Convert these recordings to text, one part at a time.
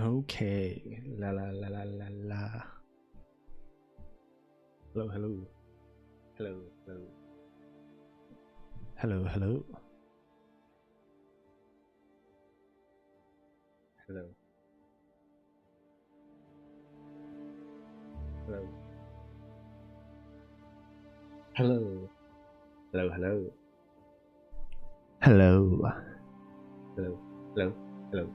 Okay. La la la la la la. Hello, hello. Hello, hello. Hello, hello. Hello. Hello. Hello. Hello, hello. Hello. Hello. Hello. Hello.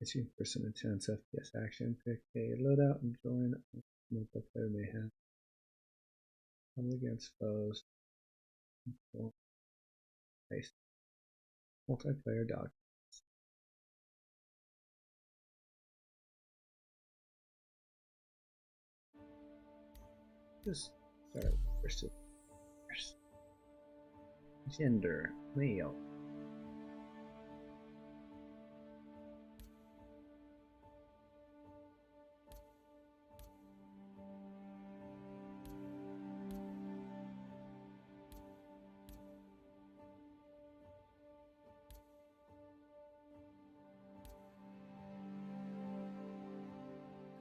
Issue for some intense FPS action. Pick a loadout and join multiplayer mayhem. Come against foes. Nice. Multiplayer dog. Just start first. Gender male.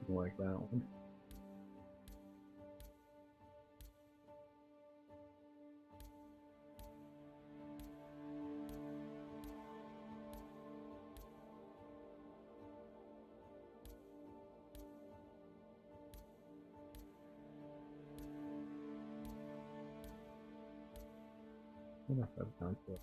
Like that one. Enough of that.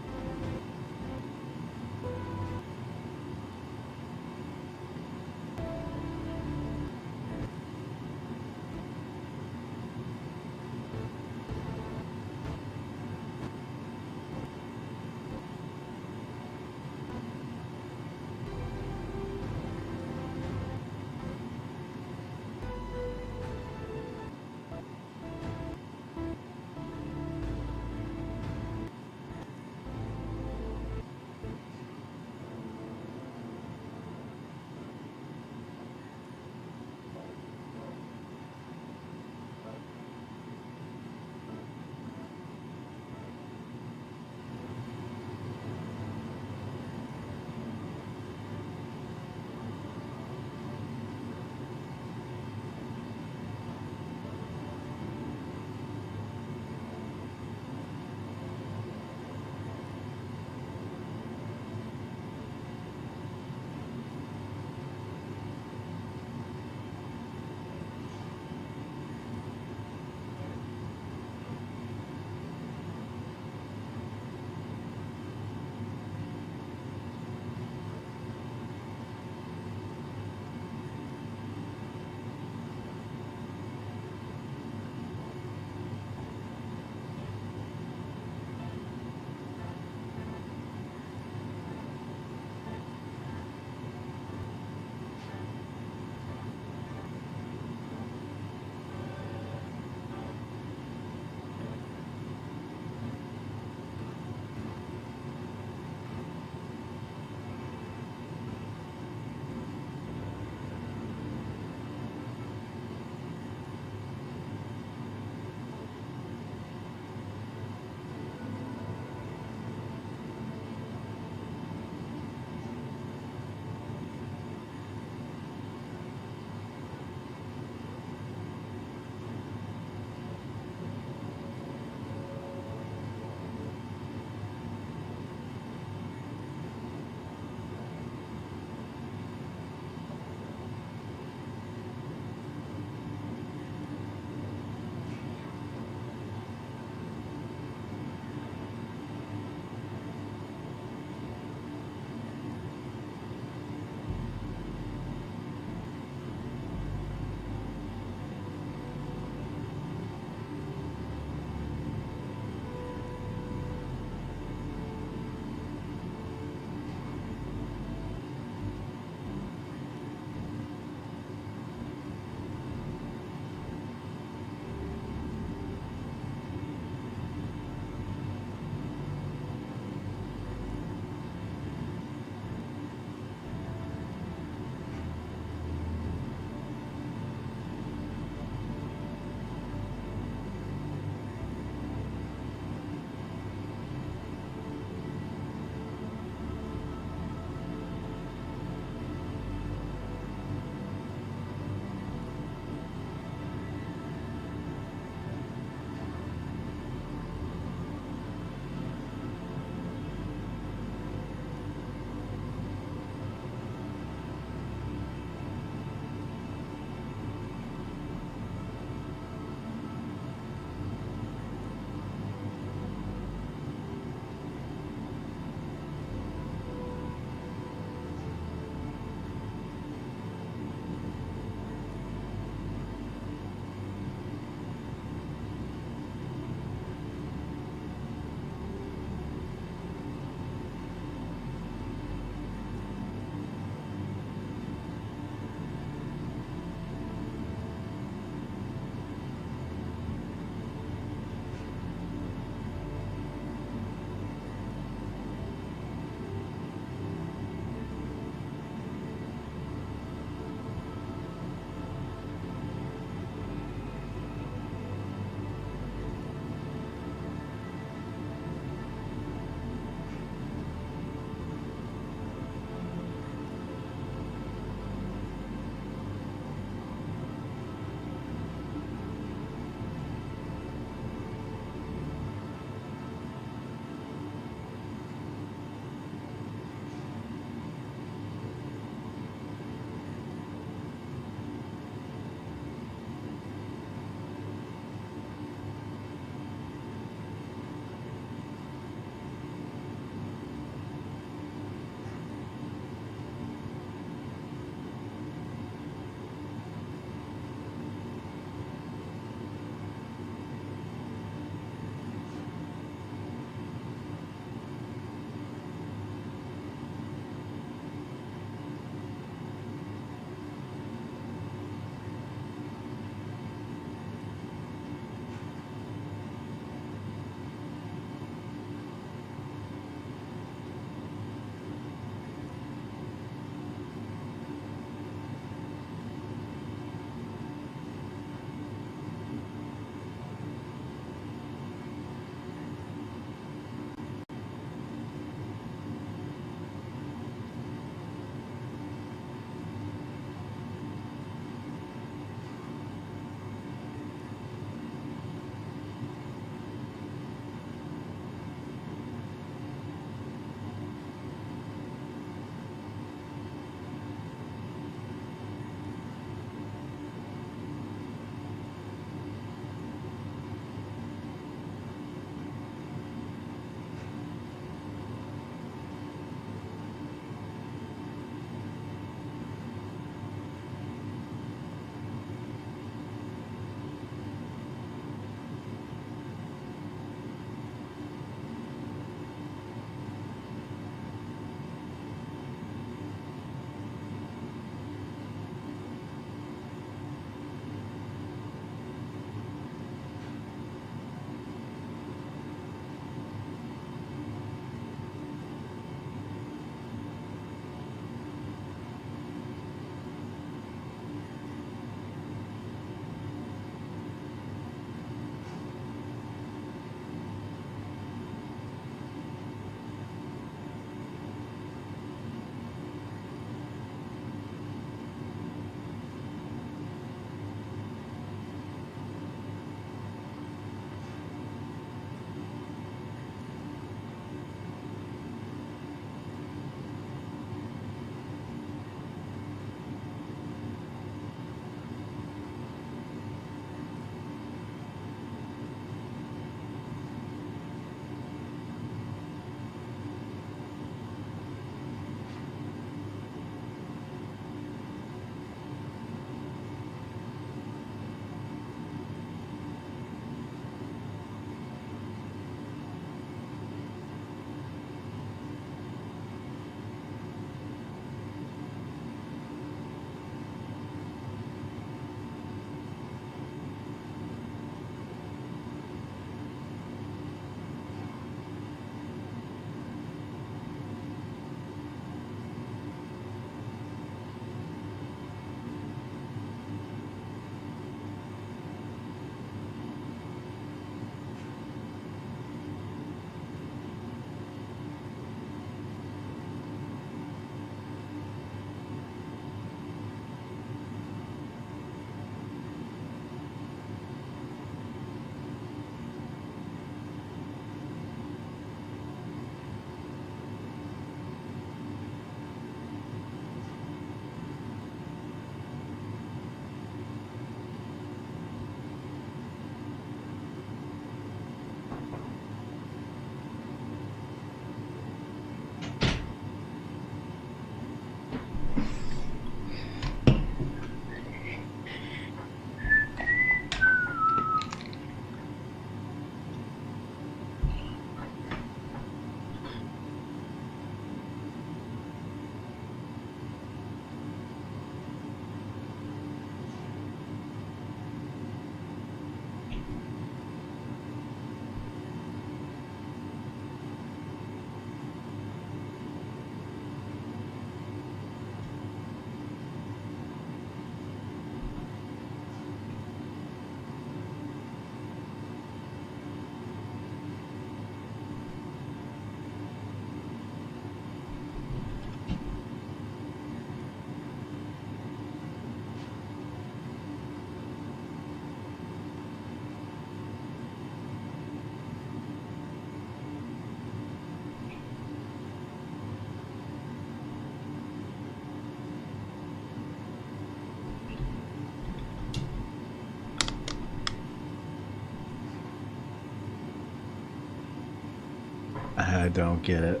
I don't get it.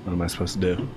What am I supposed to do?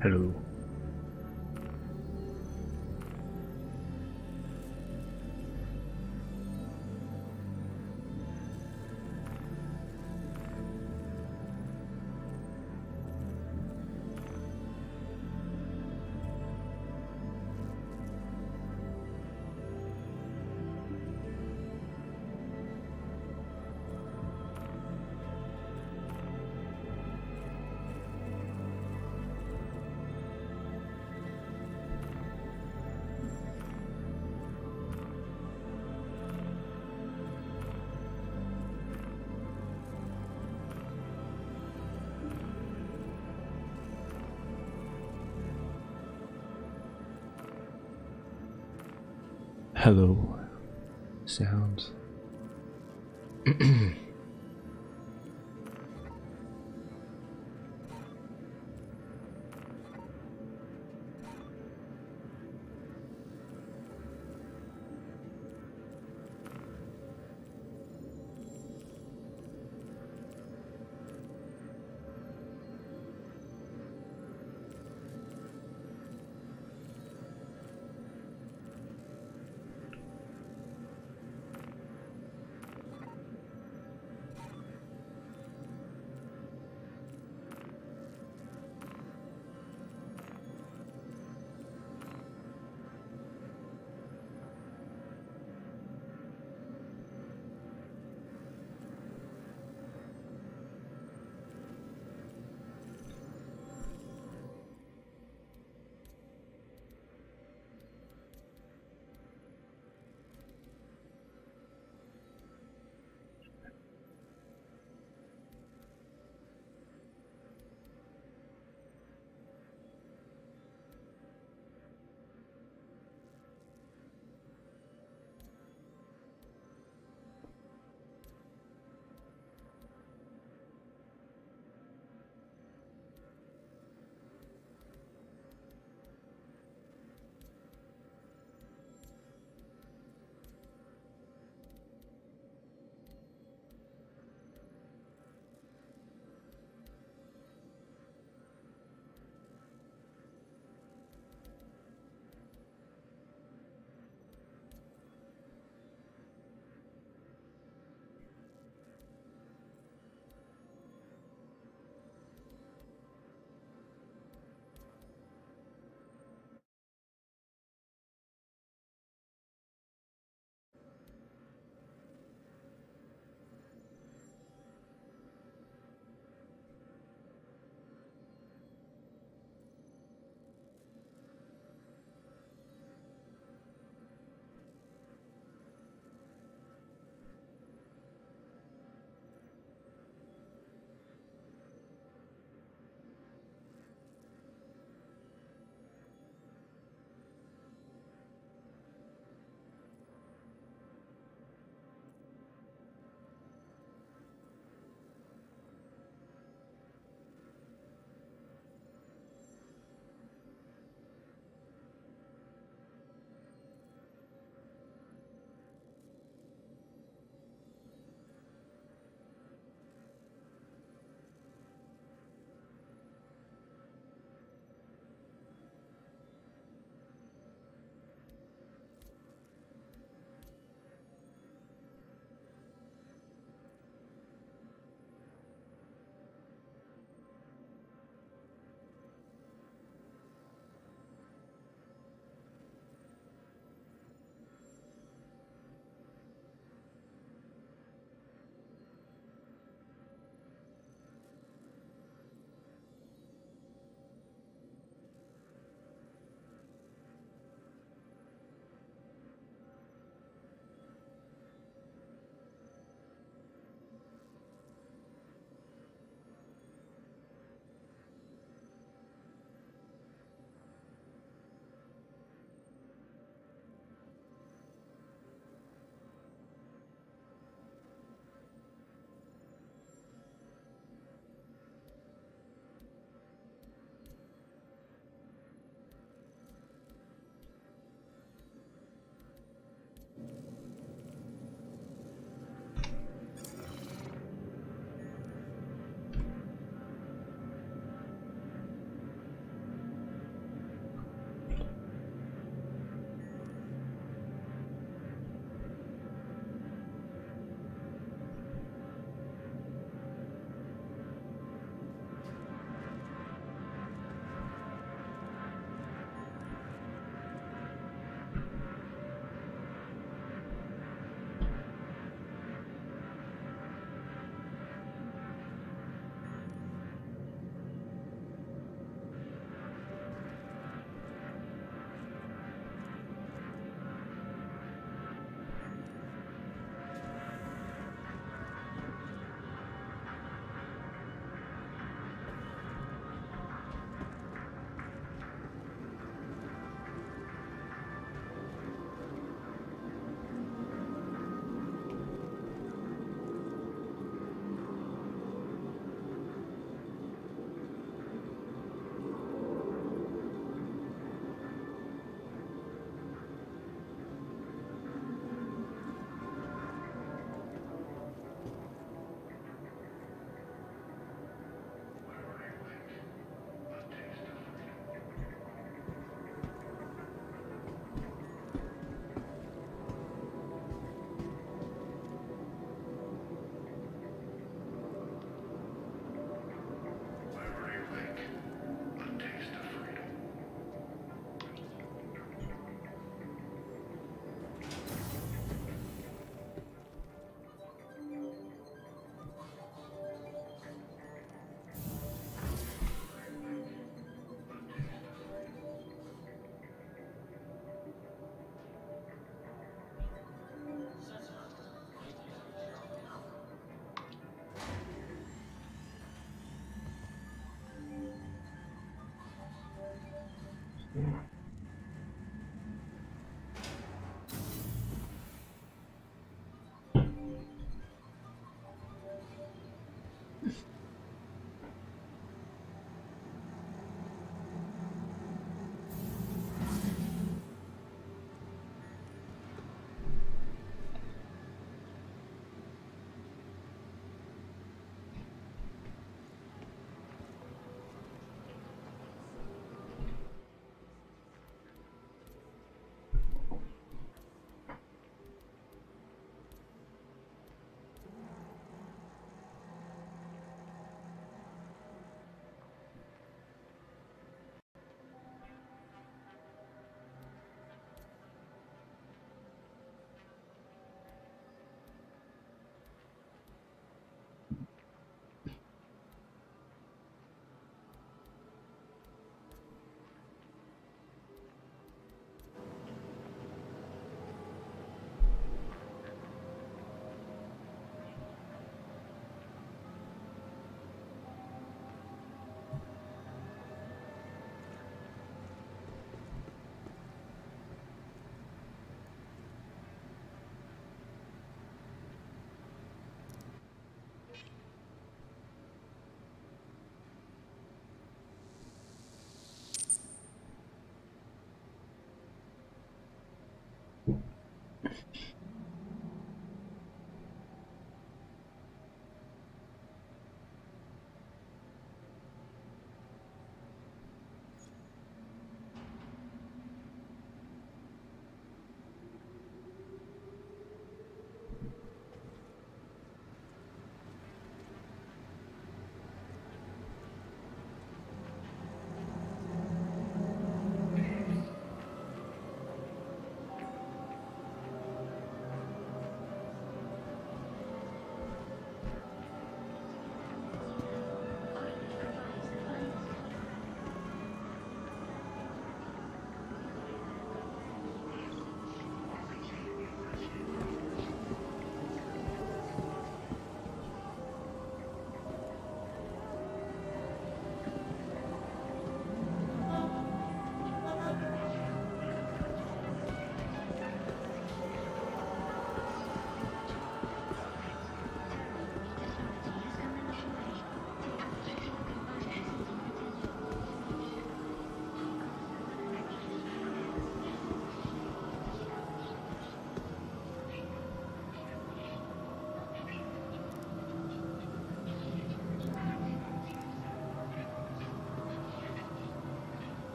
Hello. Hello. Sounds.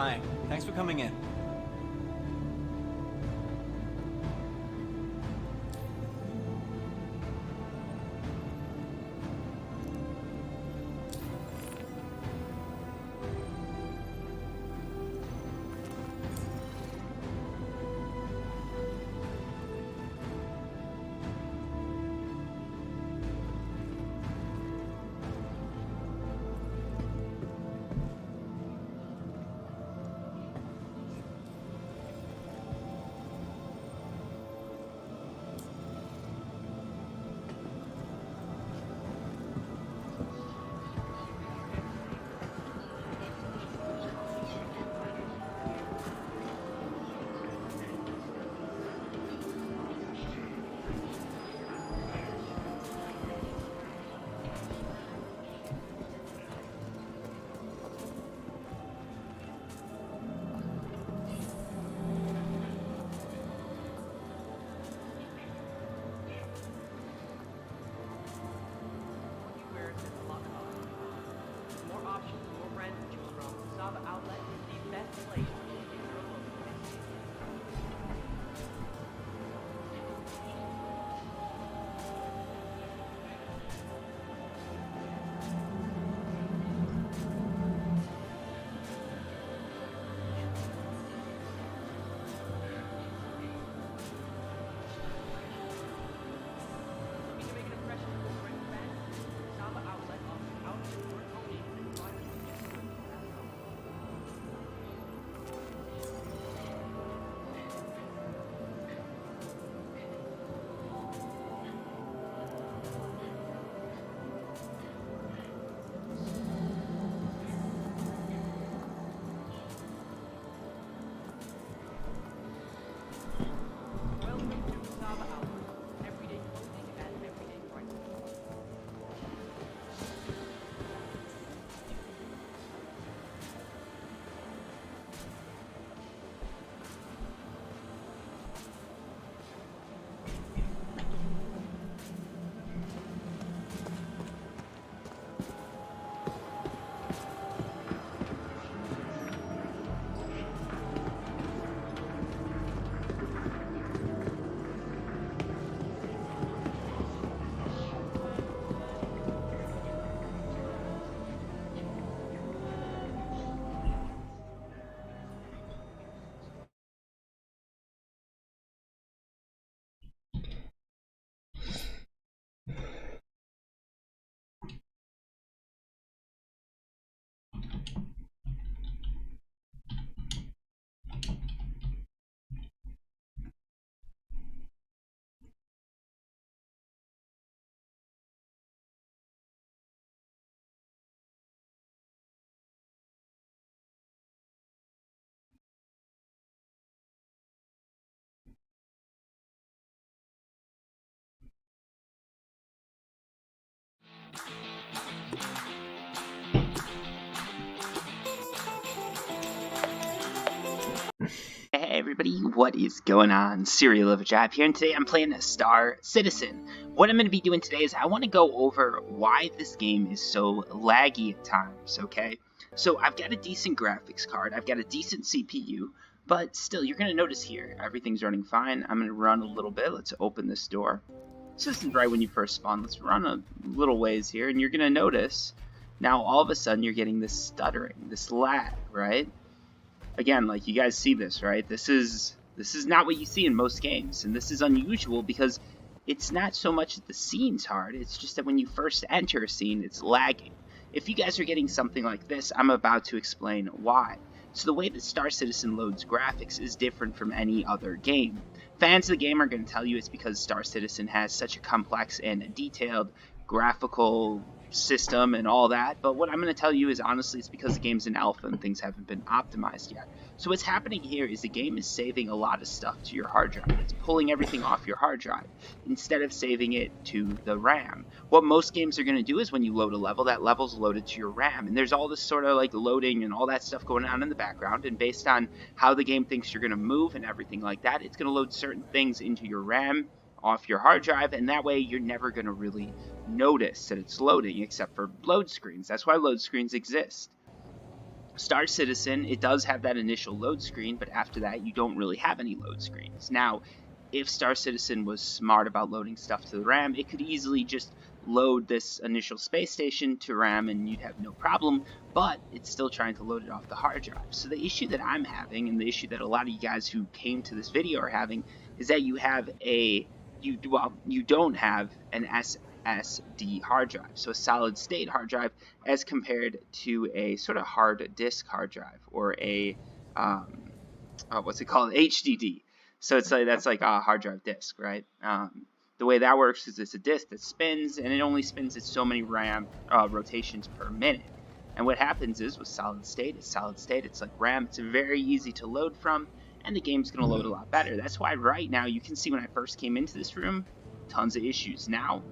Hi, thanks for coming in. Hey everybody, what is going on? Serial of a Job here, and today I'm playing as Star Citizen. What I'm going to be doing today is I want to go over why this game is so laggy at times, okay? So I've got a decent graphics card, I've got a decent CPU, but still, you're going to notice here, everything's running fine. I'm going to run a little bit. Let's open this door. So this is right when you first spawn. Let's run a little ways here, and you're going to notice now all of a sudden you're getting this stuttering, this lag, right? Again, like, you guys see this, right? This is not what you see in most games, and this is unusual because it's not so much that the scene's hard, it's just that when you first enter a scene, it's lagging. If you guys are getting something like this, I'm about to explain why. So the way that Star Citizen loads graphics is different from any other game. Fans of the game are going to tell you it's because Star Citizen has such a complex and detailed graphical system and all that, but what I'm going to tell you is honestly it's because the game's in alpha and things haven't been optimized yet. So what's happening here is the game is saving a lot of stuff to your hard drive. It's pulling everything off your hard drive instead of saving it to the RAM. What most games are going to do is when you load a level, that level's loaded to your RAM, and there's all this sort of like loading and all that stuff going on in the background, and based on how the game thinks you're going to move and everything like that, it's going to load certain things into your RAM off your hard drive, and that way you're never going to really notice that it's loading except for load screens. That's why load screens exist. Star Citizen, it does have that initial load screen, but after that you don't really have any load screens. Now, if Star Citizen was smart about loading stuff to the RAM, it could easily just load this initial space station to RAM and you'd have no problem, but it's still trying to load it off the hard drive. So the issue that I'm having, and the issue that a lot of you guys who came to this video are having, is that you have you don't have an SSD hard drive, so a solid state hard drive, as compared to a sort of hard disk hard drive, or a what's it called, HDD. So it's like that's like a hard drive disk, right? The way that works is it's a disk that spins, and it only spins at so many RAM rotations per minute. And what happens is with solid state, it's like RAM. It's very easy to load from, and the game's going to load a lot better. That's why right now you can see when I first came into this room, tons of issues. Now,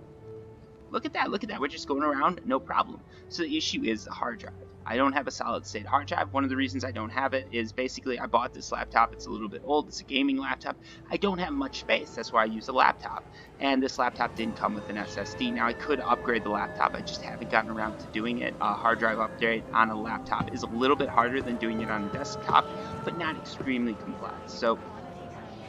look at that, we're just going around, no problem. So the issue is the hard drive. I don't have a solid state hard drive. One of the reasons I don't have it is basically I bought this laptop. It's a little bit old. It's a gaming laptop. I don't have much space. That's why I use a laptop. And this laptop didn't come with an SSD. Now I could upgrade the laptop. I just haven't gotten around to doing it. A hard drive upgrade on a laptop is a little bit harder than doing it on a desktop, but not extremely complex. So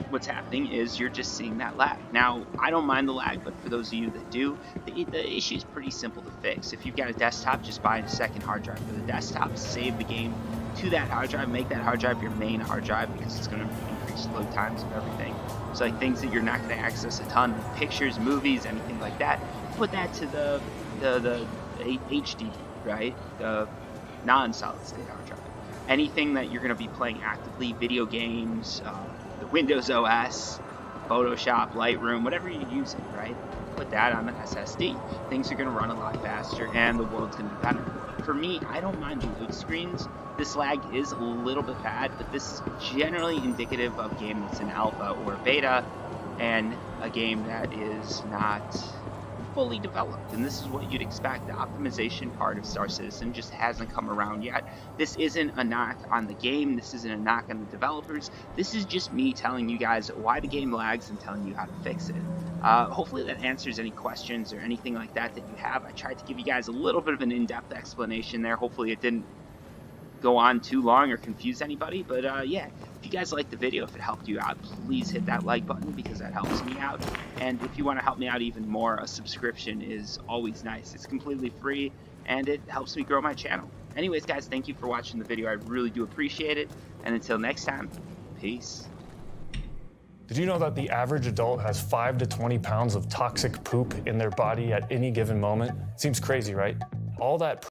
what's happening is you're just seeing that lag. Now, I don't mind the lag, but for those of you that do, the issue is pretty simple to fix. If you've got a desktop, just buy a second hard drive for the desktop, save the game to that hard drive, make that hard drive your main hard drive, because it's going to increase load times of everything. So like things that you're not going to access a ton, pictures, movies, anything like that, put that to the HDD, right? The non-solid state hard drive. Anything that you're going to be playing actively, video games, the Windows OS, Photoshop, Lightroom, whatever you're using, right? Put that on the SSD. Things are going to run a lot faster, and the world's going to be better. For me, I don't mind the load screens. This lag is a little bit bad, but this is generally indicative of a game that's in alpha or beta, and a game that is not fully developed, and this is what you'd expect. The optimization part of Star Citizen just hasn't come around yet. This isn't a knock on the game, this isn't a knock on the developers, this is just me telling you guys why the game lags and telling you how to fix it. Hopefully that answers any questions or anything like that that you have. I tried to give you guys a little bit of an in-depth explanation there. Hopefully it didn't go on too long or confuse anybody, but yeah, if you guys liked the video, if it helped you out, please hit that like button because that helps me out. And if you want to help me out even more, a subscription is always nice. It's completely free and it helps me grow my channel. Anyways guys, thank you for watching the video. I really do appreciate it, and until next time, peace. Did you know that the average adult has 5 to 20 pounds of toxic poop in their body at any given moment? Seems crazy, right? All that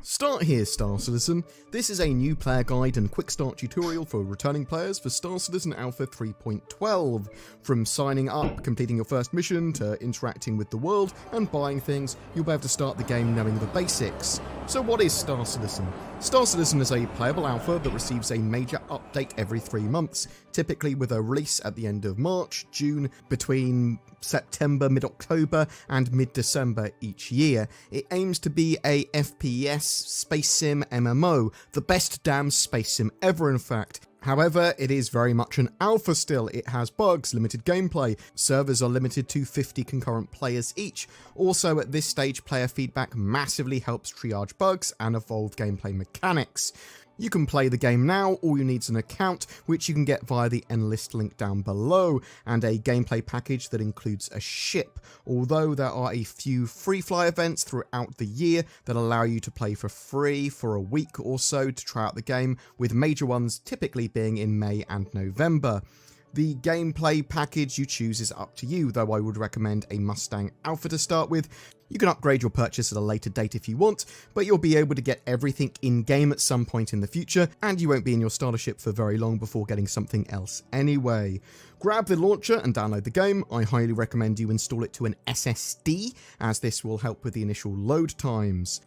Start here, Star Citizen. This is a new player guide and quick start tutorial for returning players for Star Citizen Alpha 3.12. From signing up, completing your first mission, to interacting with the world and buying things, you'll be able to start the game knowing the basics. So what is Star Citizen? Star Citizen is a playable alpha that receives a major update every 3 months, typically with a release at the end of March, June, between September, mid-October and mid-December each year. It aims to be a FPS space sim MMO, the best damn space sim ever in fact. However, it is very much an alpha still. It has bugs, limited gameplay, servers are limited to 50 concurrent players each. Also, at this stage, player feedback massively helps triage bugs and evolve gameplay mechanics. You can play the game now, all you need is an account, which you can get via the Enlist link down below, and a gameplay package that includes a ship, although there are a few free fly events throughout the year that allow you to play for free for a week or so to try out the game, with major ones typically being in May and November. The gameplay package you choose is up to you, though I would recommend a Mustang Alpha to start with. You can upgrade your purchase at a later date if you want, but you'll be able to get everything in-game at some point in the future, and you won't be in your starter ship for very long before getting something else anyway. Grab the launcher and download the game. I highly recommend you install it to an SSD, as this will help with the initial load times.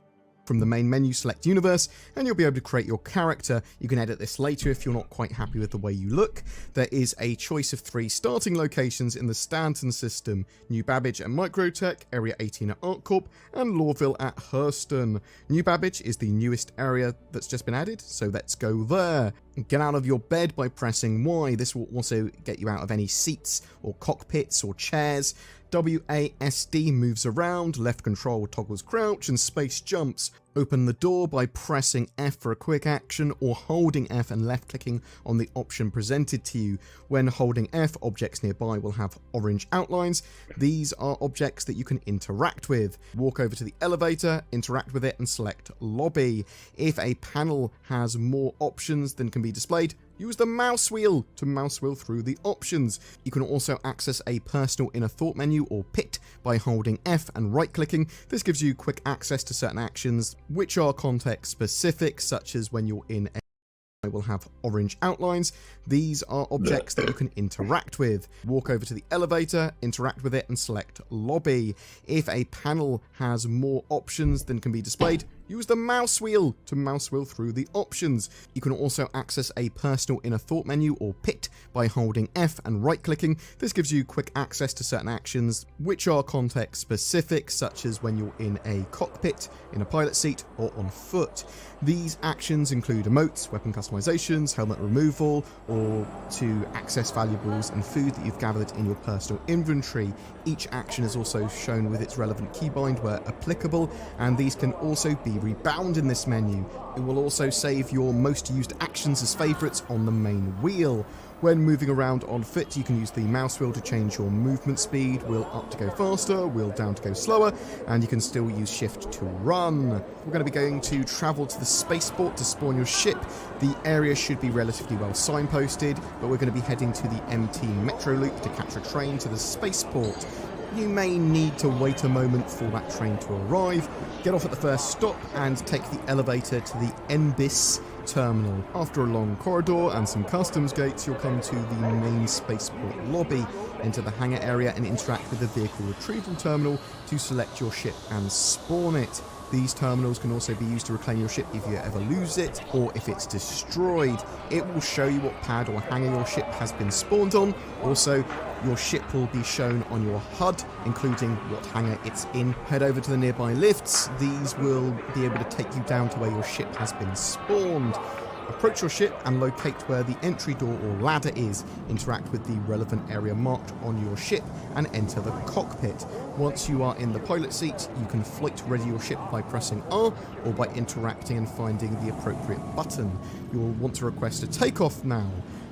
From the main menu, select Universe, and you'll be able to create your character. You can edit this later if you're not quite happy with the way you look. There is a choice of 3 starting locations in the Stanton system: New Babbage at Microtech, Area 18 at ArcCorp, and Lorville at Hurston. New Babbage is the newest area that's just been added, so let's go there. Get out of your bed by pressing Y. This will also get you out of any seats or cockpits or chairs. WASD moves around, left control toggles crouch, and space jumps. Open the door by pressing F for a quick action, or holding F and left clicking on the option presented to you. When holding F, objects nearby will have orange outlines. These are objects that you can interact with. Walk over to the elevator, interact with it, and select Lobby. If a panel has more options than can be displayed, use the mouse wheel to mouse wheel through the options. You can also access a personal inner thought menu or pit by holding F and right clicking. This gives you quick access to certain actions which are context specific, such as when you're in a will have orange outlines. These are objects that you can interact with. Walk over to the elevator, interact with it, and select Lobby. If a panel has more options than can be displayed, use the mouse wheel to mouse wheel through the options. You can also access a personal inner thought menu or pit by holding F and right clicking. This gives you quick access to certain actions which are context specific, such as when you're in a cockpit, in a pilot seat, or on foot. These actions include emotes, weapon customizations, helmet removal, or to access valuables and food that you've gathered in your personal inventory. Each action is also shown with its relevant keybind where applicable, and these can also be rebound in this menu. It will also save your most used actions as favourites on the main wheel. When moving around on foot, you can use the mouse wheel to change your movement speed, wheel up to go faster, wheel down to go slower, and you can still use shift to run. We're going to be going to travel to the spaceport to spawn your ship. The area should be relatively well signposted, but we're going to be heading to the MT Metro Loop to catch a train to the spaceport. You may need to wait a moment for that train to arrive. Get off at the first stop and take the elevator to the NBIS terminal. After a long corridor and some customs gates, you'll come to the main spaceport lobby. Enter the hangar area and interact with the vehicle retrieval terminal to select your ship and spawn it. These terminals can also be used to reclaim your ship if you ever lose it or if it's destroyed. It will show you what pad or hangar your ship has been spawned on. Also, your ship will be shown on your HUD, including what hangar it's in. Head over to the nearby lifts. These will be able to take you down to where your ship has been spawned. Approach your ship and locate where the entry door or ladder is. Interact with the relevant area marked on your ship and enter the cockpit. Once you are in the pilot seat, you can flight ready your ship by pressing R or by interacting and finding the appropriate button. You will want to request a takeoff now.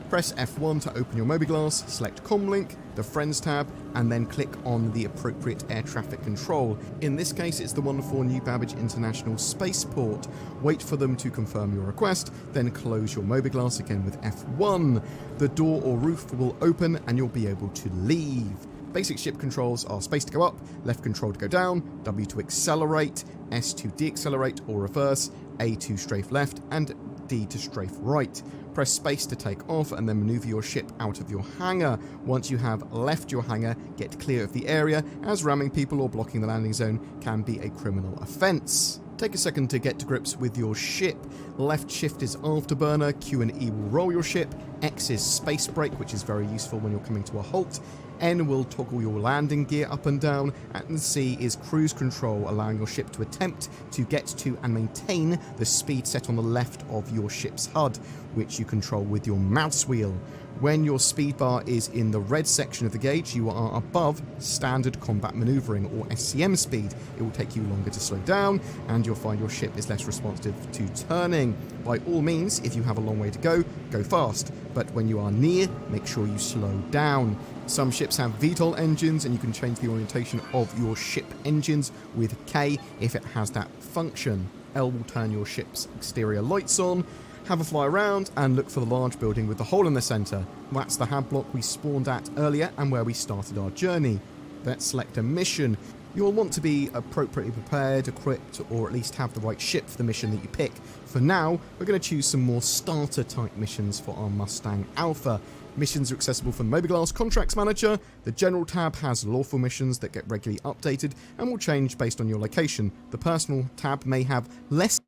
Press F1 to open your Mobiglass, select Comlink, the Friends tab, and then click on the appropriate air traffic control. In this case, it's the one for New Babbage International Spaceport. Wait for them to confirm your request, then close your Mobiglass again with F1. The door or roof will open and you'll be able to leave. Basic ship controls are space to go up, left control to go down, W to accelerate, S to deaccelerate or reverse, A to strafe left, and D to strafe right. Press space to take off and then maneuver your ship out of your hangar. Once you have left your hangar, get clear of the area, as ramming people or blocking the landing zone can be a criminal offence. Take a second to get to grips with your ship. Left shift is afterburner, Q and E will roll your ship, X is space brake, which is very useful when you're coming to a halt, N will toggle your landing gear up and down, and C is cruise control, allowing your ship to attempt to get to and maintain the speed set on the left of your ship's HUD, which you control with your mouse wheel. When your speed bar is in the red section of the gauge, you are above standard combat maneuvering or SCM speed. It will take you longer to slow down, and you'll find your ship is less responsive to turning. By all means, if you have a long way to go, go fast, but when you are near, make sure you slow down. Some ships have VTOL engines, and you can change the orientation of your ship engines with K if it has that function. L will turn your ship's exterior lights on. Have a fly around and look for the large building with the hole in the centre. That's the HAB block we spawned at earlier and where we started our journey. Let's select a mission. You'll want to be appropriately prepared, equipped, or at least have the right ship for the mission that you pick. For now, we're going to choose some more starter type missions for our Mustang Alpha. Missions are accessible from Mobileglass Contracts Manager. The General tab has lawful missions that get regularly updated and will change based on your location. The Personal tab may have less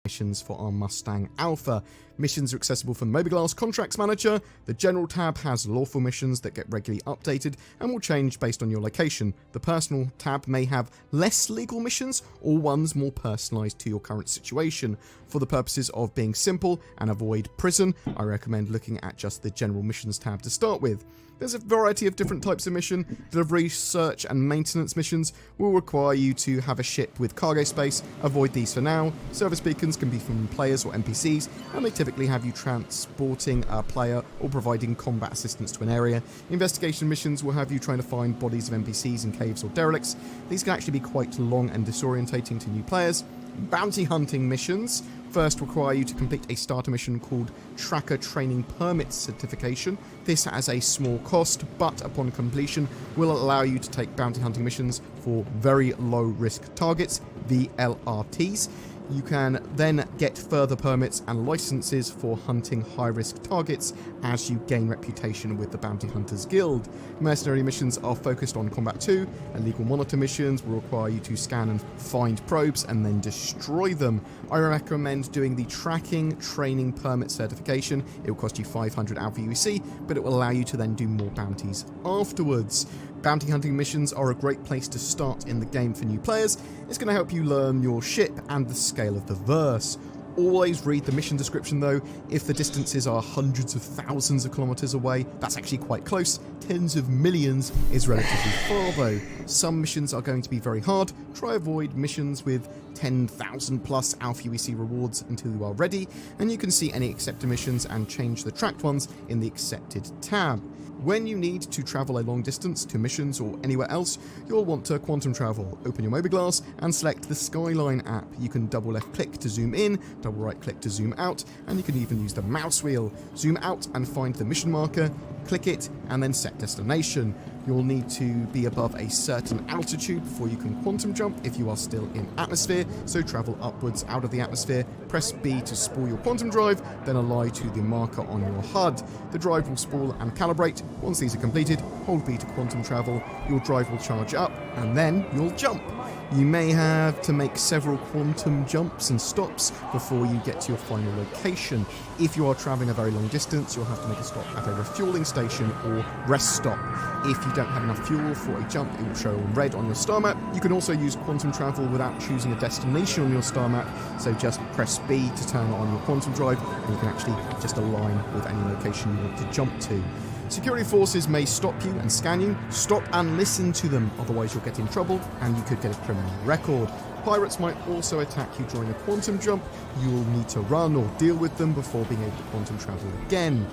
missions for our Mustang Alpha. Missions are accessible from Mobileglass Contracts Manager. The General tab has lawful missions that get regularly updated and will change based on your location. The Personal tab may have less legal missions or ones more personalised to your current situation. For the purposes of being simple and avoid prison, I recommend looking at just the General Missions tab to start with. There's a variety of different types of mission. Delivery, search and maintenance missions will require you to have a ship with cargo space. Avoid these for now. Service beacons can be from players or NPCs, and they typically have you transporting a player or providing combat assistance to an area. Investigation missions will have you trying to find bodies of NPCs in caves or derelicts. These can actually be quite long and disorientating to new players. Bounty hunting missions first require you to complete a starter mission called Tracker Training Permit Certification. This has a small cost, but upon completion will allow you to take bounty hunting missions for very low risk targets, VLRTs. You can then get further permits and licenses for hunting high-risk targets as you gain reputation with the Bounty Hunters Guild. Mercenary missions are focused on Combat 2, and Legal Monitor missions will require you to scan and find probes and then destroy them. I recommend doing the Tracking Training Permit Certification. It will cost you 500 Alpha UEC, but it will allow you to then do more bounties afterwards. Bounty hunting missions are a great place to start in the game for new players. It's going to help you learn your ship and the scale of the verse. Always read the mission description though. If the distances are hundreds of thousands of kilometers away, that's actually quite close. Tens of millions is relatively far though. Some missions are going to be very hard. Try avoid missions with 10,000 plus Alpha UEC rewards until you are ready, and you can see any accepted missions and change the tracked ones in the accepted tab. When you need to travel a long distance to missions or anywhere else, you'll want to quantum travel. Open your Mobileglass and select the Skyline app. You can double left click to zoom in, double right click to zoom out, and you can even use the mouse wheel. Zoom out and find the mission marker, click it, and then set destination. You'll need to be above a certain altitude before you can quantum jump if you are still in atmosphere, so travel upwards out of the atmosphere, press B to spool your quantum drive, then ally to the marker on your HUD. The drive will spool and calibrate. Once these are completed, hold B to quantum travel, your drive will charge up, and then you'll jump. You may have to make several quantum jumps and stops before you get to your final location. If you are traveling a very long distance, you'll have to make a stop at a refueling station or rest stop. If you don't have enough fuel for a jump, it will show red on your star map. You can also use quantum travel without choosing a destination on your star map, so just press B to turn on your quantum drive, and you can actually just align with any location you want to jump to. Security forces may stop you and scan you. Stop and listen to them, otherwise you'll get in trouble and you could get a criminal record. Pirates might also attack you during a quantum jump. You'll need to run or deal with them before being able to quantum travel again.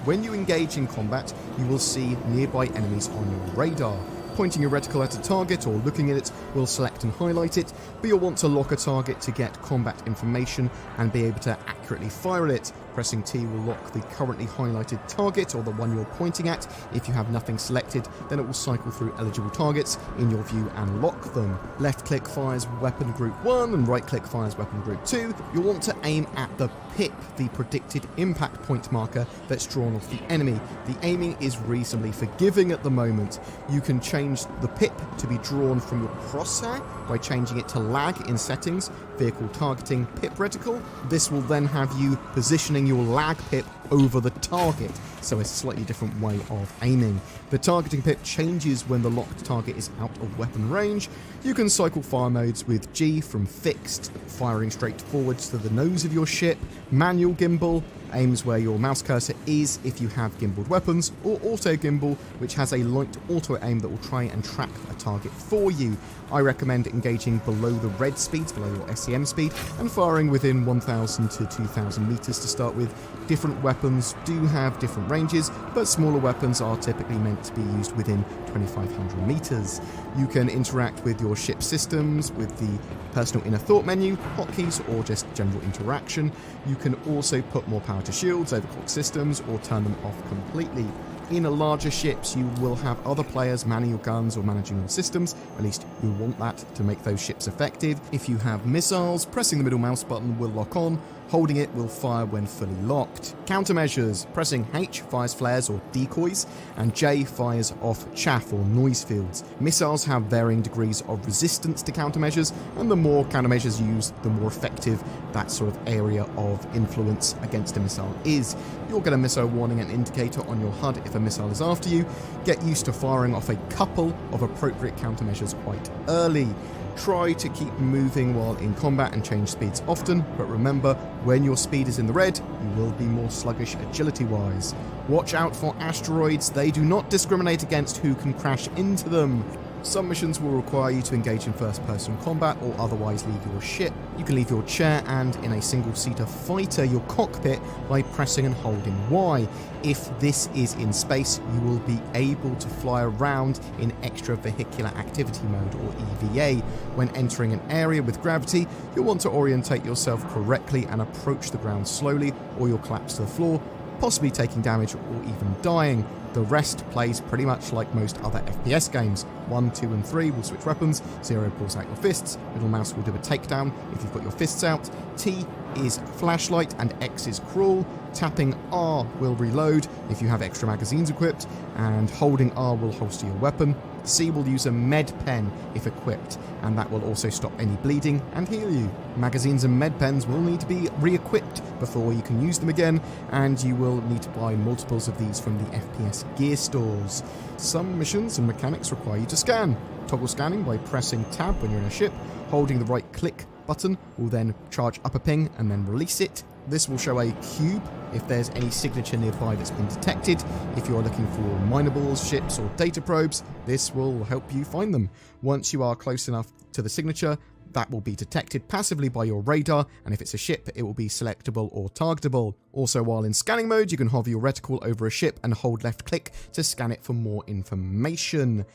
When you engage in combat, you will see nearby enemies on your radar. Pointing your reticle at a target or looking at it will select and highlight it, but you'll want to lock a target to get combat information and be able to accurately fire at it. Pressing T will lock the currently highlighted target, or the one you're pointing at. If you have nothing selected, then it will cycle through eligible targets in your view and lock them. Left click fires weapon group 1 and right click fires weapon group 2. You'll want to aim at the pip, the predicted impact point marker that's drawn off the enemy. The aiming is reasonably forgiving at the moment. You can change the pip to be drawn from your crosshair by changing it to lag in settings, vehicle targeting pip reticle. This will then have you positioning your lag pip over the target, so a slightly different way of aiming. The targeting pip changes when the locked target is out of weapon range. You can cycle fire modes with G from fixed, firing straight forwards to the nose of your ship, manual gimbal, aims where your mouse cursor is if you have gimbaled weapons, or auto gimbal, which has a light auto aim that will try and track a target for you. I recommend engaging below the red speeds, below your SEM speed, and firing within 1000 to 2000 meters to start with. Different weapons do have different ranges, but smaller weapons are typically meant to be used within 2500 meters. You can interact with your ship systems with the personal inner thought menu, hotkeys, or just general interaction. You can also put more power to shields, overclock systems, or turn them off completely. In larger ships, you will have other players manning your guns or managing your systems. At least you want that to make those ships effective. If you have missiles, pressing the middle mouse button will lock on. Holding it will fire when fully locked. Countermeasures. Pressing H fires flares or decoys, and J fires off chaff or noise fields. Missiles have varying degrees of resistance to countermeasures, and the more countermeasures used, the more effective that sort of area of influence against a missile is. You'll get a missile warning and indicator on your HUD if a missile is after you. Get used to firing off a couple of appropriate countermeasures quite early. Try to keep moving while in combat and change speeds often, but remember, when your speed is in the red, you will be more sluggish agility-wise. Watch out for asteroids. They do not discriminate against who can crash into them. Some missions will require you to engage in first-person combat or otherwise leave your ship. You can leave your chair and, in a single-seater fighter, your cockpit by pressing and holding Y. If this is in space, you will be able to fly around in extravehicular activity mode, or EVA. When entering an area with gravity, you'll want to orientate yourself correctly and approach the ground slowly, or you'll collapse to the floor, possibly taking damage or even dying. The rest plays pretty much like most other FPS games. 1, 2, and 3 will switch weapons, 0 pulls out your fists, middle mouse will do a takedown if you've got your fists out, T is flashlight and X is crawl, tapping R will reload if you have extra magazines equipped, and holding R will holster your weapon. C will use a med pen if equipped, and that will also stop any bleeding and heal you. Magazines and med pens will need to be re-equipped before you can use them again, and you will need to buy multiples of these from the FPS gear stores. Some missions and mechanics require you to scan. Toggle scanning by pressing tab when you're in a ship. Holding the right click button will then charge up a ping and then release it. This will show a cube if there's any signature nearby that's been detected. If you're looking for minables, ships, or data probes, this will help you find them. Once you are close enough to the signature, that will be detected passively by your radar, and if it's a ship, it will be selectable or targetable. Also, while in scanning mode, you can hover your reticle over a ship and hold left click to scan it for more information.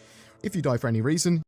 If you die for any reason,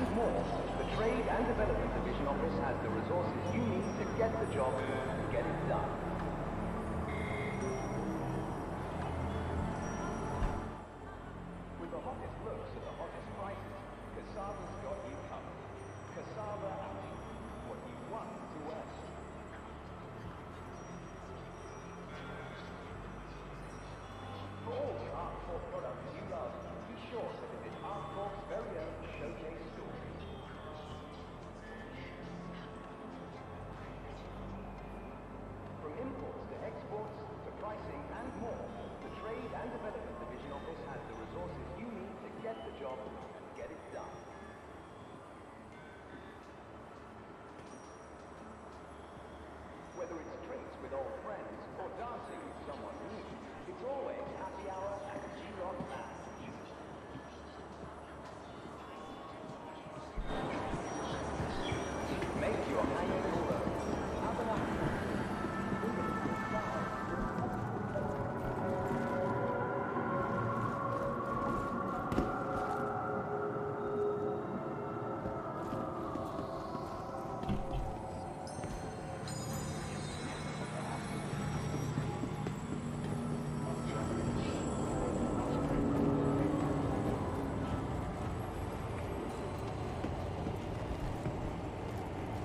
and more, the Trade and Development Division office has the resources you need to get the job and get it done. With the hottest looks at the hottest prices, Cassava's got you covered. Cassava Action. What you want to earn. For all the Art Corp products you love, be sure to visit Art Corp's very own showcase store. From imports to exports to pricing and more, the Trade and Development Division office has the resources you need to get the job and get it done. Whether it's drinks with old friends or dancing with someone new, it's always happy hour at G-Rock Lounge. Make your hanging cooler. Have an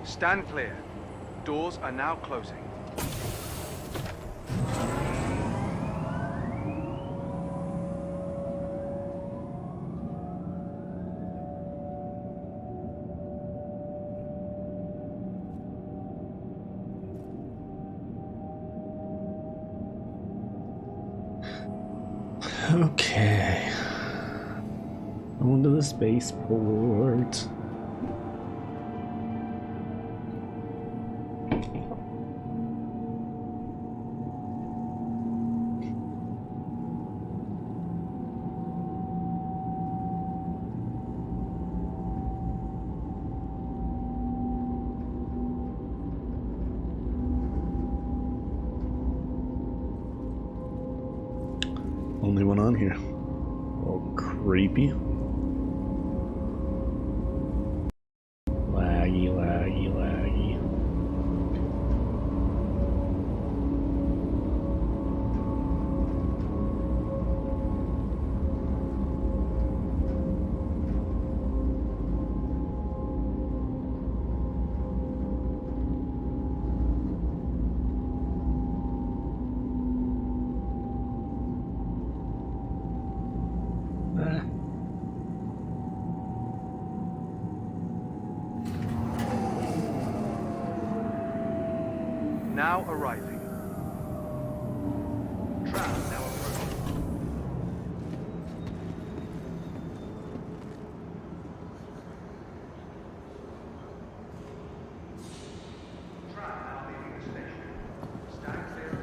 Stand clear. Doors are now closing. Okay. On to the spaceport. Only one on here. Oh, creepy. Laggy, laggy, laggy. Now arriving. Tram now approaching. Tram now leaving the station. Stand clear.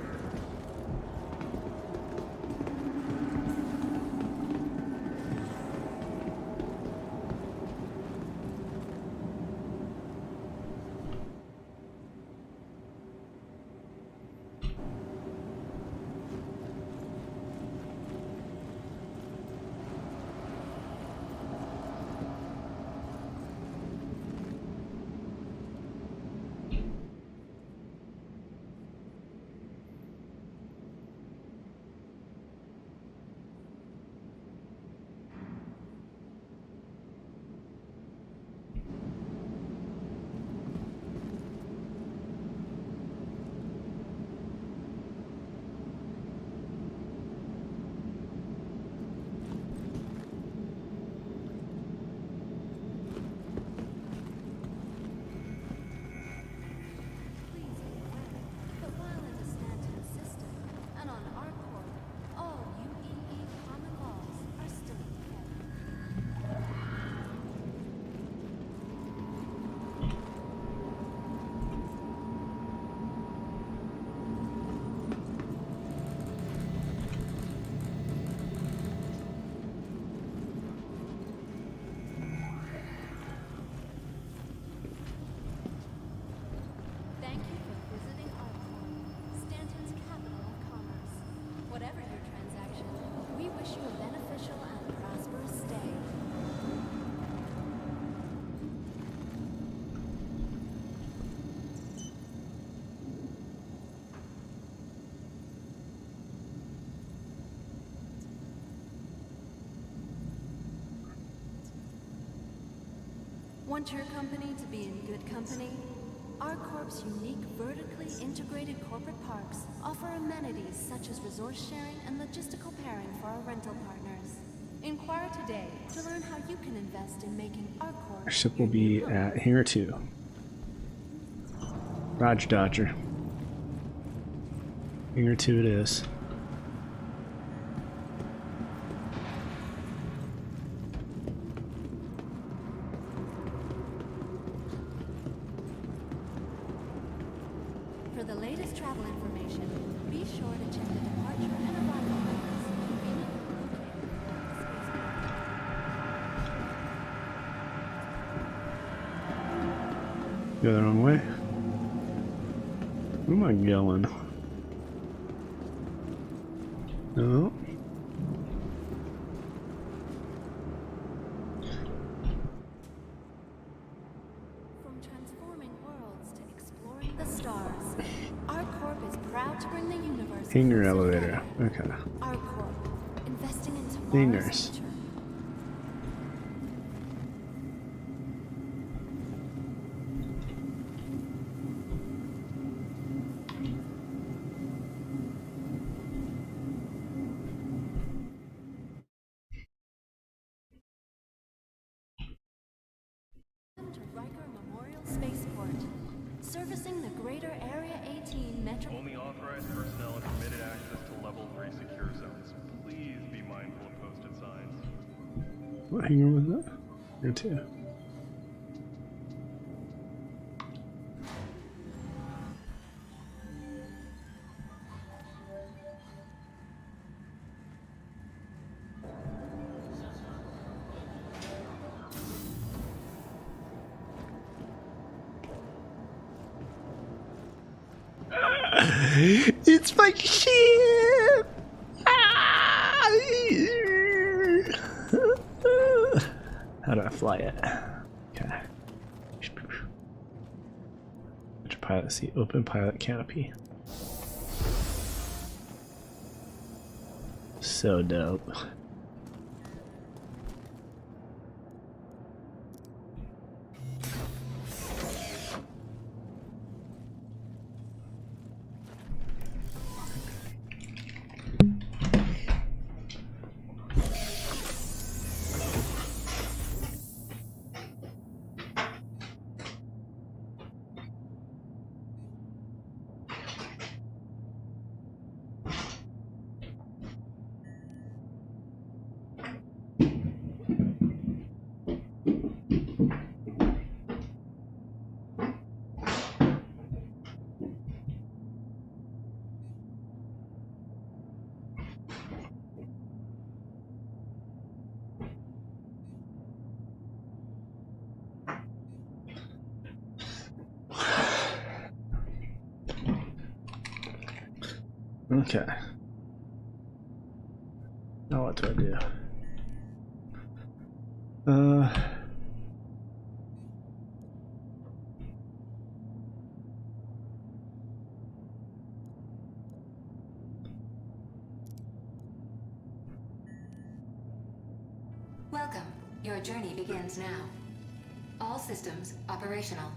Want your company to be in good company? ArcCorp's unique vertically integrated corporate parks offer amenities such as resource sharing and logistical pairing for our rental partners. Inquire today to learn how you can invest in making ArcCorp Our ship your will new be home. at Hangar 2. Roger, Dodger. Hangar 2 it is. For the latest travel information, be sure to check the departure and arrival maps conveniently located on the spaceport. Go the wrong way. Where am I going? No. From transforming worlds to exploring the stars, ArcCorp is proud to bring the universe Hangar closer elevator. together. Okay. ArcCorp, investing in tomorrow's Hangars. future. To Riker Memorial Spaceport, servicing the greater Area 18 metro. Only authorized personnel are permitted access to level 3 secure zones. Please be mindful of posted signs. What hangar was that? Hangar 2. It's my ship! How do I fly it? Okay. Enter pilot seat. Open pilot canopy. So dope. Okay. Now what do I do? Welcome. Your journey begins now. All systems operational.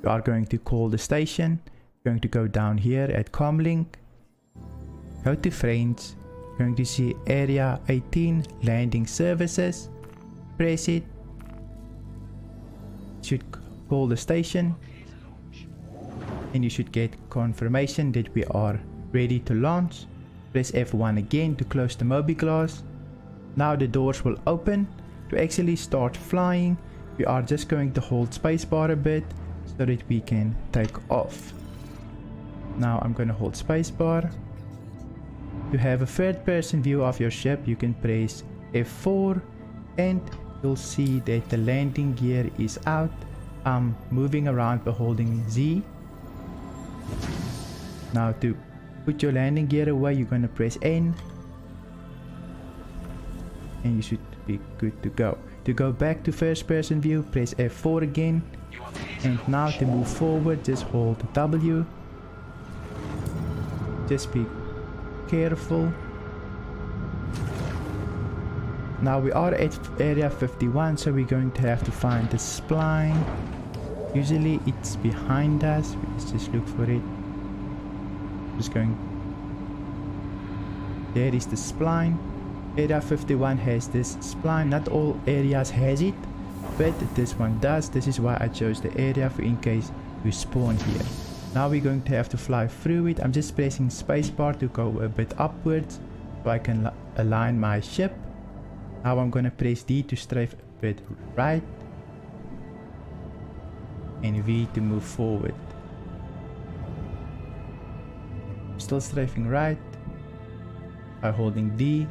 You are going to call the station. You're going to go down here at Comlink. Go to Friends. You're going to see Area 18 Landing Services. Press it. Should call the station. And you should get confirmation that we are ready to launch. Press F1 again to close the Mobiglass. Now the doors will open. To actually start flying, we are just going to hold spacebar a bit so that we can take off. Now I'm going to hold spacebar. To have a third person view of your ship, you can press F4 and you'll see that the landing gear is out. I'm moving around by holding Z. Now to put your landing gear away, you're going to press N. And you should be good to go. To go back to first person view, press F4 again. And now to move forward, just hold W. Just be careful. Now we are at area 51, so we're going to have to find the spline. Usually it's behind us. Let's just look for it. Just going. There is the spline. Area 51 has this spline. Not all areas has it, but this one does. This is why I chose the area for in case you spawn here. Now we're going to have to fly through it. I'm just pressing spacebar to go a bit upwards so I can align my ship. Now I'm going to press D to strafe a bit right and V to move forward. Still strafing right by holding D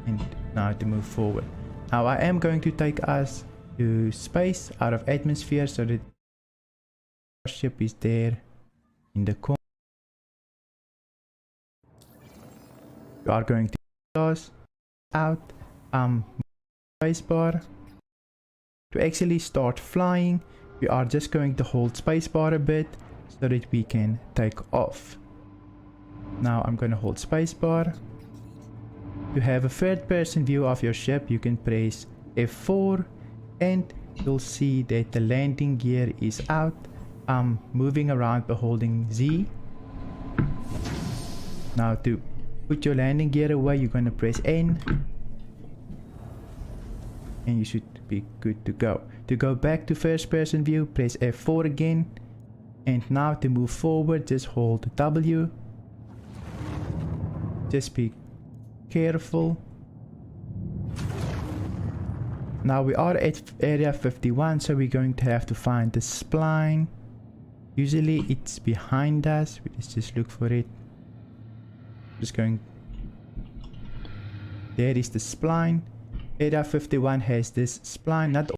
and now to move forward. Now I am going to take us to space out of atmosphere so that our ship is there in the corner. You are going to toss out spacebar. To actually start flying, we are just going to hold spacebar a bit so that we can take off. Now I'm going to hold spacebar. To have a third person view of your ship, you can press F4 and you'll see that the landing gear is out. I'm moving around by holding Z. Now to put your landing gear away, you're going to press N. And you should be good to go. To go back to first person view, press F4 again. And now to move forward, just hold W. Just be careful. Now we are at area 51, so we're going to have to find the spline. Usually it's behind us. Let's just look for it. Just going. There is the spline. Area 51 has this spline. Not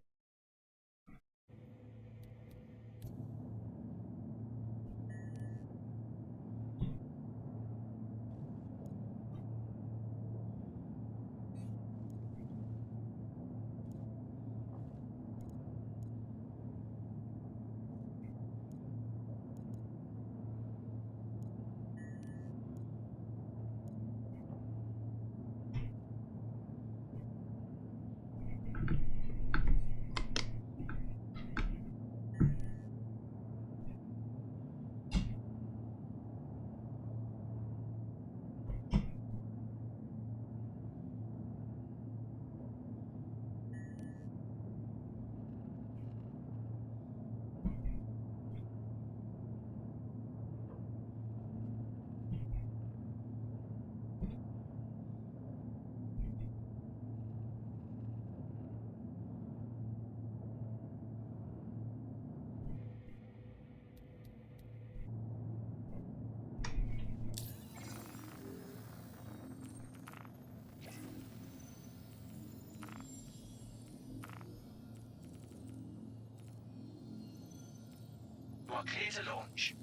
You are clear to launch.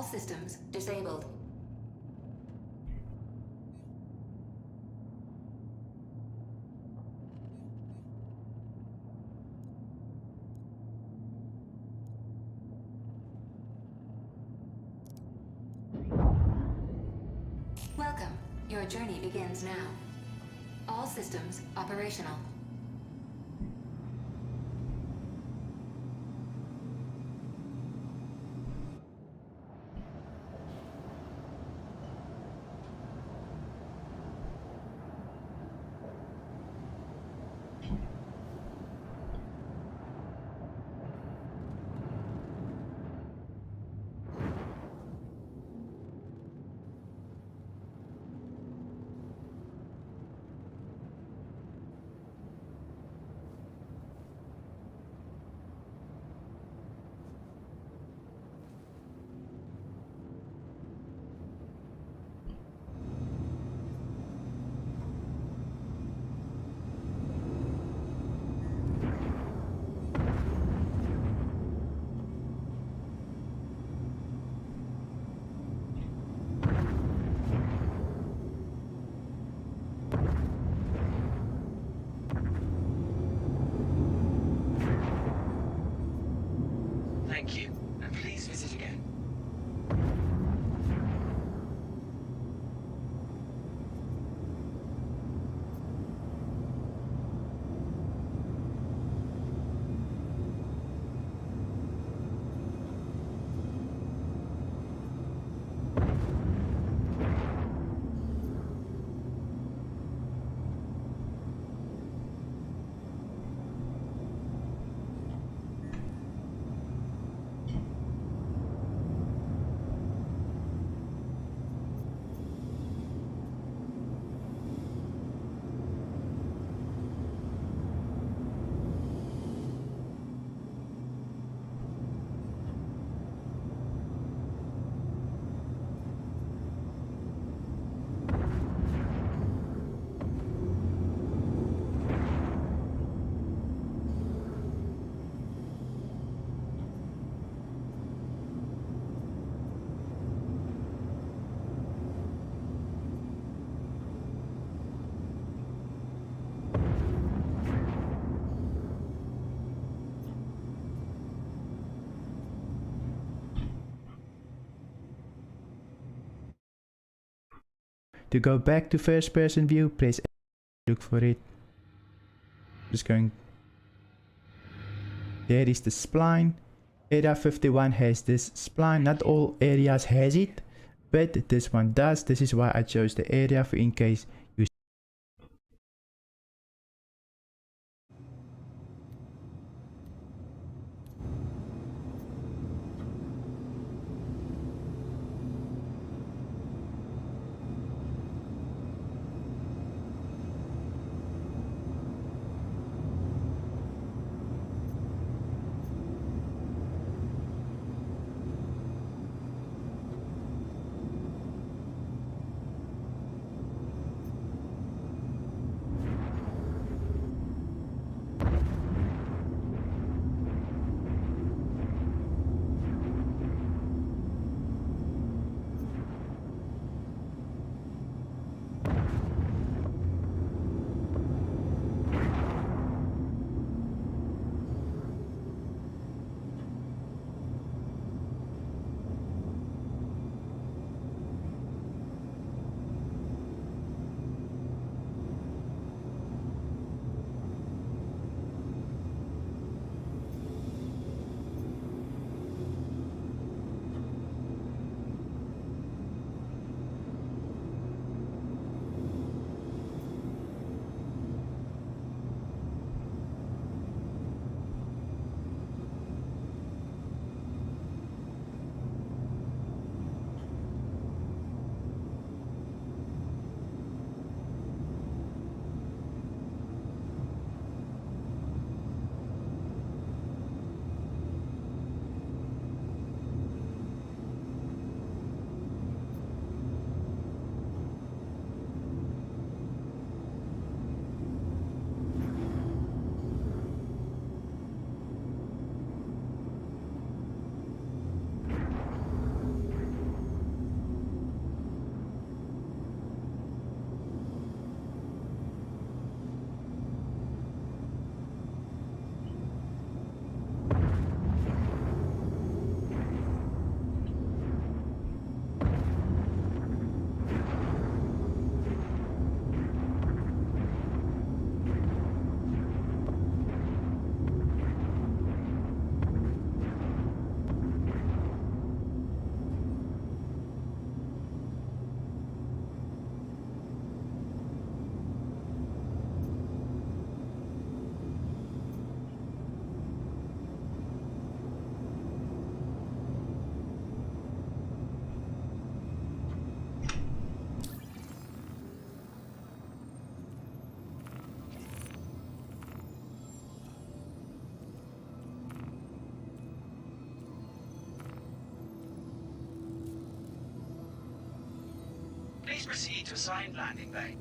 systems disabled. Welcome. Your journey begins now. All systems operational. Thank you, and please visit again. To go back to first person view, press A, look for it. Just going. There is the spline. Area 51 has this spline. Not all areas has it, but this one does. This is why I chose the area for in case you. Please proceed to assigned landing bay.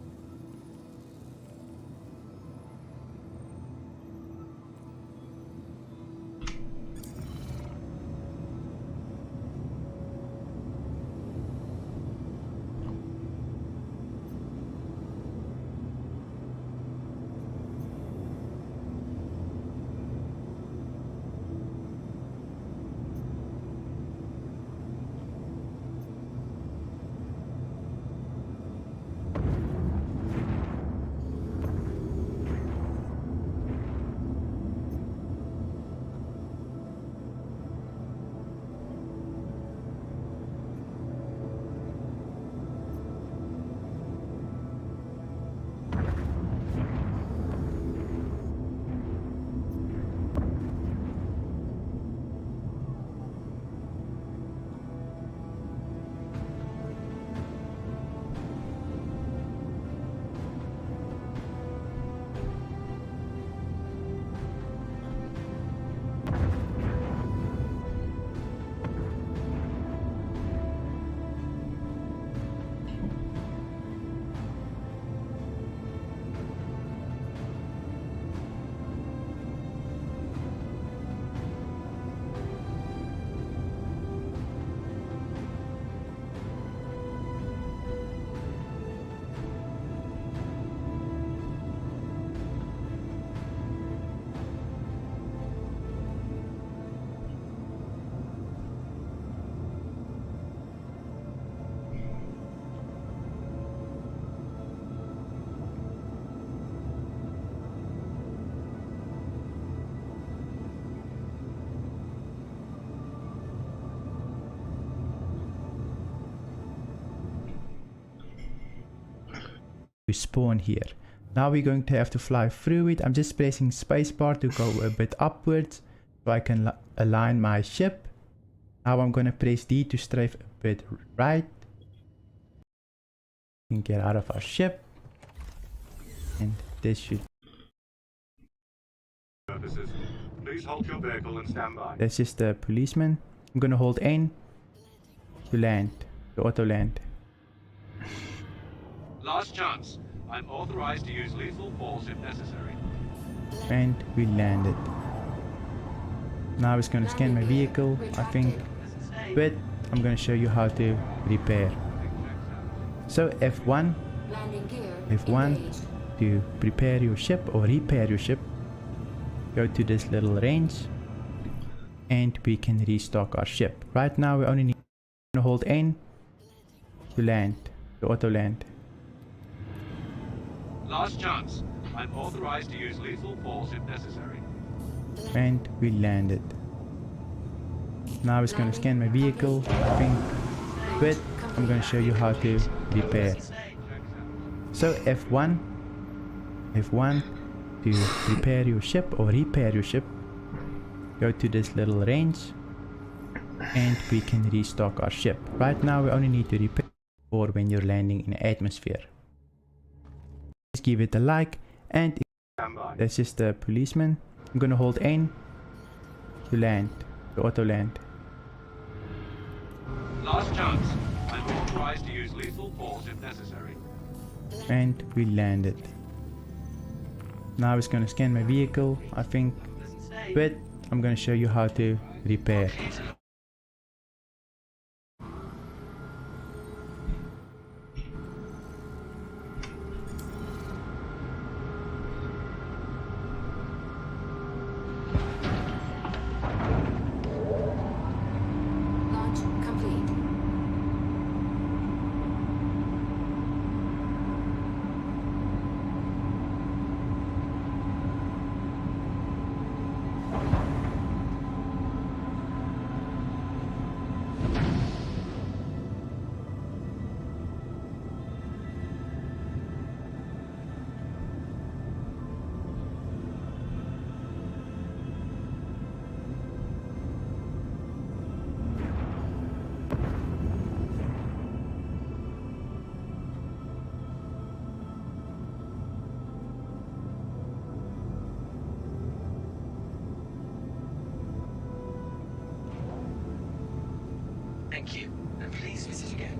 To spawn here. Now we're going to have to fly through it. I'm just pressing spacebar to go a bit upwards so I can align my ship. Now I'm going to press D to strafe a bit right. We can get out of our ship. And this should... Purposes. Please halt your vehicle and stand by. That's just the policeman. I'm going to hold N to land, to auto land. Last chance. I'm authorized to use lethal force if necessary. And we landed. Now it's going to scan my vehicle, I think, but I'm going to show you how to repair. So F1 to prepare your ship or repair your ship. Go to this little range and we can restock our ship. Right now we only need to hold N to land, to auto land. Last chance. I'm authorized to use lethal force if necessary. And we landed. Now it's going to scan my vehicle, I think, but I'm going to show you how to repair. So F1 to prepare your ship or repair your ship. Go to this little range and we can restock our ship. Right now we only need to repair for when you're landing in atmosphere. Please give it a like, and that's just the policeman. I'm gonna hold N to land, to auto land. Last chance. I'm authorized to use lethal force if necessary. And we landed. Now it's gonna scan my vehicle, I think, but I'm gonna show you how to repair. Thank you, and please visit again.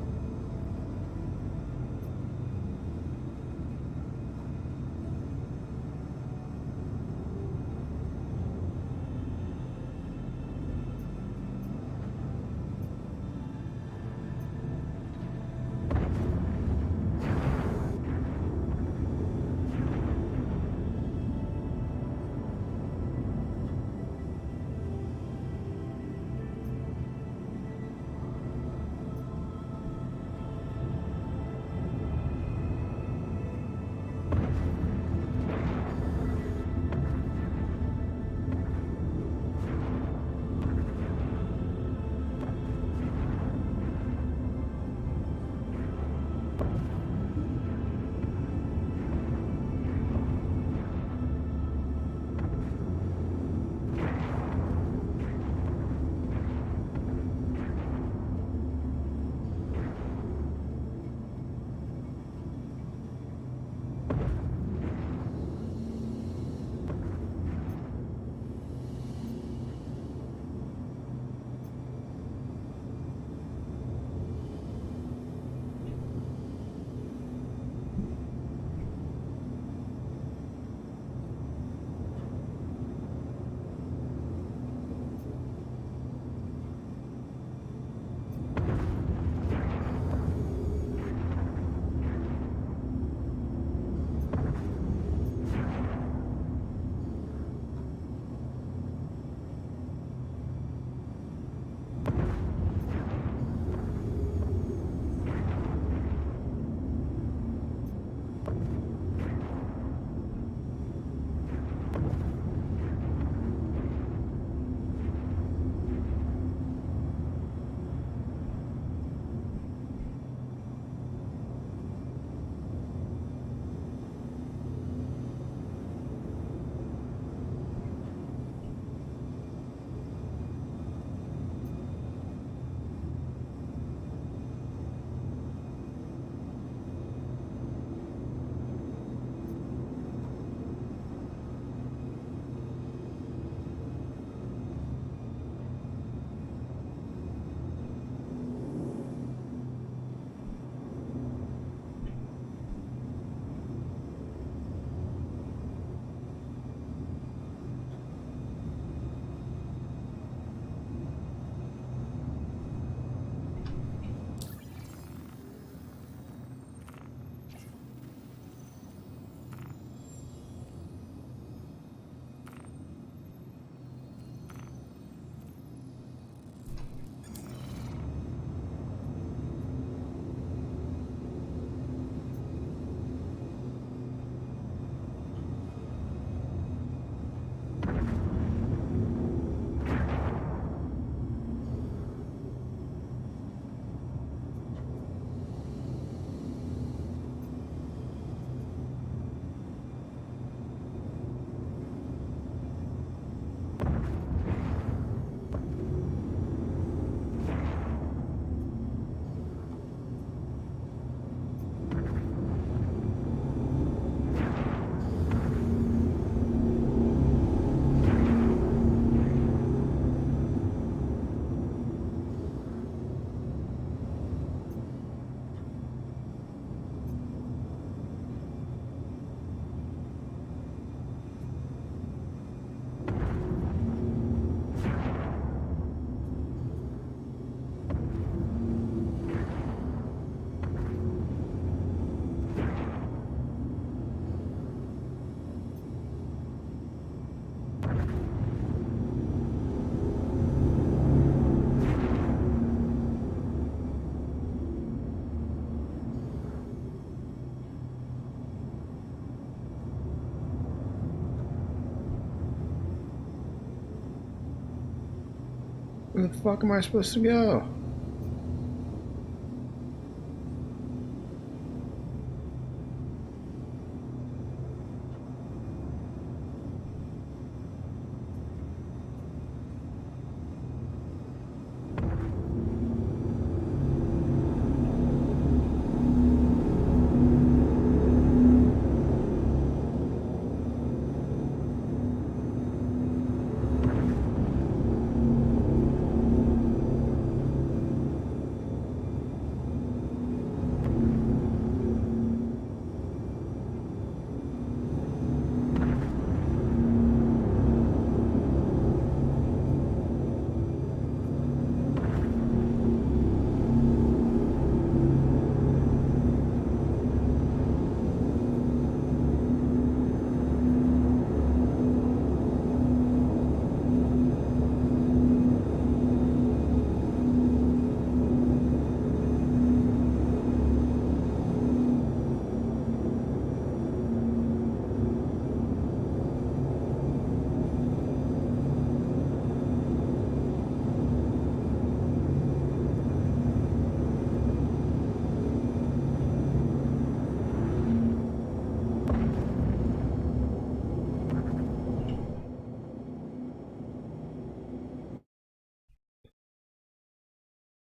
Where the fuck am I supposed to go?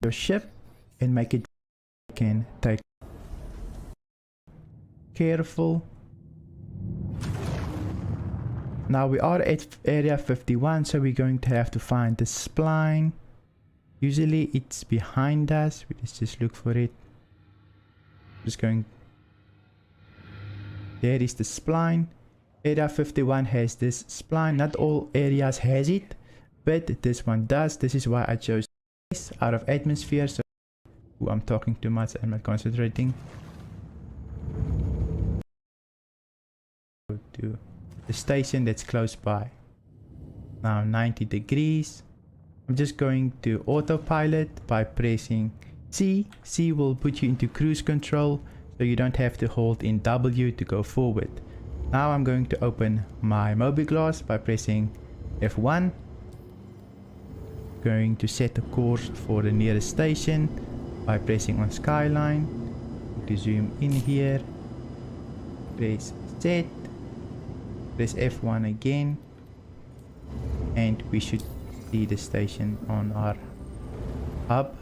Your ship and make it can take careful. Now we are at area 51, so we're going to have to find the spline. Usually it's behind us. Let's just look for it. Just going. There is the spline. Area 51 has this spline. Not all areas has it, but this one does. This is why I chose this out of atmosphere. So I'm talking too much. I'm not concentrating. Go to the station that's close by. Now 90 degrees. I'm just going to autopilot by pressing C. C will put you into cruise control, so you don't have to hold in W to go forward. Now I'm going to open my Mobiglass by pressing F1. Going to set a course for the nearest station by pressing on Skyline. To zoom in here, press Z, press F1 again, and we should see the station on our hub.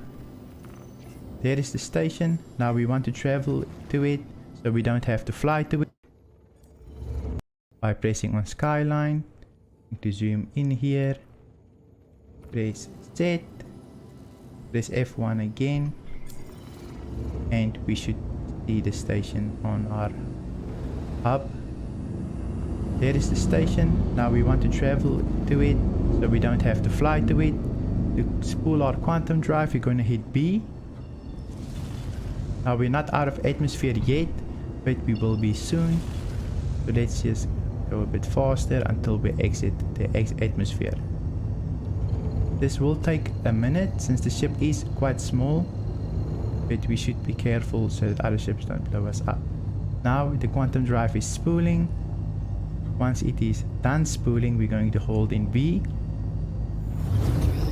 There is the station. Now we want to travel to it, so we don't have to fly to it. By pressing on Skyline, to zoom in here, press Z, press F1 again, and we should see the station on our hub. There is the station. Now we want to travel to it, so we don't have to fly to it. To spool our quantum drive, we're going to hit B. Now we're not out of atmosphere yet, but we will be soon. So let's just go a bit faster until we exit the atmosphere. This will take a minute since the ship is quite small, but we should be careful so that other ships don't blow us up. Now the quantum drive is spooling. Once it is done spooling, we're going to hold in V,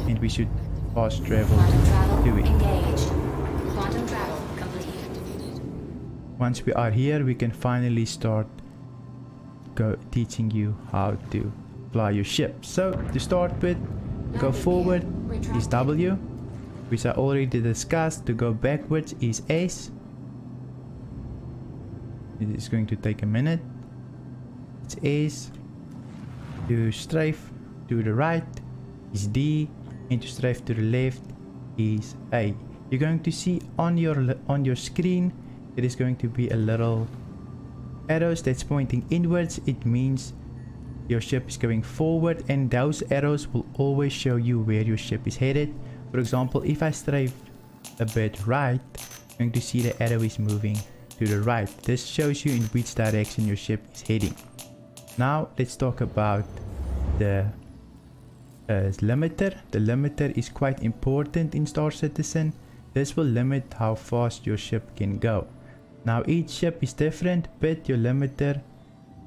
and we should fast travel to it. Engaged. Quantum travel complete. Once we are here, we can finally start teaching you how to fly your ship. So to start with, go forward is W, which I already discussed. To go backwards is S. It is going to take a minute. It's S. To strafe to the right is D, and to strafe to the left is A. You're going to see on your screen it is going to be a little arrows that's pointing inwards. It means your ship is going forward, and those arrows will always show you where your ship is headed. For example, if I strafe a bit right, you're going to see the arrow is moving to the right. This shows you in which direction your ship is heading. Now let's talk about the limiter. The limiter is quite important in Star Citizen. This will limit how fast your ship can go. Now each ship is different, but your limiter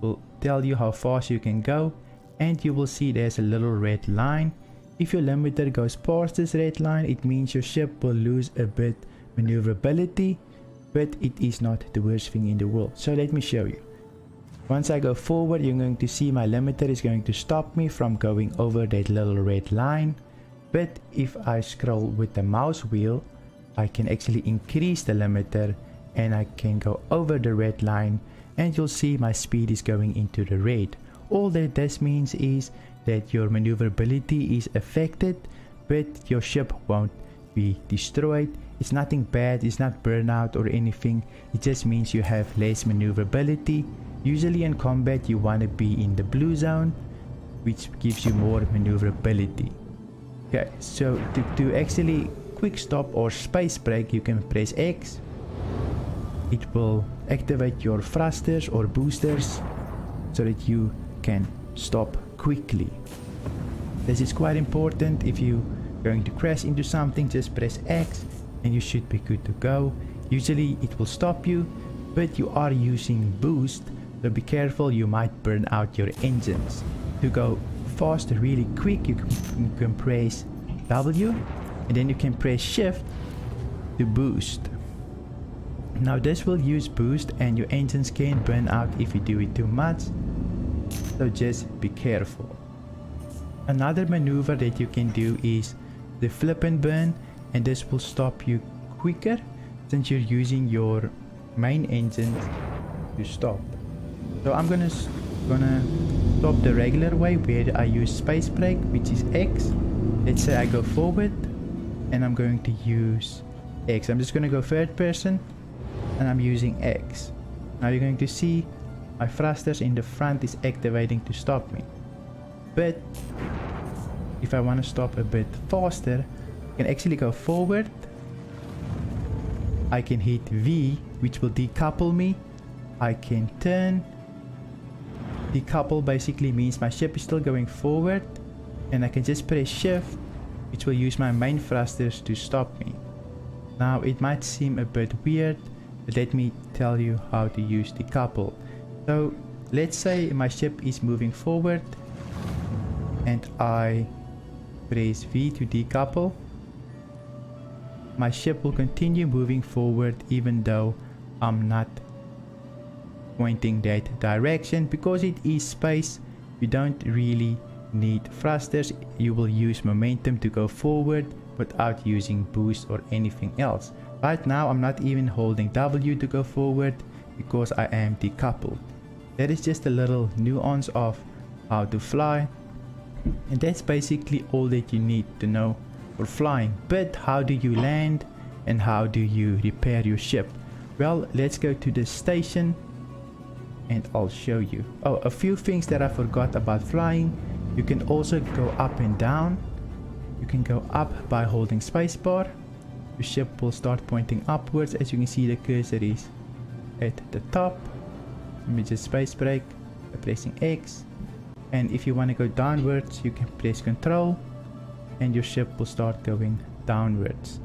will tell you how fast you can go, and you will see there's a little red line. If your limiter goes past this red line, it means your ship will lose a bit maneuverability, but it is not the worst thing in the world. So let me show you. Once I go forward, you're going to see my limiter is going to stop me from going over that little red line. But if I scroll with the mouse wheel, I can actually increase the limiter and I can go over the red line, and you'll see my speed is going into the red. All that this means is that your maneuverability is affected, but your ship won't be destroyed. It's nothing bad, it's not burnout or anything. It just means you have less maneuverability. Usually in combat you want to be in the blue zone, which gives you more maneuverability. Okay, so to actually quick stop or space brake, you can press X. It will activate your thrusters or boosters so that you can stop quickly. This is quite important. If you're going to crash into something, just press X and you should be good to go. Usually it will stop you, but you are using boost, so be careful, you might burn out your engines. To go fast, really quick, you can press W and then you can press shift to boost. Now this will use boost and your engines can burn out if you do it too much, so just be careful. Another maneuver that you can do is the flip and burn, and this will stop you quicker since you're using your main engine to stop. So I'm gonna stop the regular way where I use space brake, which is X. Let's say I go forward and I'm going to use X. I'm just gonna go third person and I'm using X. Now you're going to see my thrusters in the front is activating to stop me. But if I want to stop a bit faster, I can actually go forward. I can hit V, which will decouple me. I can turn. Decouple basically means my ship is still going forward, and I can just press shift, which will use my main thrusters to stop me. Now it might seem a bit weird, but let me tell you how to use decouple. So let's say my ship is moving forward and I press V to decouple. My ship will continue moving forward even though I'm not pointing that direction, because it is space. You don't really need thrusters. You will use momentum to go forward without using boost or anything else. Right now I'm not even holding W to go forward because I am decoupled. That is just a little nuance of how to fly, and that's basically all that you need to know for flying. But how do you land and how do you repair your ship? Well, let's go to the station and I'll show you. Oh, a few things that I forgot about flying. You can also go up and down. You can go up by holding spacebar. Your ship will start pointing upwards. As you can see, the cursor is at the top. Let me just space brake by pressing X. And if you want to go downwards, you can press Control and your ship will start going downwards.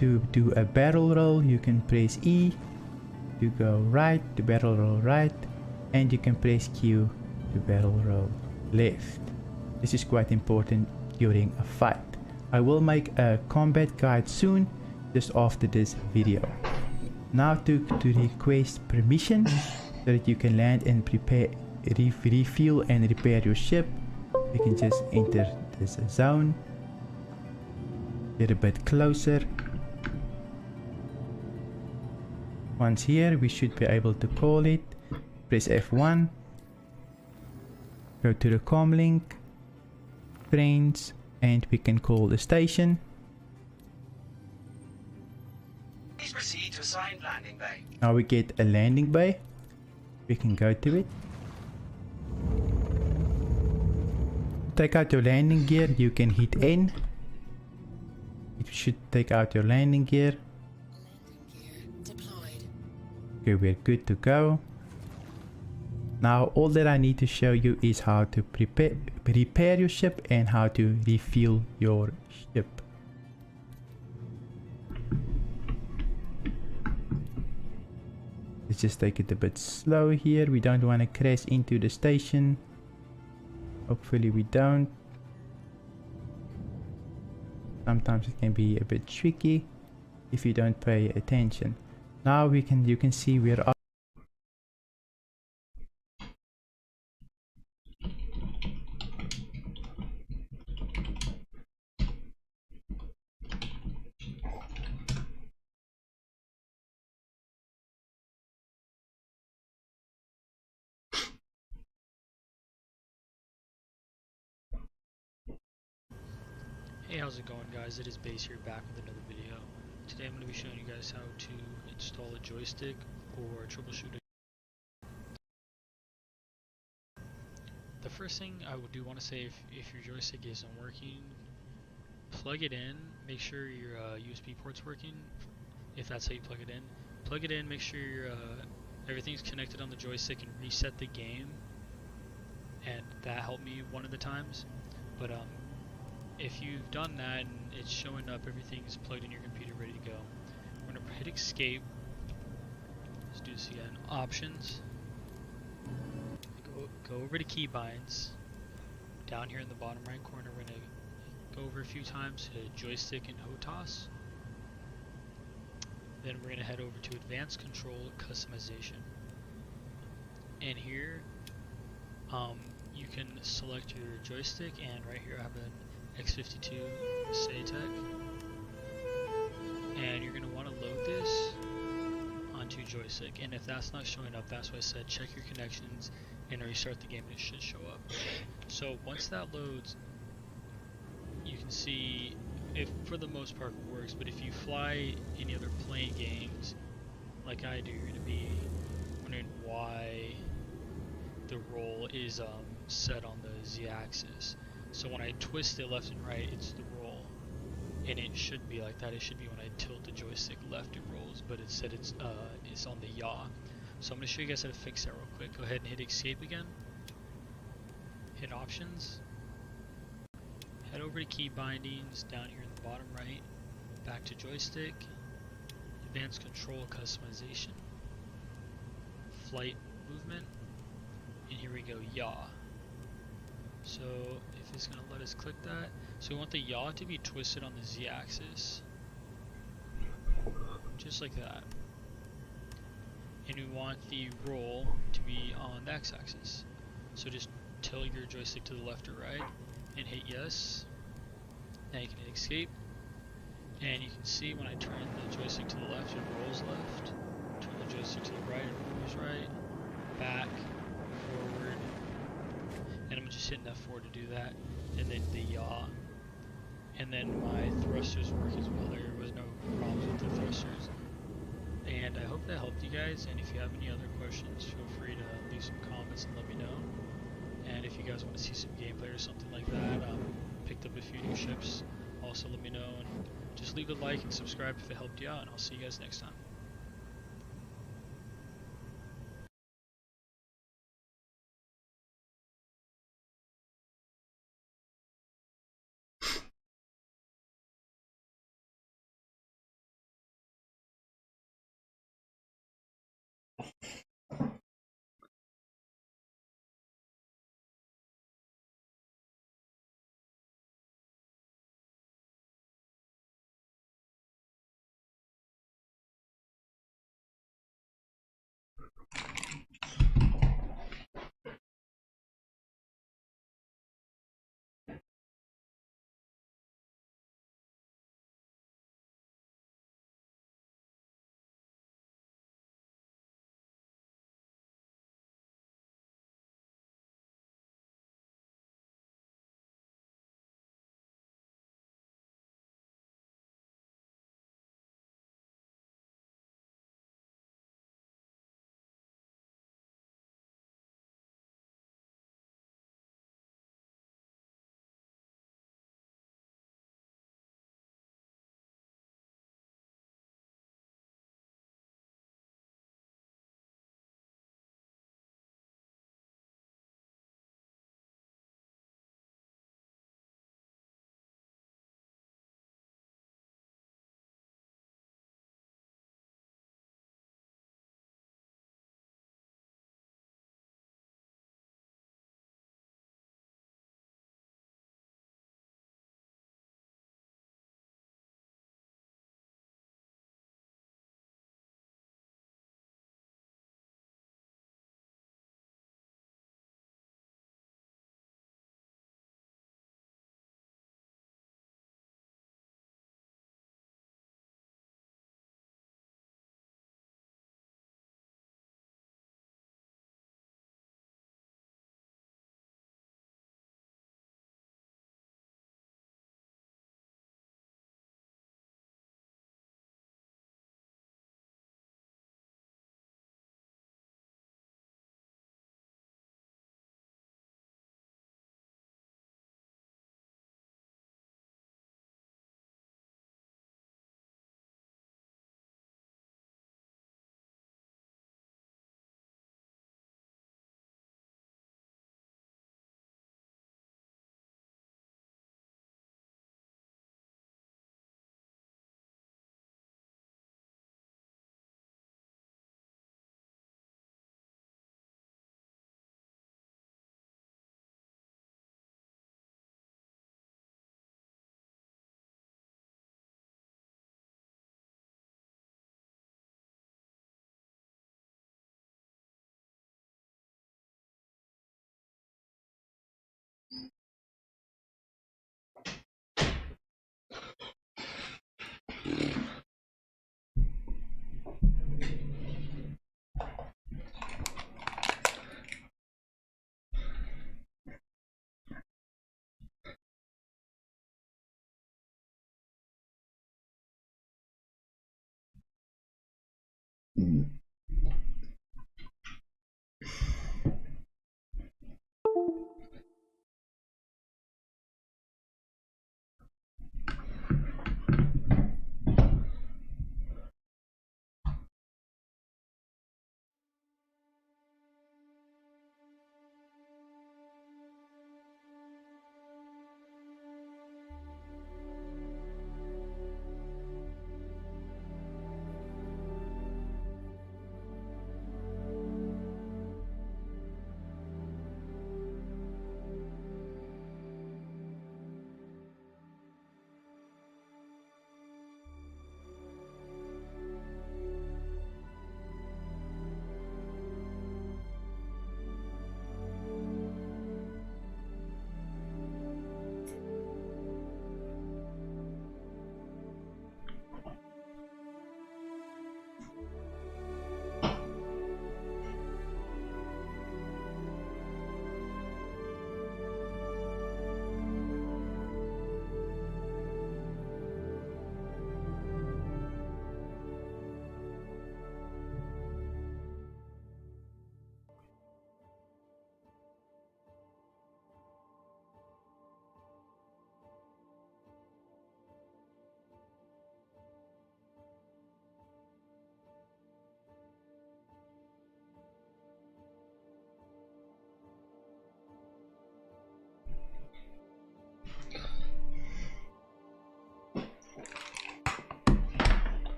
To do a barrel roll, you can press E. To go right, to barrel roll right, and you can press Q to barrel roll left. This is quite important during a fight. I will make a combat guide soon, just after this video. Now to request permission so that you can land and prepare, refuel and repair your ship. You can just enter this zone. Get a bit closer. Once here, we should be able to call it. Press F1. Go to the comlink, friends, and we can call the station. Please proceed to assigned landing bay. Now we get a landing bay. We can go to it. Take out your landing gear, you can hit N. It should take out your landing gear. Okay, we're good to go. Now all that I need to show you is how to repair your ship and how to refuel your ship. Let's just take it a bit slow here. We don't want to crash into the station. Hopefully we don't. Sometimes it can be a bit tricky if you don't pay attention. Now you can see we're up. Hey, how's it going, guys? It is Base here, back with another video. Today I'm going to be showing you guys how to install a joystick or troubleshoot it. The first thing I do want to say, if your joystick isn't working, plug it in. Make sure your USB port's working, if that's how you plug it in. Plug it in, make sure everything's connected on the joystick, and reset the game. And that helped me one of the times. But if you've done that and it's showing up, everything's plugged in your computer, ready to go, we're going to hit escape. Let's do this again. Options. Go over to keybinds. Down here in the bottom right corner, we're going to go over a few times to joystick and HOTAS. Then we're going to head over to advanced control customization. And here, you can select your joystick, and right here I have an X52 SATEC, and you're going to want to load this onto joystick. And if that's not showing up, that's why I said check your connections and restart the game, and it should show up. So once that loads, you can see if for the most part it works, but if you fly any other plane games like I do, you're going to be wondering why the roll is set on the Z-axis. So when I twist it left and right, it's the roll, and it should be like that. It should be when I tilt the joystick left, it rolls, but it said it's on the yaw. So I'm going to show you guys how to fix that real quick. Go ahead and hit escape again. Hit options. Head over to key bindings down here in the bottom right. Back to joystick. Advanced control customization. Flight movement. And here we go, yaw. So if it's going to let us click that, so we want the yaw to be twisted on the Z-axis, just like that. And we want the roll to be on the X-axis. So just tilt your joystick to the left or right and hit yes. Now you can hit escape, and you can see when I turn the joystick to the left, it rolls left. Turn the joystick to the right, it rolls right. Back, forward. And I'm just hitting F4 to do that, and then the yaw, and then my thrusters work as well. There was no problems with the thrusters, and I hope that helped you guys. And if you have any other questions, feel free to leave some comments and let me know. And if you guys want to see some gameplay or something like that, picked up a few new ships, also let me know, and just leave a like and subscribe if it helped you out, and I'll see you guys next time.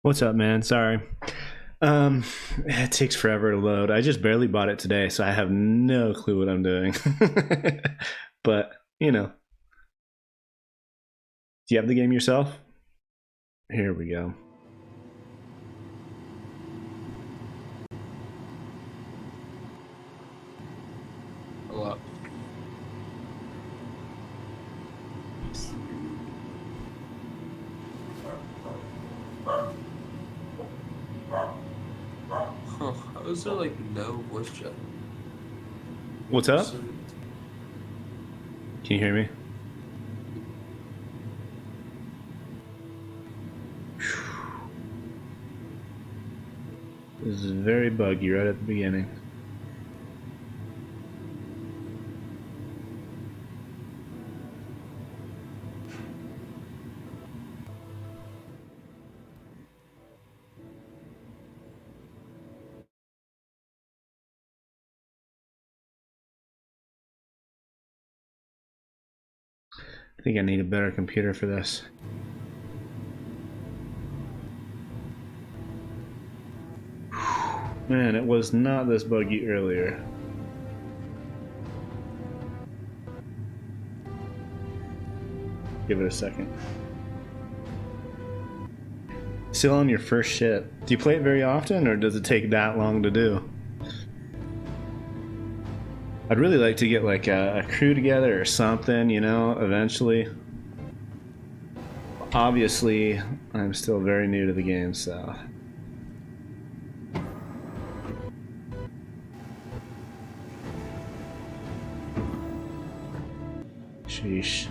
What's up, man? Sorry. It takes forever to load. I just barely bought it today, so I have no clue what I'm doing. But, you know. Do you have the game yourself? Here we go. What? Huh, how is there like no voice chat? What's up? Can you hear me? This is very buggy right at the beginning. I think I need a better computer for this. Man, it was not this buggy earlier. Give it a second. Still on your first ship. Do you play it very often, or does it take that long to do? I'd really like to get like a crew together or something, you know, eventually. Obviously, I'm still very new to the game, so... Sheesh.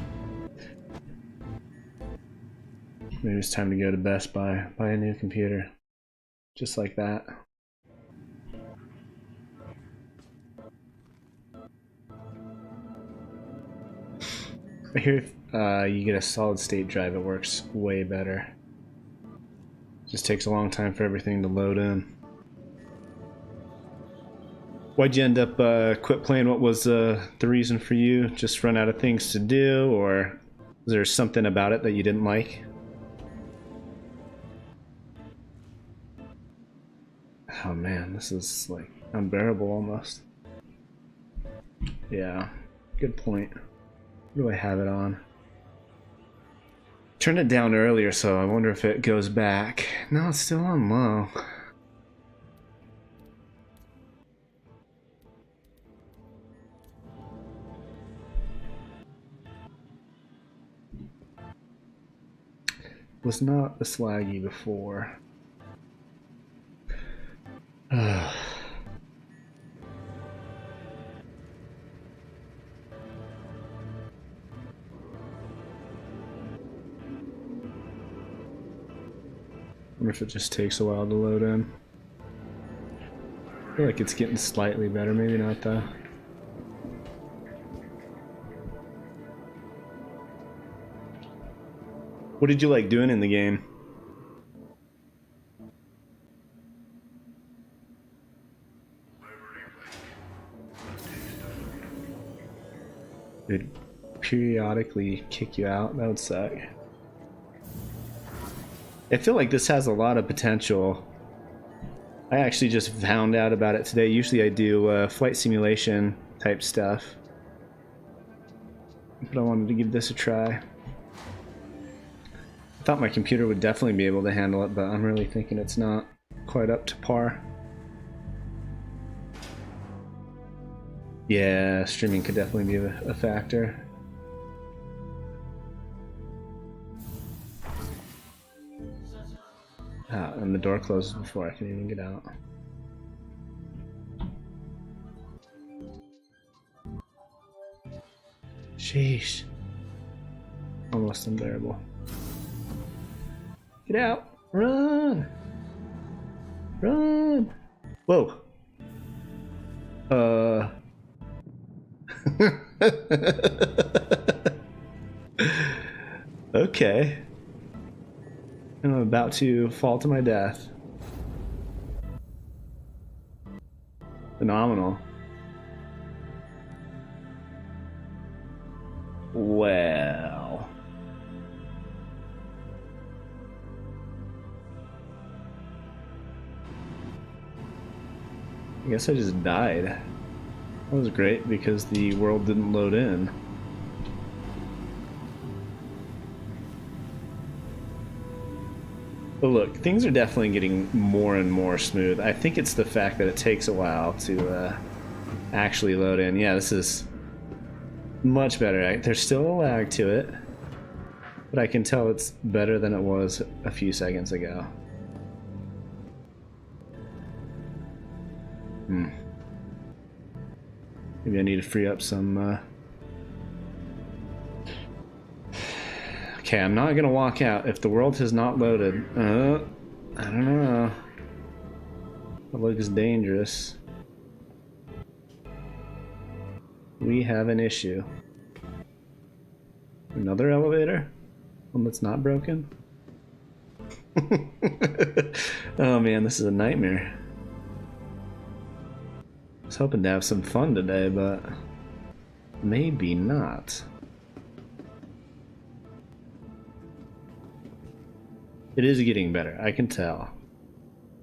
Maybe it's time to go to Best Buy, buy a new computer. Just like that. I hear you get a solid state drive, it works way better. Just takes a long time for everything to load in. Why'd you end up quit playing? What was the reason for you? Just run out of things to do, or was there something about it that you didn't like? Oh man, this is like unbearable almost. Yeah, good point. What do I have it on? Turned it down earlier, so I wonder if it goes back. No, it's still on low. Was not this laggy before. Wonder if it just takes a while to load in. I feel like it's getting slightly better, maybe not though. What did you like doing in the game? It'd periodically kick you out, that would suck. I feel like this has a lot of potential. I actually just found out about it today. Usually I do flight simulation type stuff, but I wanted to give this a try. I thought my computer would definitely be able to handle it, but I'm really thinking it's not quite up to par. Yeah, streaming could definitely be a factor. Ah, and the door closes before I can even get out. Sheesh. Almost unbearable. Get out! Run! Run! Whoa! Okay. And I'm about to fall to my death. Phenomenal. Well. guess I just died. That was great because the world didn't load in. But look, things are definitely getting more and more smooth. I think it's the fact that it takes a while to actually load in. Yeah, this is much better. There's still a lag to it, but I can tell it's better than it was a few seconds ago. Maybe I need to free up some... Okay, I'm not gonna walk out if the world has not loaded. I don't know. That looks dangerous. We have an issue. Another elevator? One that's not broken? Oh man, this is a nightmare. I was hoping to have some fun today, but maybe not. It is getting better, I can tell.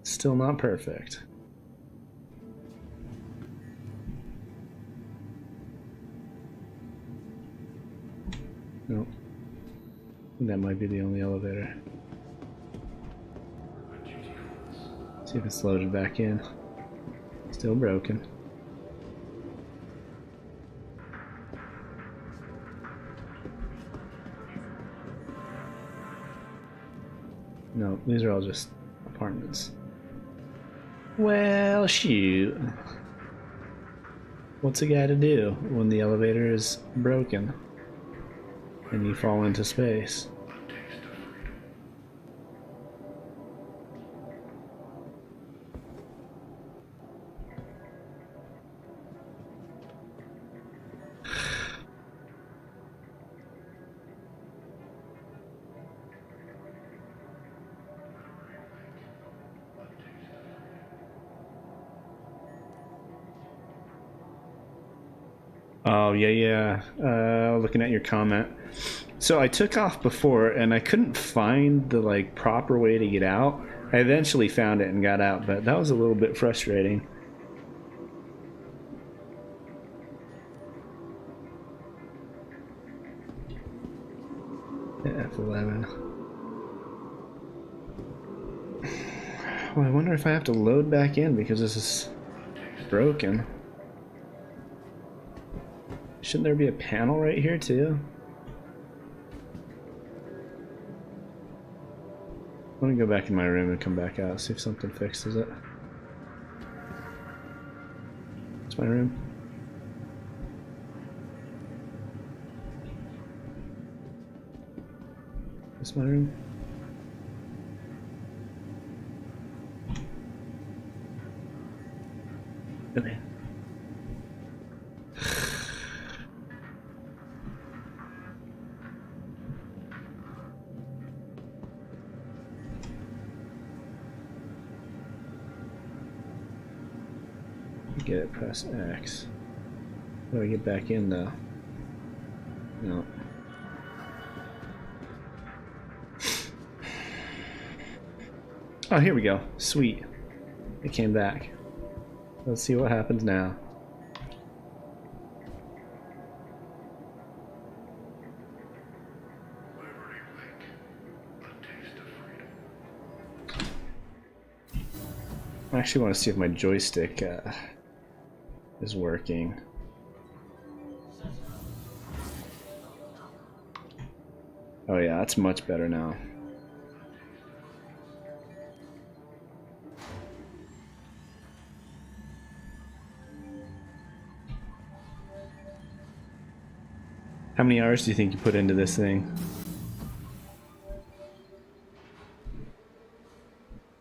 Still not perfect. Nope. That might be the only elevator. See if it's loaded back in. Still broken. No, these are all just apartments. Well, shoot. What's a guy to do when the elevator is broken and you fall into space? Oh, yeah. Looking at your comment. So I took off before and I couldn't find the proper way to get out. I eventually found it and got out, but that was a little bit frustrating. F11. Well, I wonder if I have to load back in because this is broken. Shouldn't there be a panel right here too? Let me go back in my room and come back out, see if something fixes it. It's my room. It's my room. Okay. Get it, press X. How do I get back in though? No. Oh, here we go. Sweet. It came back. Let's see what happens now. I actually want to see if my joystick is working. Oh yeah, that's much better now. How many hours do you think you put into this thing?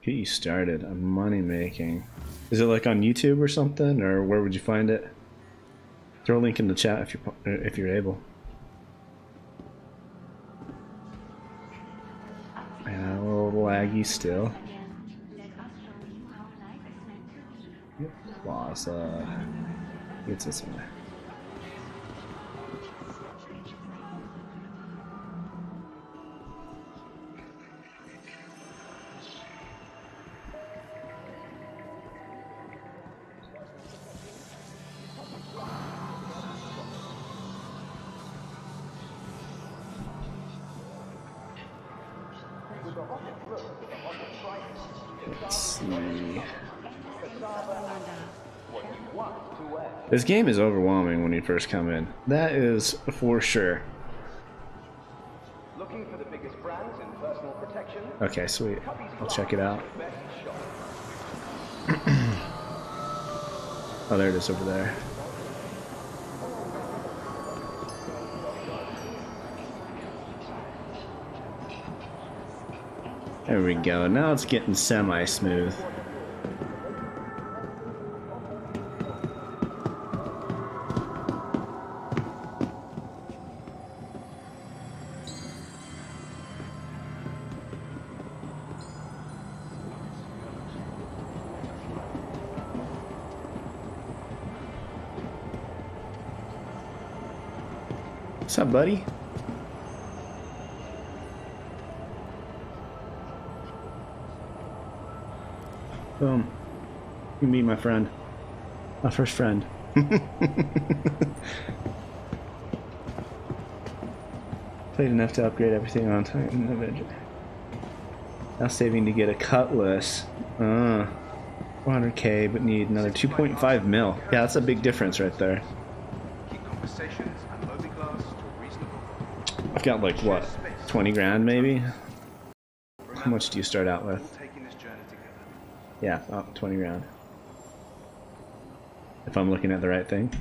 Get you started on money making. Is it like on YouTube or something, or where would you find it? Throw a link in the chat if you're able. Yeah, a little laggy still. Plaza. It's this one. Let's see. This game is overwhelming when you first come in. That is for sure. Looking for the biggest brands in personal protection? Okay, sweet. I'll check it out. Oh, there it is over there. There we go. Now it's getting semi-smooth. What's up, buddy? Boom. You can be my friend. My first friend. Played enough to upgrade everything on Titan Avenger. Now saving to get a Cutlass. 400k, but need another 2.5 mil. Yeah, that's a big difference right there. Keep conversations and mobiglass to a reasonable. I've got like what, 20 grand maybe? How much do you start out with? Taking this journey together. Yeah, about 20 grand. If I'm looking at the right thing.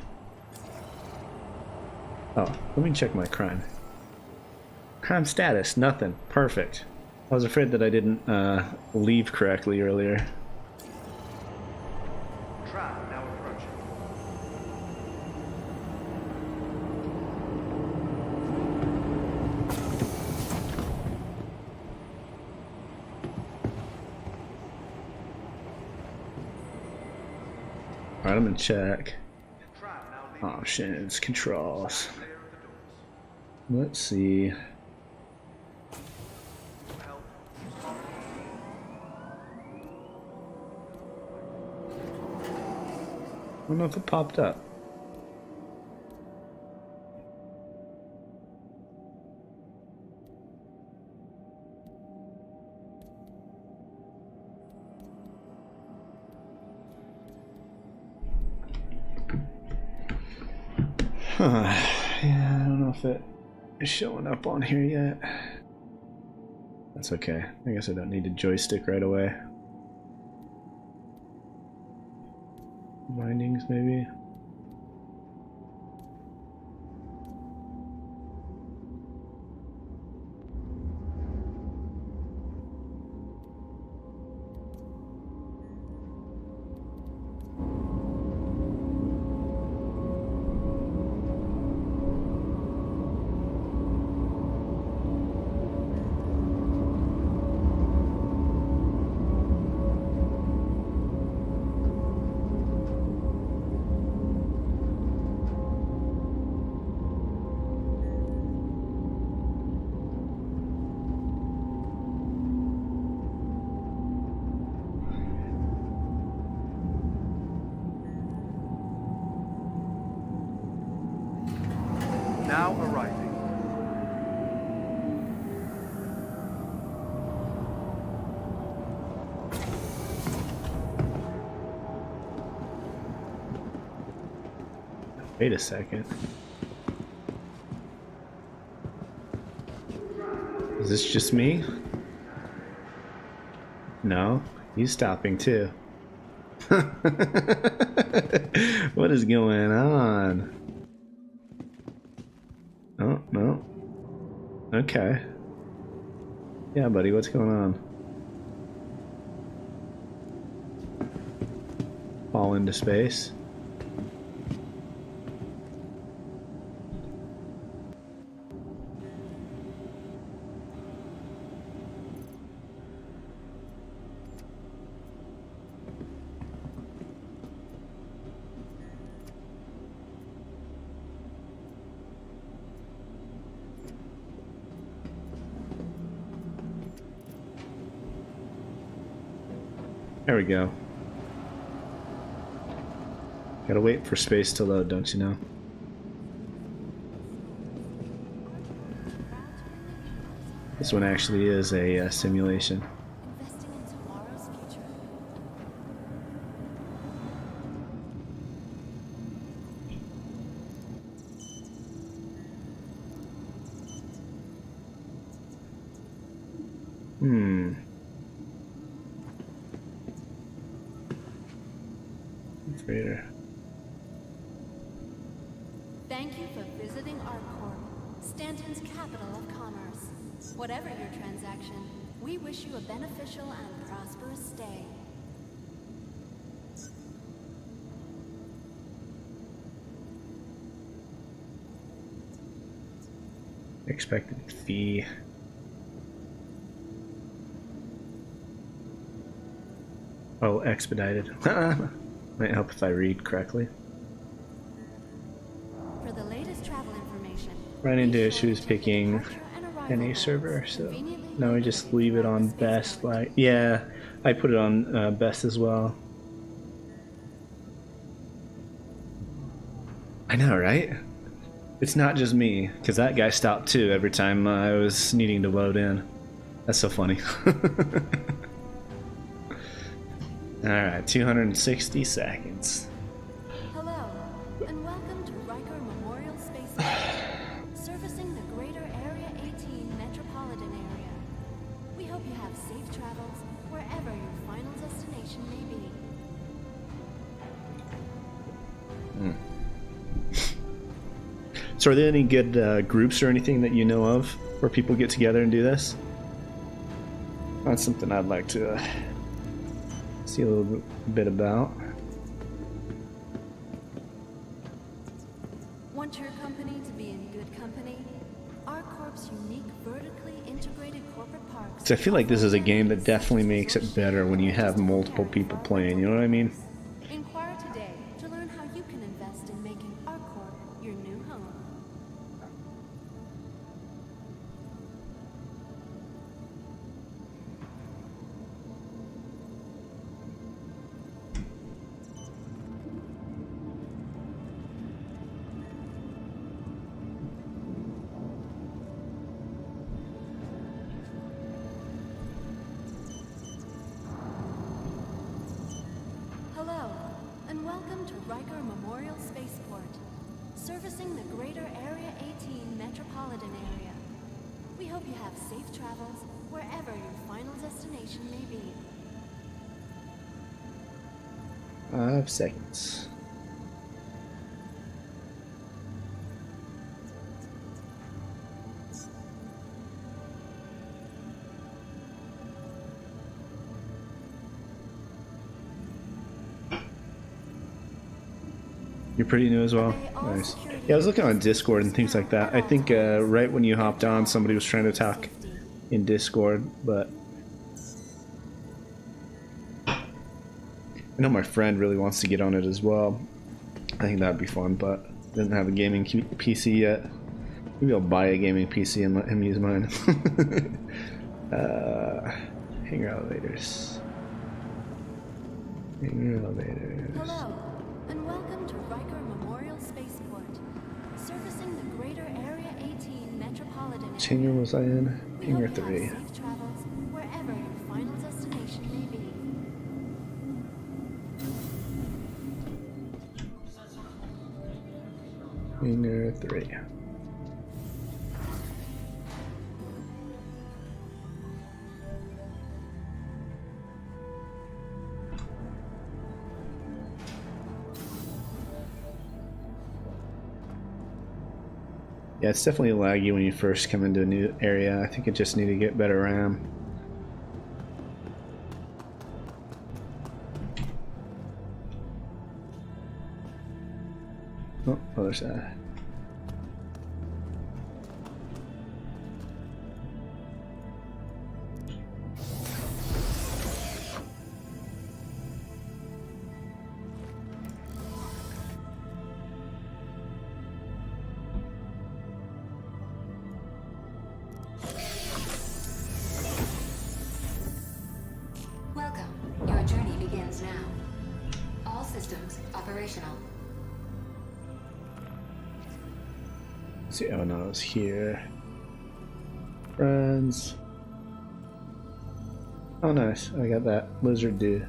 Oh, let me check my crime. Crime status, nothing. Perfect. I was afraid that I didn't leave correctly earlier. Tram now approaching. Alright, I'm gonna check. Options, controls. Let's see. I don't know if it popped up. Yeah, I don't know if it is showing up on here yet. That's okay. I guess I don't need a joystick right away. Bindings, maybe. Now arriving. Wait a second. Is this just me? No, he's stopping too. What is going on? Oh, no. Okay. Yeah, buddy, what's going on? Fall into space. There we go. Gotta wait for space to load, don't you know? This one actually is a simulation. Investing in tomorrow's future Freighter. Thank you for visiting ArcCorp, Stanton's capital of commerce. Whatever your transaction, we wish you a beneficial and prosperous stay. Expected fee. Oh, expedited. Might help if I read correctly. For the latest travel information, Right into it, she was picking NA server, so now we just leave it on best. Like, yeah, I put it on best as well. I know, right? It's not just me, because that guy stopped too every time I was needing to load in. That's so funny. Alright, 260 seconds. Hello, and welcome to Riker Memorial Space Center, servicing the greater Area 18 metropolitan area. We hope you have safe travels wherever your final destination may be. So are there any good groups or anything that you know of where people get together and do this? That's something I'd like to see a little bit about. Want your company to be in good company? ArcCorp's unique vertically integrated corporate parks. So I feel like this is a game that definitely makes it better when you have multiple people playing, you know what I mean? Inquire today to learn how you can invest in making ArcCorp your new home. Hello, and welcome to Riker Memorial Spaceport, servicing the greater Area 18 metropolitan area. We hope you have safe travels wherever your final destination may be. 5 seconds. You're pretty new as well? Nice. Yeah, I was looking on Discord and things like that. I think right when you hopped on, somebody was trying to talk in Discord, but I know my friend really wants to get on it as well. I think that'd be fun, but doesn't have a gaming PC yet. Maybe I'll buy a gaming PC and let him use mine. Hangar elevators. Hangar elevators. Hello, and welcome to Riker Memorial Spaceport, servicing the greater Area 18 metropolitan area. Which hangar was I in? We Hangar hope you 3. have safe travels wherever your final destination may be. Hangar 3. Yeah, it's definitely laggy when you first come into a new area. I think it just need to get better RAM. Oh, other side. Welcome. Your journey begins now. All systems operational. See, oh no, it's here. Friends. Oh nice, I got that lizard dude.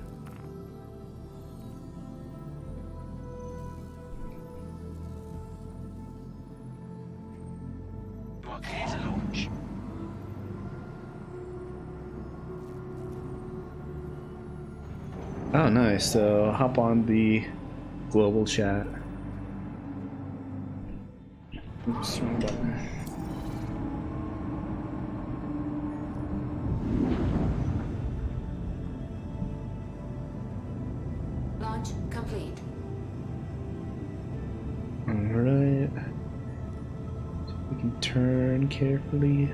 You are clear to launch. Oh, nice. So hop on the global chat. Oops, wrong button. Launch complete. Alright. We can turn carefully.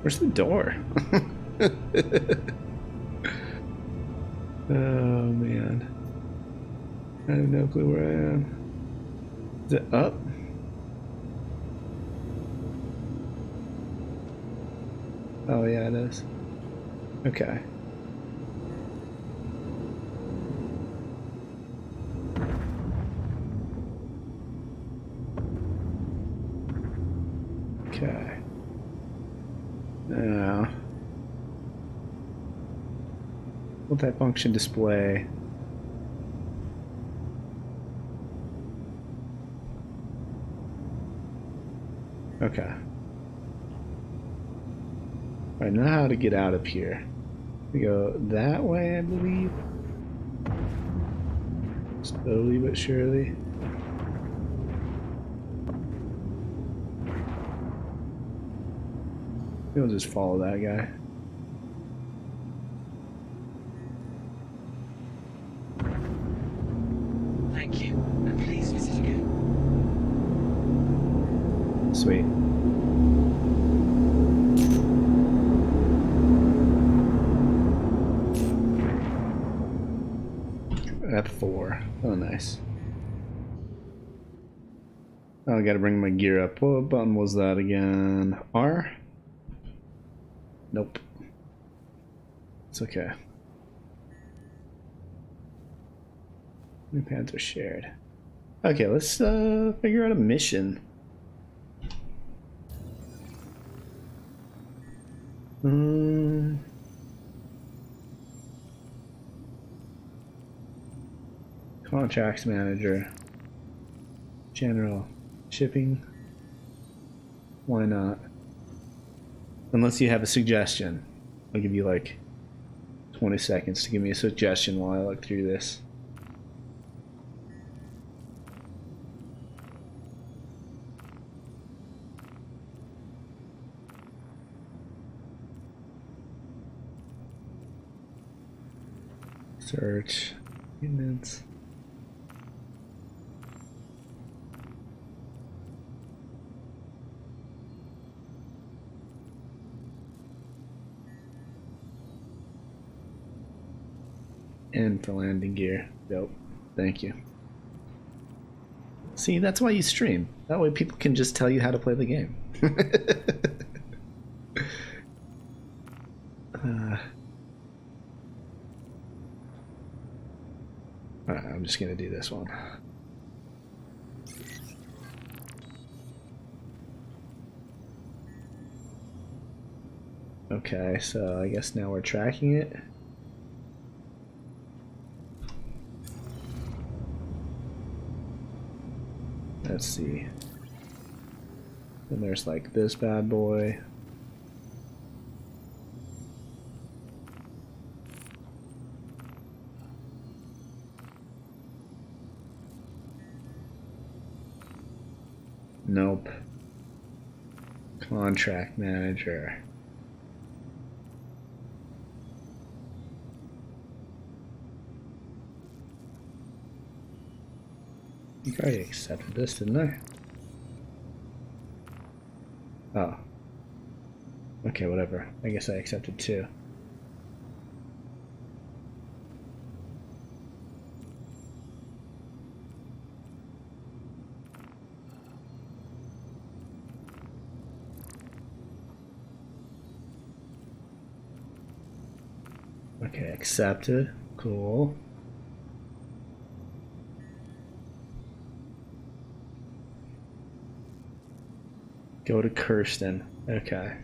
Where's the door? Oh man. I have no clue where I am. Is it up? Oh yeah, it is. Okay. Okay. Now, multifunction display. Okay. I know how to get out of here. We go that way, I believe. Slowly but surely. We'll just follow that guy. Thank you, and please visit again. Sweet. F4. Oh, nice. Oh, I gotta bring my gear up. What button was that again? R? Nope. It's okay. New pads are shared. Okay, let's figure out a mission. Contracts manager. General. Shipping. Why not? Unless you have a suggestion. I'll give you like 20 seconds to give me a suggestion while I look through this. Search. Maintenance. And for landing gear. Dope. Thank you. See, that's why you stream. That way people can just tell you how to play the game. Alright, I'm just gonna do this one. Okay, so I guess now we're tracking it. Let's see. Then there's like this bad boy. Nope. Contract manager. I think I already accepted this, didn't I? Oh. Okay, whatever. I guess I accepted two. Okay, accepted. Cool. Go to Kirsten. Okay.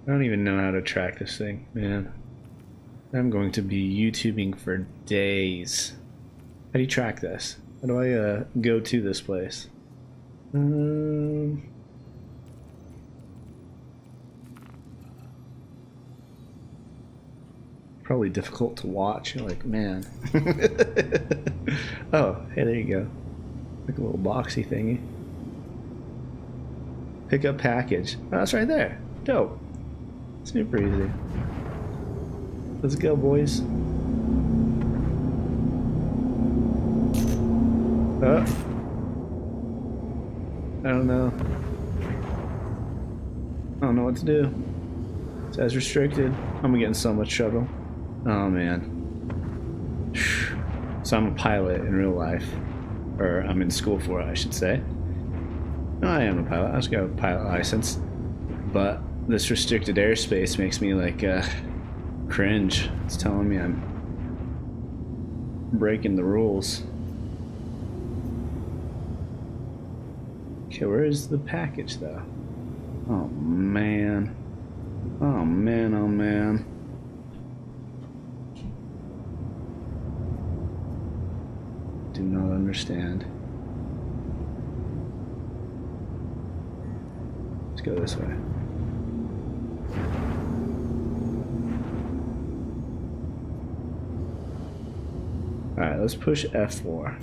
I don't even know how to track this thing, man. I'm going to be YouTubing for days. How do you track this? How do I go to this place? Probably difficult to watch. You're like, man. Oh, hey, there you go. Like a little boxy thingy. Pick up package. Oh, that's right there. Dope. Super easy. Let's go, boys. I don't know. I don't know what to do. It says restricted. I'm getting so much trouble. Oh man. So I'm a pilot in real life. Or I'm in school for it, I should say. No, I am a pilot. I just got a pilot license. But this restricted airspace makes me like cringe. It's telling me I'm breaking the rules. Okay, where is the package though? Oh man. Oh man, oh man. Do not understand. Let's go this way. Alright, let's push F4.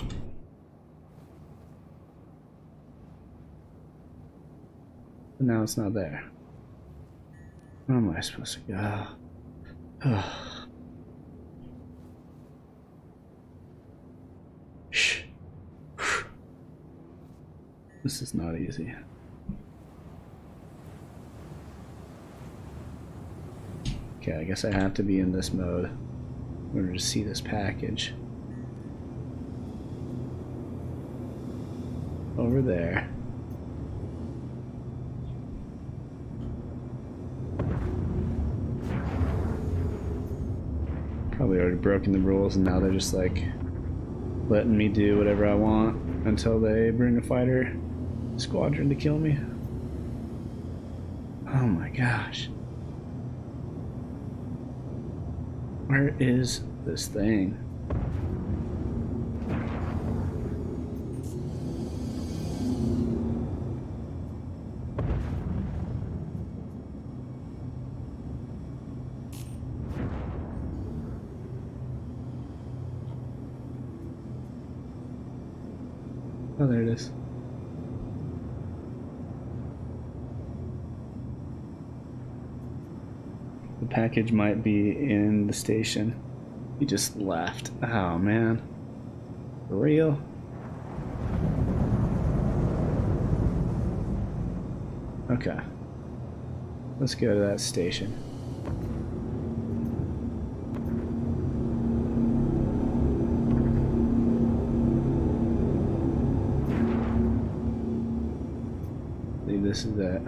But now it's not there. Where am I supposed to go? Shh. This is not easy. Okay, I guess I have to be in this mode in order to see this package. Over there. Probably already broken the rules and now they're just like letting me do whatever I want until they bring a fighter squadron to kill me. Oh my gosh. Where is this thing? Oh, there it is. The package might be in the station. He just left. Oh, man. For real? Okay. Let's go to that station. This is that.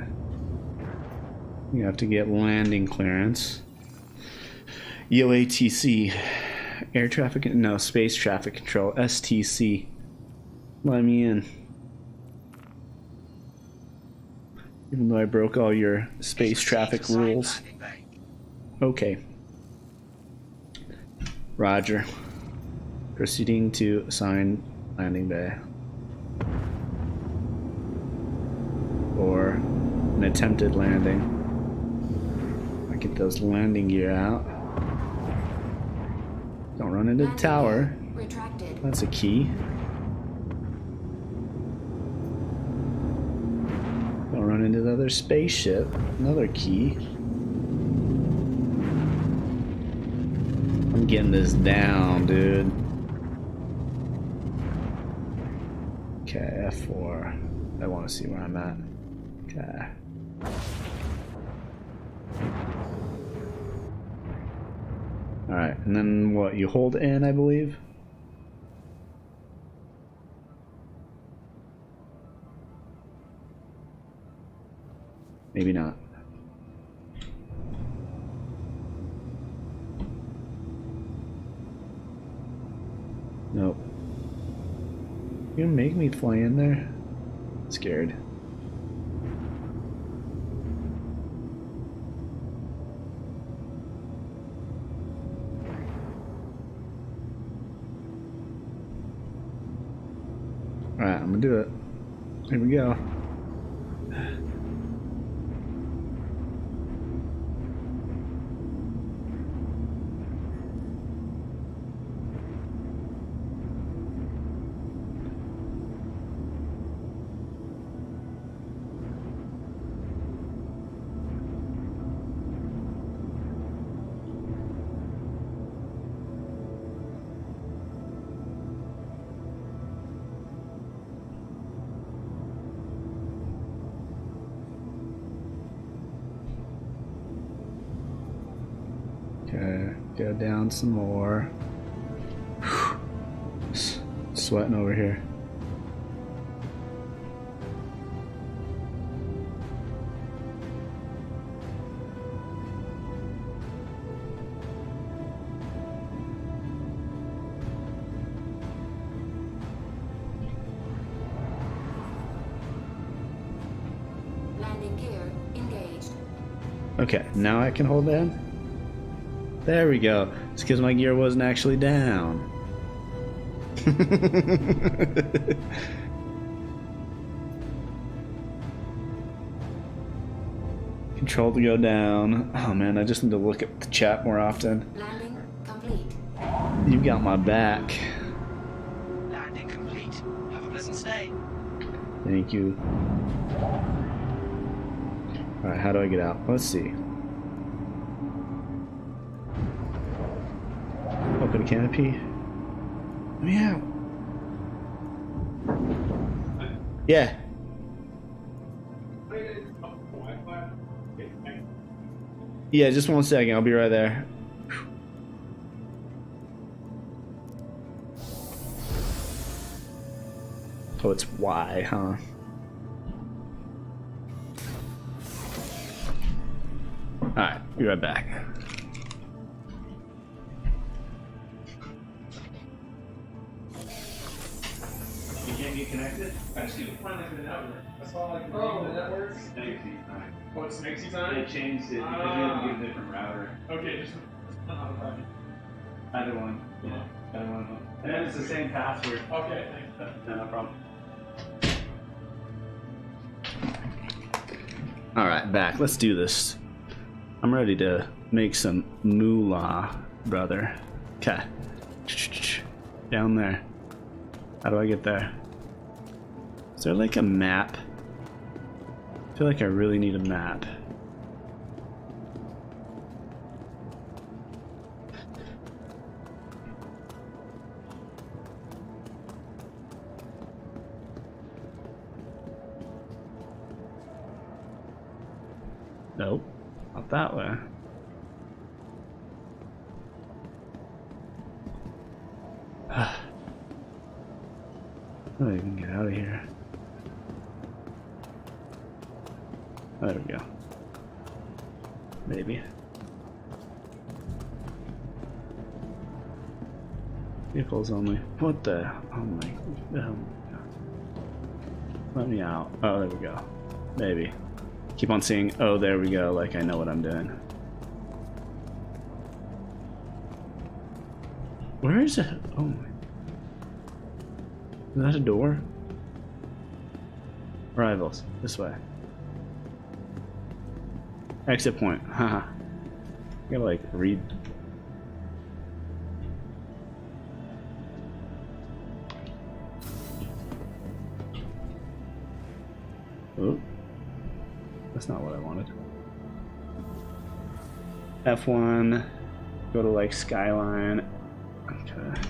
You have to get landing clearance. EOATC, air traffic, no, space traffic control, STC. Let me in. Even though I broke all your space traffic rules. Okay. Roger. Proceeding to assigned landing bay. Or an attempted landing. I get those landing gear out. Don't run into the tower. That's a key. Don't run into the other spaceship. Another key. I'm getting this down, dude. Okay, F4. I want to see where I'm at. Okay. Alright, and then what? You hold in, I believe? Maybe not. Nope. You gonna make me fly in there? I'm scared. Alright, I'm gonna do it. Here we go. Okay, go down some more. Sweating over here. Landing gear engaged. Okay, now I can hold that. There we go. It's because my gear wasn't actually down. Control to go down. Oh man, I just need to look at the chat more often. Landing complete. You got my back. Landing complete. Have a pleasant stay. Thank you. Alright, how do I get out? Let's see. Open a canopy. Let me out. Yeah. Yeah, just 1 second. I'll be right there. Oh, it's Y, huh? Alright, be right back. You can't get connected? I just need to find like the network. That's all I can do. Oh, the network? Snakesy time. Oh, it's Snakesy time? They changed it because you have to get a different router. Okay, just another time. Either one. Yeah. Either one. And then it's the same password. Okay, thanks. No problem. Alright, back. Let's do this. I'm ready to make some moolah, brother. Okay. Down there. How do I get there? Is there like a map? I feel like I really need a map. Nope, not that way. How do I even get out of here? There we go. Maybe. Vehicles only. What the? Oh my God. Let me out. Oh, there we go. Maybe. Keep on seeing, oh, there we go, like I know what I'm doing. Where is it? Oh my. Is that a door? Rivals. This way. Exit point. Haha. I gotta like read. Oh. That's not what I wanted. F1. Go to like Skyline. Okay.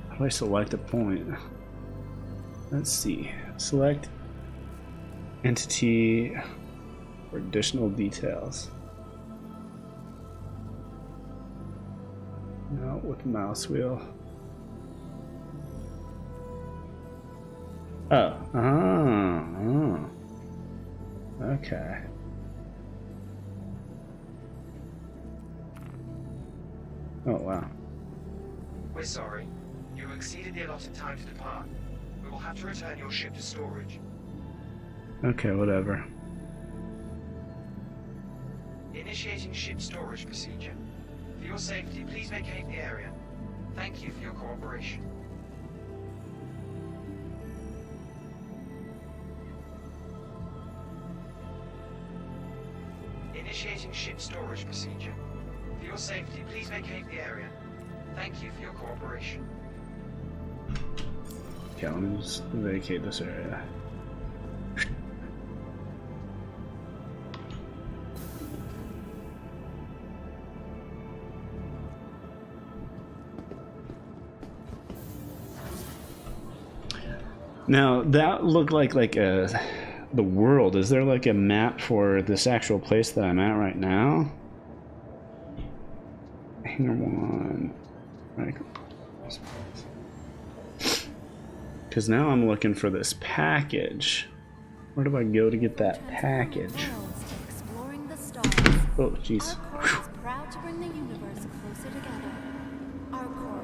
How do I select a point? Let's see. Select entity for additional details. No, with the mouse wheel. Oh. Oh. Okay. Oh, wow. We're sorry. You exceeded the allotted time to depart. We will have to return your ship to storage. Okay, whatever. Initiating ship storage procedure. For your safety, please vacate the area. Thank you for your cooperation. Initiating ship storage procedure. For your safety, please vacate the area. Thank you for your cooperation. Okay, let me just vacate this area. Now that looked like the world. Is there like a map for this actual place that I'm at right now? Hangar 1. Right. Because now I'm looking for this package. Where do I go to get that package? Exploring the stars. Oh, jeez. Our Corps is proud to bring the universe closer together. Our Corps,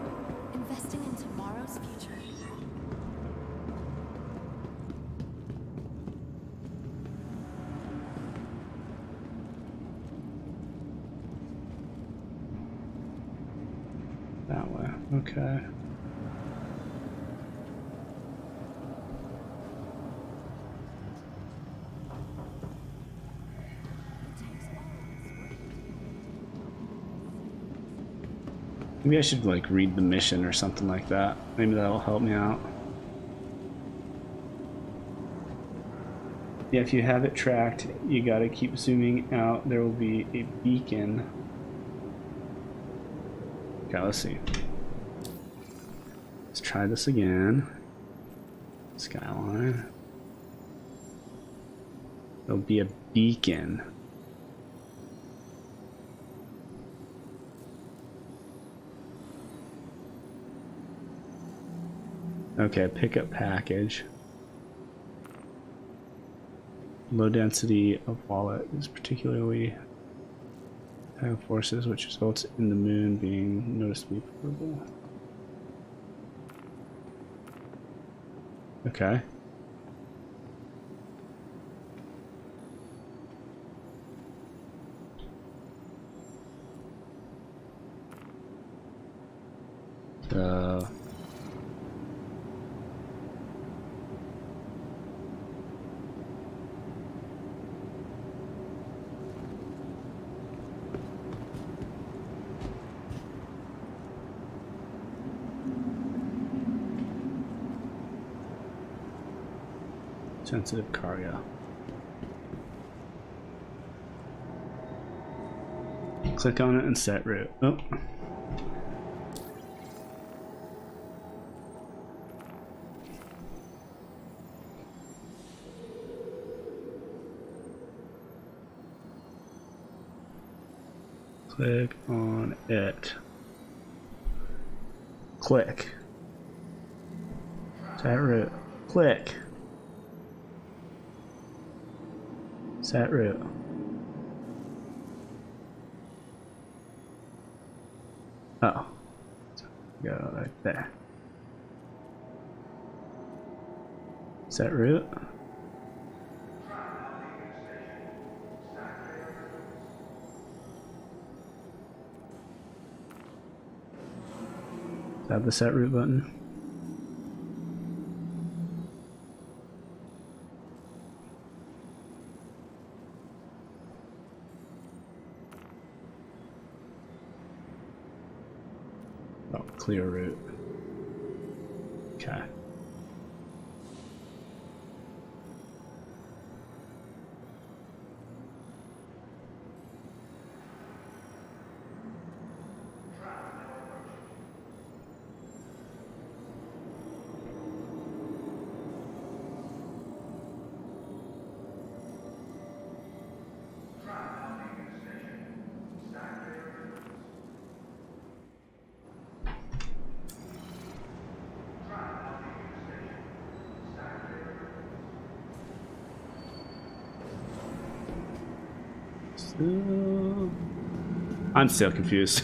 investing in tomorrow's future. That way. Okay. Maybe I should like read the mission or something like that. Maybe that'll help me out. Yeah, if you have it tracked, you gotta keep zooming out. There will be a beacon. Okay, let's see. Let's try this again. Skyline. There'll be a beacon. Okay, pickup package. Low density of wallet is particularly high forces, which results in the moon being noticeably portable. Okay. Sensitive cargo. Click on it and set route. Oh. Click on it. Click. Set route. Click. Set route. Oh. Go right there. Set route. Is that the set route button? Oh, clear route. Okay. I'm still confused.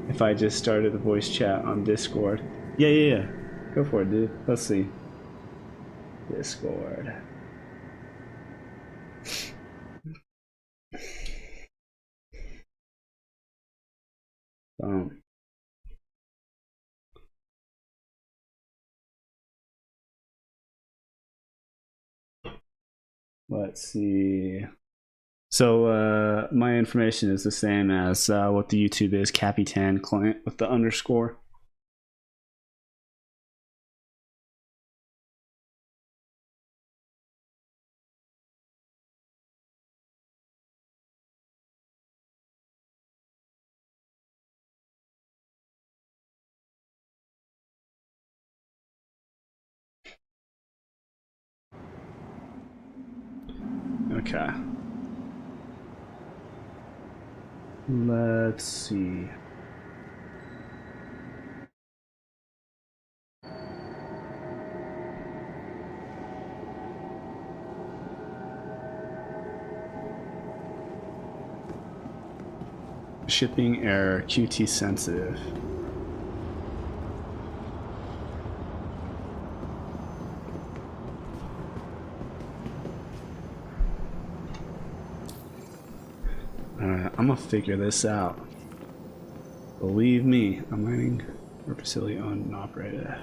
If I just started a voice chat on Discord. Yeah. Go for it, dude. Let's see. Discord. Let's see. So my information is the same as what the YouTube is, Capitan client with the underscore. Okay. Let's see. Shipping error, QT sensitive. Alright, I'm gonna figure this out. Believe me, I'm mining for facility owned and operated.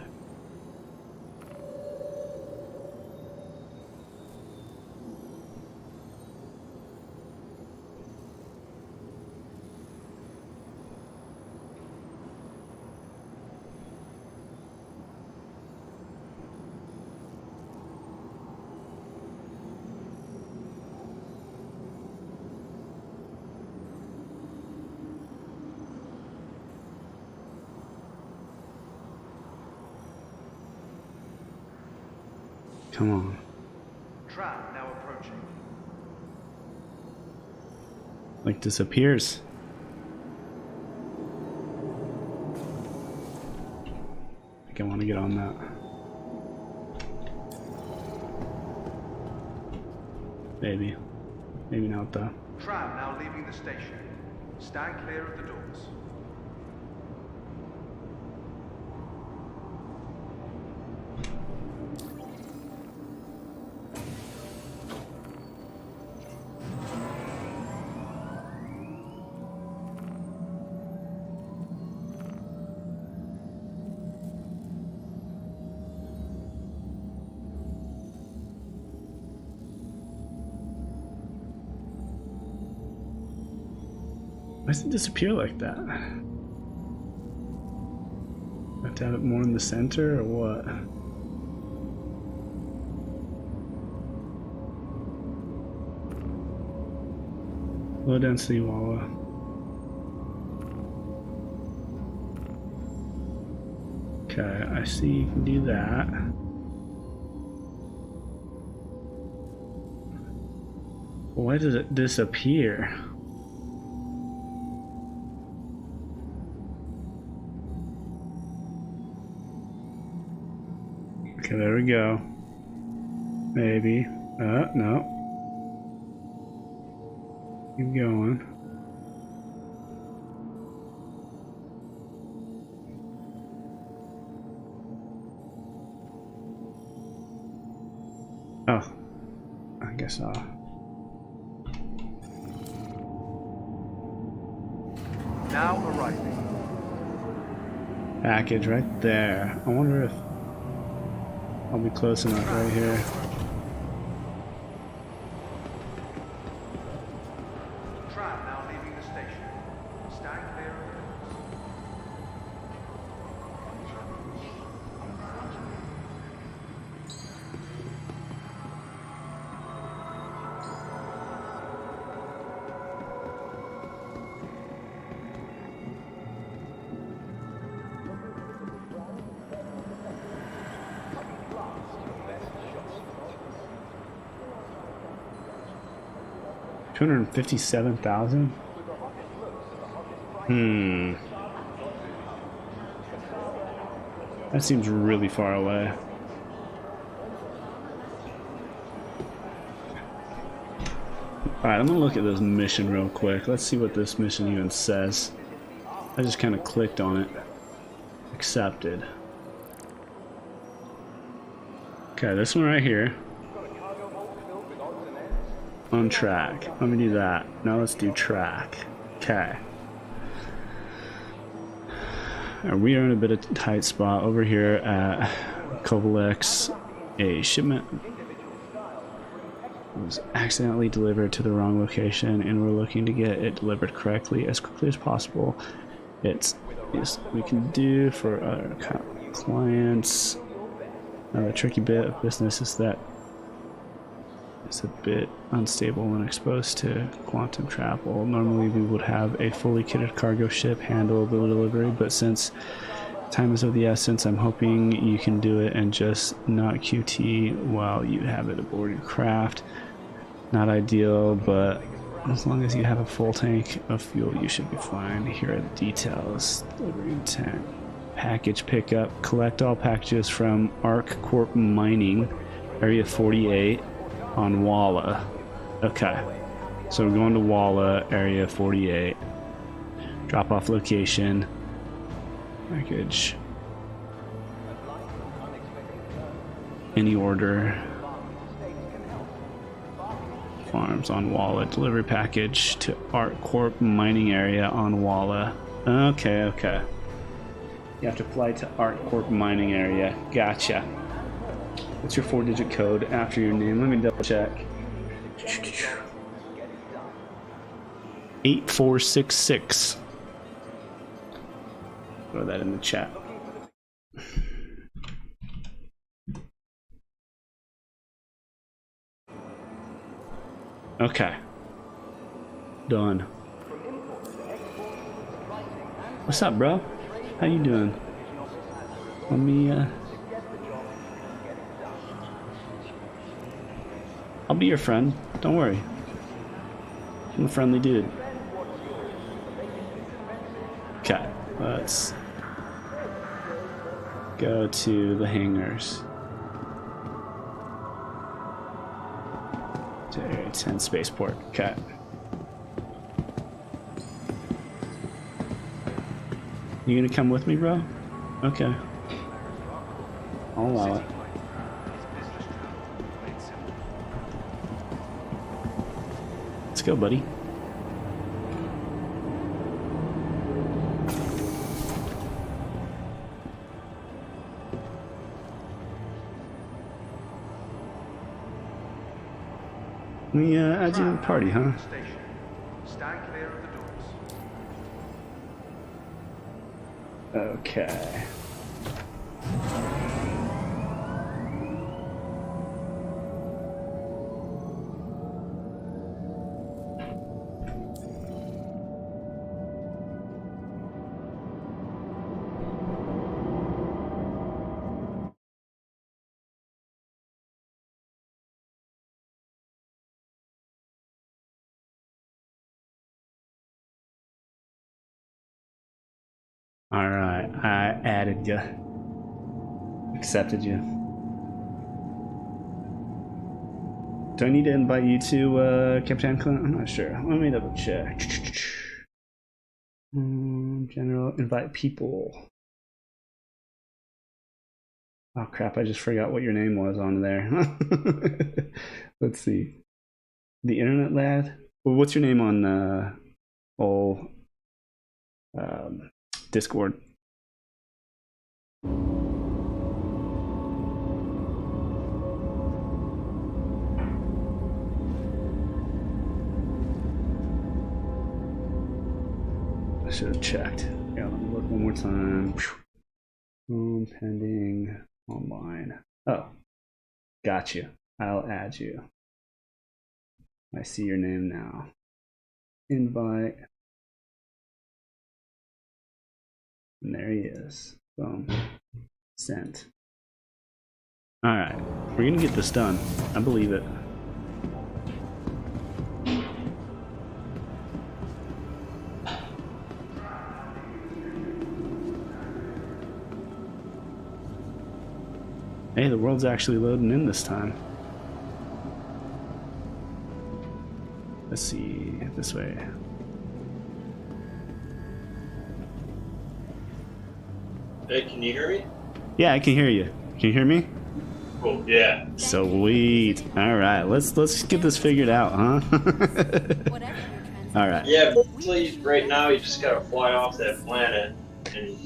Come on. Trap now approaching. Like disappears. I think I want to get on that. Maybe. Maybe not though. Tram now leaving the station. Stand clear of the doors. Why does it disappear like that? I have to have it more in the center or what? Low density walla. Okay, I see you can do that. Why does it disappear? Okay, there we go. Maybe. No. Keep going. Oh. I guess I'll... Now arriving. Package right there. I wonder if I'll be close enough right here. Tram now leaving the station. Stand clear of the doors. 257,000? That seems really far away. Alright, I'm gonna look at this mission real quick. Let's see what this mission even says. I just kind of clicked on it. Accepted. Okay, this one right here. On track. Let me do that. Now let's do track. Okay. We are in a bit of a tight spot over here at Kovalex. A shipment was accidentally delivered to the wrong location, and we're looking to get it delivered correctly as quickly as possible. It's we can do for our clients. The tricky bit of business is that it's a bit unstable when exposed to quantum travel. Normally we would have a fully kitted cargo ship handle the delivery, but since time is of the essence, I'm hoping you can do it and just not QT while you have it aboard your craft. Not ideal, but as long as you have a full tank of fuel, you should be fine. Here are the details. Delivery intent. Package pickup. Collect all packages from Arc Corp Mining, Area 48 on Walla. Okay. So we're going to Walla, Area 48. Drop off location. Package. Any order. Farms on Walla. Delivery package to Arc Corp Mining Area on Walla. Okay, okay. You have to fly to Arc Corp Mining Area. Gotcha. What's your 4-digit code after your name? Let me double check. 8466. Throw that in the chat. Okay. Done. What's up, bro? How you doing? Let me, I'll be your friend. Don't worry. I'm a friendly dude. Okay, let's go to the hangars. To Area 10 Spaceport. Okay. You gonna come with me, bro? Okay. I'll allow it. Let's go, buddy. Let me add you to the party, huh? Stand clear of the doors. Okay. Alright, I added you. Accepted you. Do I need to invite you to Captain Clint? I'm not sure. Let me double check. General, invite people. Oh crap, I just forgot what your name was on there. Let's see. The Internet Lad? Well, what's your name on Discord? I should have checked. Yeah, let me look one more time. Pending online. Oh, got you. I'll add you. I see your name now. Invite. And there he is. Boom. Sent. Alright. We're gonna get this done. I believe it. Hey, the world's actually loading in this time. Let's see. This way. Hey, can you hear me? Yeah, I can hear you. Can you hear me? Cool. Yeah. Sweet. All right, let's get this figured out, huh? All right. Yeah, basically, right now you just gotta fly off that planet and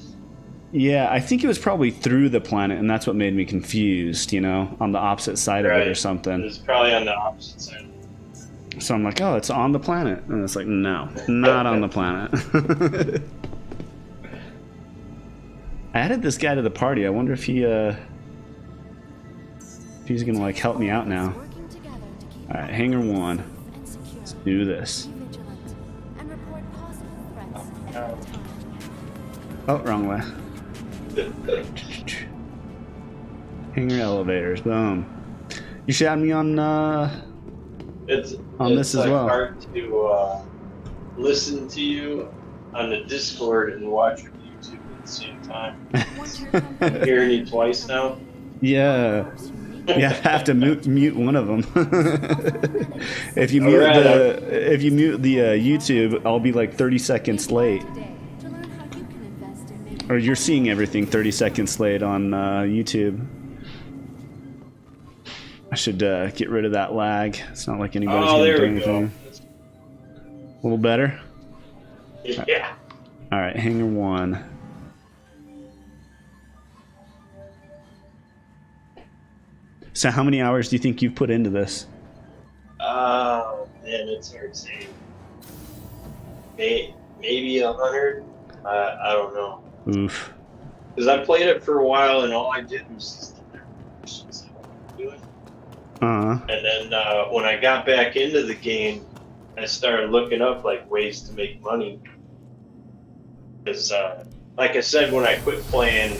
Yeah, I think it was probably through the planet, and that's what made me confused, you know, on the opposite side of it or something. It's probably on the opposite side. So I'm like, oh, it's on the planet. And it's like, no, not on the planet. I added this guy to the party. I wonder if he's going to, like, help me out now. All right, Hangar 1. Let's do this. Oh, wrong way. Hangar elevators, boom. You should add me on It's this as like well. hard to listen to you on the Discord and watch your YouTube at the same time. I'm hearing you twice now. Yeah. Yeah, I have to mute one of them. If you mute the YouTube, I'll be like 30 seconds late. Or you're seeing everything 30 seconds late on YouTube. I should get rid of that lag. It's not like anybody's going to do anything. A little better? Yeah. All right, Hangar 1. So how many hours do you think you've put into this? Oh, man, it's hard to say. Maybe 100? I don't know. Oof. Because I played it for a while and all I did was just do it. And then when I got back into the game, I started looking up like ways to make money. Because, like I said, when I quit playing,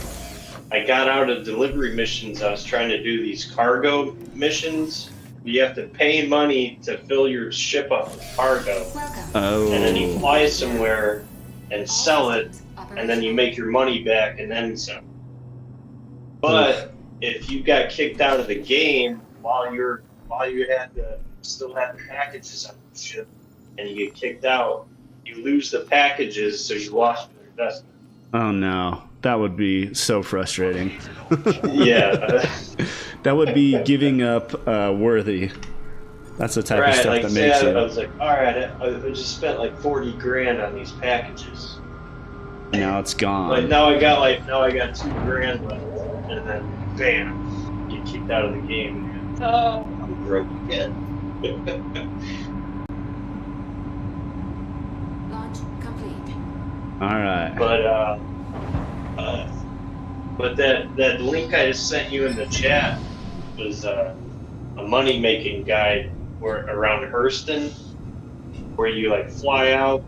I got out of delivery missions. I was trying to do these cargo missions. You have to pay money to fill your ship up with cargo. Oh. And then you fly somewhere and sell it, and then you make your money back and then some. But if you got kicked out of the game while you still had the packages on the ship, and you get kicked out, you lose the packages, so you lost your investment. Oh no, that would be so frustrating. Yeah. That would be giving up worthy. That's the type of stuff like, that makes it. I was like, all right, I just spent like 40 grand on these packages. Now it's gone. Like now I got $2 grand left, and then bam, get kicked out of the game. Oh, I'm broke again. Launch complete. All right. But that link I just sent you in the chat was a money making guide around Hurston, where you like fly out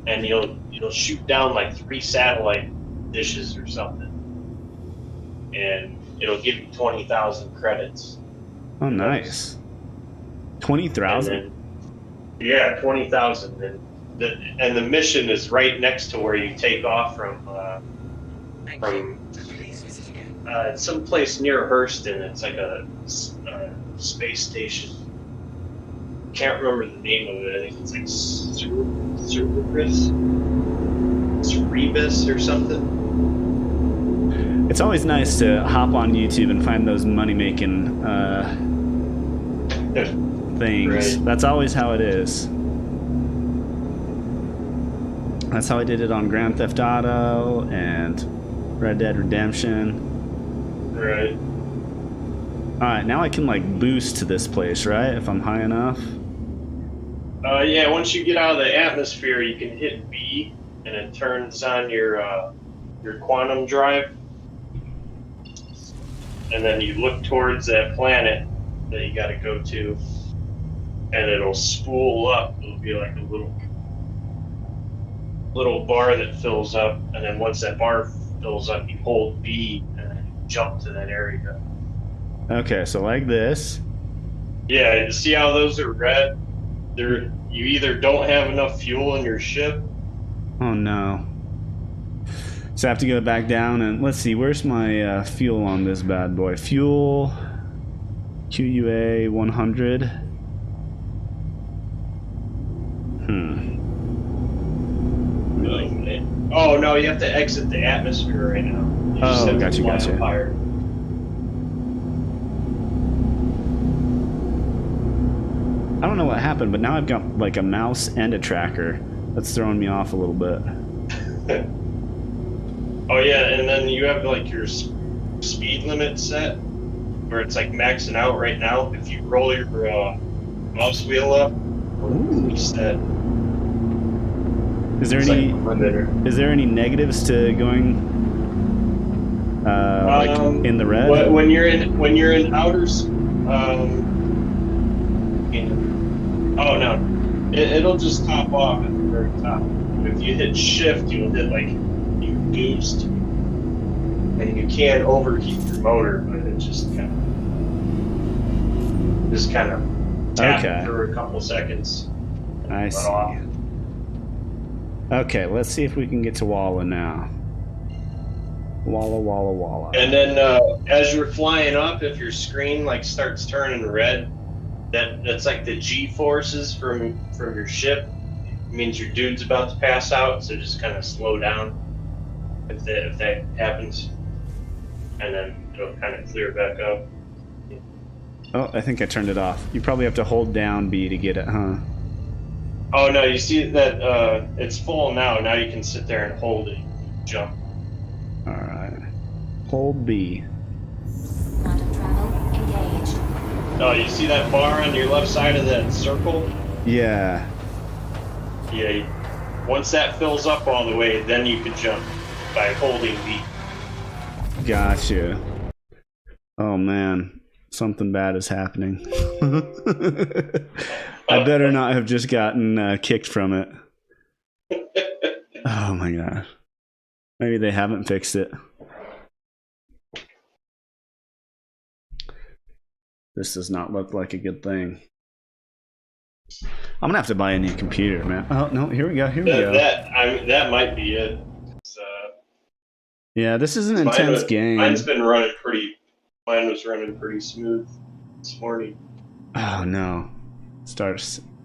and you'll shoot down like 3 satellite dishes or something, and it'll give you 20,000 credits. Oh, nice. 20,000. Yeah, 20,000, and the mission is right next to where you take off from some place near Hurston. It's like a space station. Can't remember the name of it. I think it's like Cerebus or something. It's always nice to hop on YouTube and find those money-making things. Right. That's always how it is. That's how I did it on Grand Theft Auto and Red Dead Redemption. Right. Alright, now I can like boost to this place, right? If I'm high enough. Yeah, once you get out of the atmosphere, you can hit B, and it turns on your quantum drive. And then you look towards that planet that you got to go to, and it'll spool up. It'll be like a little bar that fills up, and then once that bar fills up, you hold B and then jump to that area. Okay, so like this. Yeah, see how those are red? You either don't have enough fuel in your ship. Oh no. So I have to go back down and let's see, where's my fuel on this bad boy? Fuel QUA 100. Oh no, you have to exit the atmosphere right now. You just have to fly up higher. I don't know what happened, but now I've got like a mouse and a tracker. That's throwing me off a little bit. Oh yeah, and then you have like your speed limit set, where it's like maxing out right now. If you roll your mouse wheel up, you set. Is there any negatives to going like in the red? When you're in outer, oh no, it'll just top off at the very top. If you hit shift, you'll hit like you boost, and you can't overheat your motor, but it just kind of tap it for a couple seconds. I see. Okay, let's see if we can get to Walla now. Walla, Walla, Walla. And then as you're flying up, if your screen like starts turning red, that's like the G forces from your ship. It means your dude's about to pass out, so just kind of slow down if that happens, and then it'll kind of clear back up. Oh, I think I turned it off. You probably have to hold down B to get it, huh? Oh no, you see that it's full now. Now you can sit there and hold it, jump. Alright. Hold B. Oh, you see that bar on your left side of that circle? Yeah. Yeah. Once that fills up all the way, then you can jump by holding B. Gotcha. Oh man, something bad is happening. I better not have just gotten kicked from it. Oh my gosh. Maybe they haven't fixed it. This does not look like a good thing. I'm gonna have to buy a new computer, man. Oh no, here we go. Here we go. That might be it. Yeah, this is an intense game. Mine was running pretty smooth this morning. Oh no.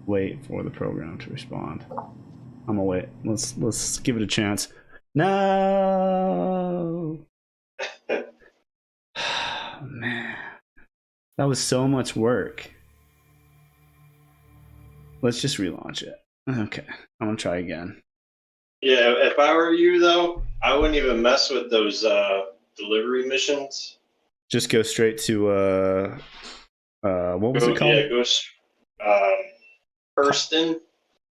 Wait for the program to respond. I'm gonna wait. Let's give it a chance. No. Oh, man, that was so much work. Let's just relaunch it. Okay, I'm gonna try again. Yeah, if I were you though, I wouldn't even mess with those delivery missions. Just go straight to what was it called? Yeah, go Hurston.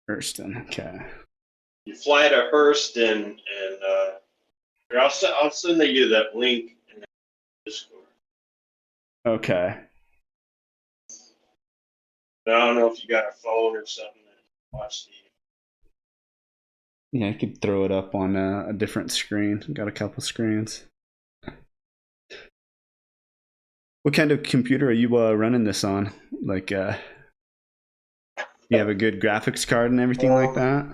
Hurston, okay. You fly to Hurston, and I'll send you that link in Discord. Okay. I don't know if you got a phone or something to watch the. Yeah, I could throw it up on a different screen. Got a couple screens. What kind of computer are you running this on? Like, you have a good graphics card and everything like that?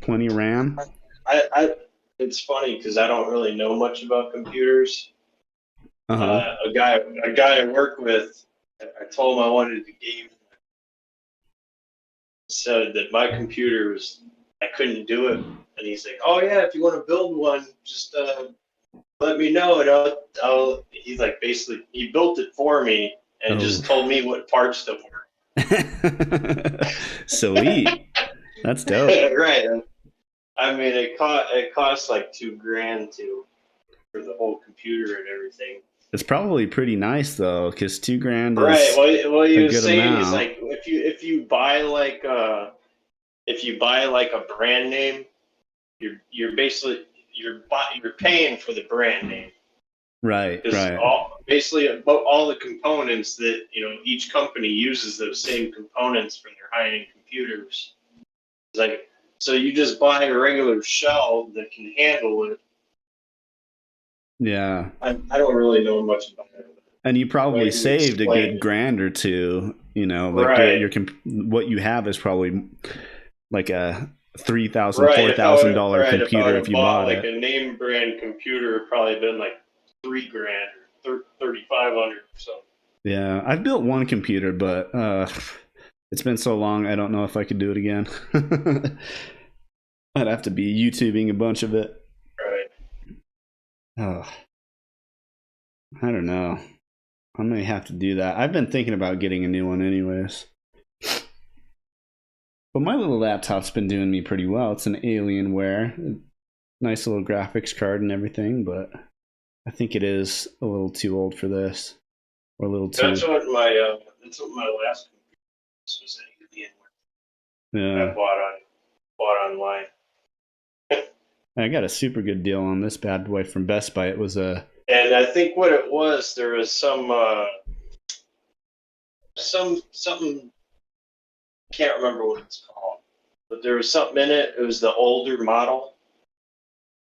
Plenty of RAM? It's funny because I don't really know much about computers. Uh-huh. A guy I work with, I told him I wanted to game. Said that my computer I couldn't do it, and he's like, "Oh yeah, if you want to build one, just let me know." And I'll. He's like, basically, he built it for me and just told me what parts to work. Sweet, that's dope. Right. I mean, it costs like $2,000 for the whole computer and everything. It's probably pretty nice though, because $2,000 is right. Well, he was saying amount. He's like, if you buy like a brand name, you're basically you're paying for the brand name. Right. Right. All the components that each company uses those same components for their high-end computers. It's like, so you just buy a regular shell that can handle it. Yeah. I don't really know much about it. And you probably saved a good $1,000 or $2,000. Like right. What you have is probably like a $3,000, $4,000 computer if you bought it. Like a name brand computer, would probably been like $3,000 or $3,500 or something. Yeah, I've built one computer, but it's been so long, I don't know if I could do it again. I'd have to be YouTubing a bunch of it. Right. Oh, I don't know. I may have to do that. I've been thinking about getting a new one anyways. But my little laptop's been doing me pretty well. It's an Alienware. nice little graphics card and everything, but I think it is a little too old for this, or a little too. That's what my last computer was at. Yeah. I bought online. I got a super good deal on this bad boy from Best Buy. It was a. And I think what it was, there was something. Can't remember what it's called, but there was something in it. It was the older model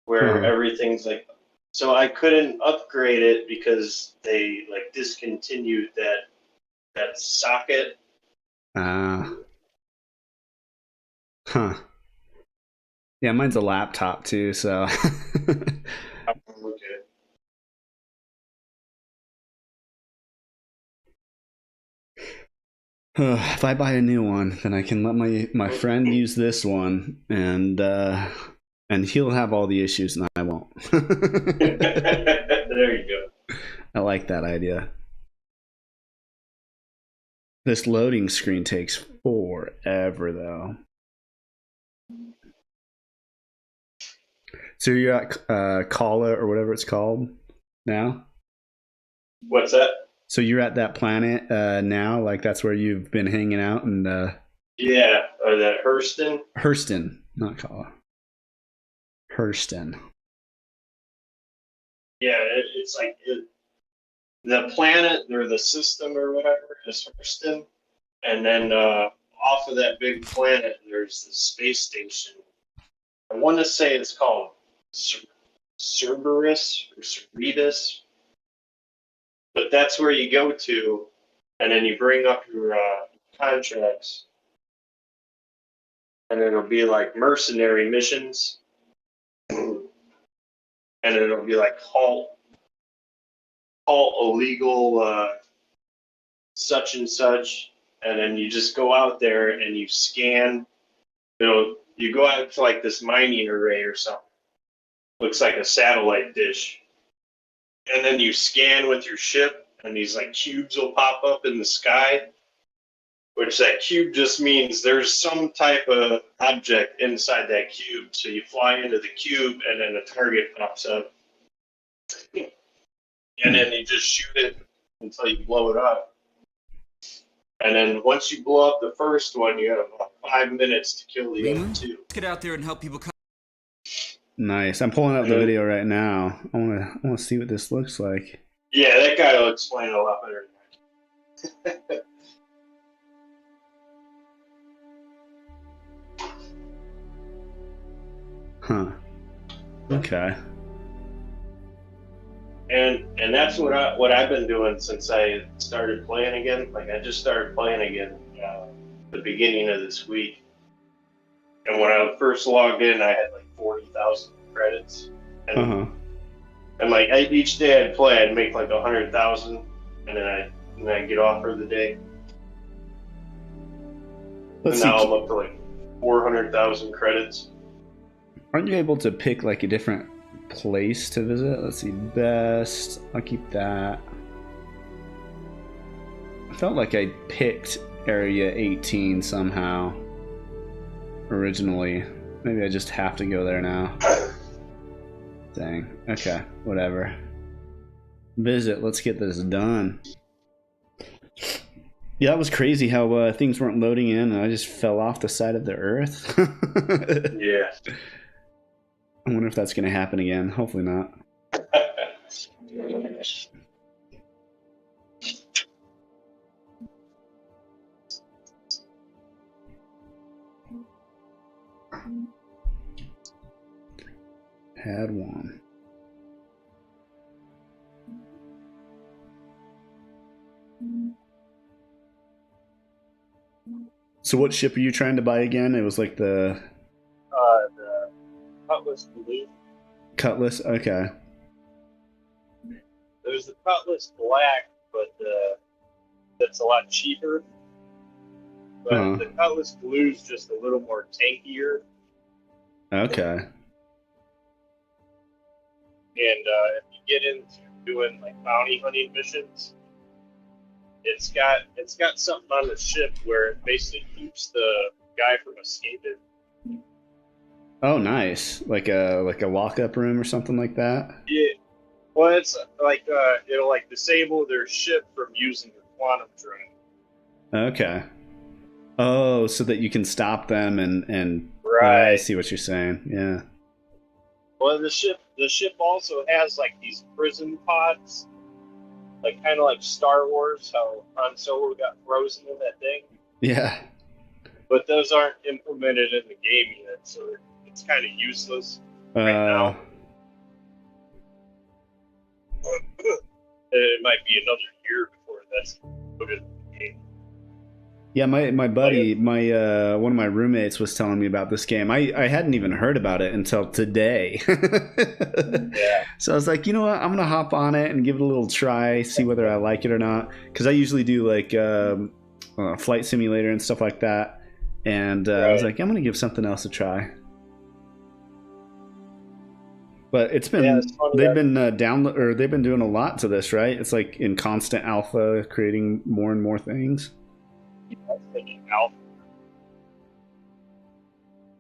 where everything's like. So I couldn't upgrade it because they like discontinued that socket. Huh. Yeah, mine's a laptop too, so. Okay. If I buy a new one, then I can let my friend use this one, and he'll have all the issues, and I won't. There you go. I like that idea. This loading screen takes forever, though. So you're at Kala or whatever it's called now? What's that? So you're at that planet now? Like that's where you've been hanging out? And yeah, or that Hurston? Hurston, not Kala. Hurston. Yeah, it's like the planet or the system or whatever is Hurston. And then off of that big planet, there's the space station. I want to say it's called Cerberus or Cerberus, but that's where you go to, and then you bring up your contracts, and it'll be like mercenary missions, and it'll be like halt illegal such and such, and then you just go out there and you scan. You go out to like this mining array or something. Looks like a satellite dish. And then you scan with your ship, and these like cubes will pop up in the sky, which that cube just means there's some type of object inside that cube. So you fly into the cube, and then a target pops up. And then you just shoot it until you blow it up. And then once you blow up the first one, you have about 5 minutes to kill the other two. Get out there and help people. Nice. I'm pulling up the video right now. I want to see what this looks like. Yeah, that guy will explain it a lot better than I can. Huh. Okay. And that's what I've been doing since I started playing again. Like I just started playing again the beginning of this week. And when I first logged in, I had like 40,000 credits. And, and like each day I'd play, I'd make like 100,000, and then I'd get off for the day. And now I'm up to like 400,000 credits. Aren't you able to pick like a different place to visit? Let's see, best. I'll keep that. I felt like I picked area 18 somehow originally. Maybe I just have to go there now. Dang. Okay, whatever. Visit. Let's get this done. Yeah, that was crazy how things weren't loading in and I just fell off the side of the earth. Yeah. I wonder if that's going to happen again. Hopefully not. Had one. So what ship are you trying to buy again? It was like the Cutlass Blue. Cutlass? Okay. There's the Cutlass Black, but that's a lot cheaper. But the Cutlass Blue's just a little more tankier. Okay. And if you get into doing like bounty hunting missions, it's got something on the ship where it basically keeps the guy from escaping. Oh, nice. Like a lockup room or something like that. Yeah. Well, it's like it'll like disable their ship from using the quantum drone. Okay. Oh, so that you can stop them and Right. I see what you're saying. Yeah. Well, the ship also has like these prison pods, like kind of like Star Wars, how Han Solo got frozen in that thing. Yeah. But those aren't implemented in the game yet, so it's kind of useless right now. It might be another year before that's put in the game. Yeah, my buddy, my one of my roommates was telling me about this game. I hadn't even heard about it until today. Yeah. So I was like, you know what? I'm gonna hop on it and give it a little try, see whether I like it or not. Because I usually do like flight simulator and stuff like that. And I was like, I'm gonna give something else a try. But it's been they've been they've been doing a lot to this, right? It's like in constant alpha, creating more and more things. I was thinking alpha,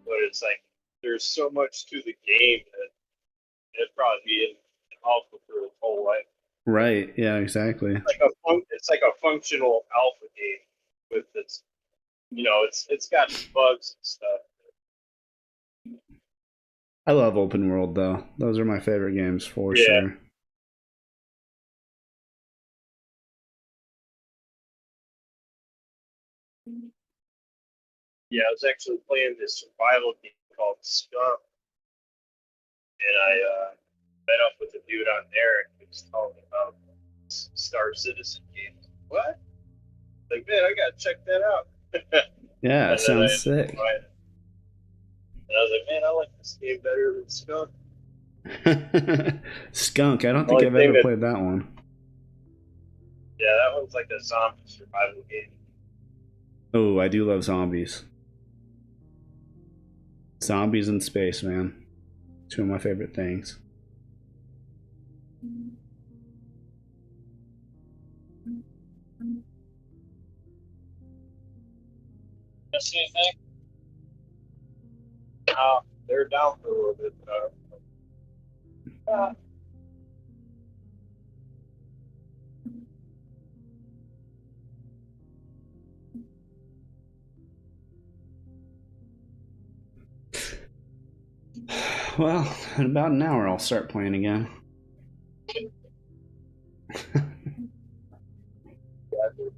but it's like there's so much to the game that it'd probably be in alpha for its whole life. Right. Yeah. Exactly. It's like a functional alpha game with its, it's got bugs and stuff. I love open world though. Those are my favorite games for Yeah. sure. Yeah, I was actually playing this survival game called Skunk, and I met up with a dude on there, and he was telling me about Star Citizen games. What? Like, man, I gotta check that out. Yeah, And it then sounds I ended up sick. buying it. And I was like, man, I like this game better than Skunk. Skunk. I don't think Only I've thing ever that- played that one. Yeah, that one's like a zombie survival game. Oh, I do love zombies. Zombies in space, man. Two of my favorite things. Just anything? They're down for a little bit. Well, in about an hour, I'll start playing again. Yeah,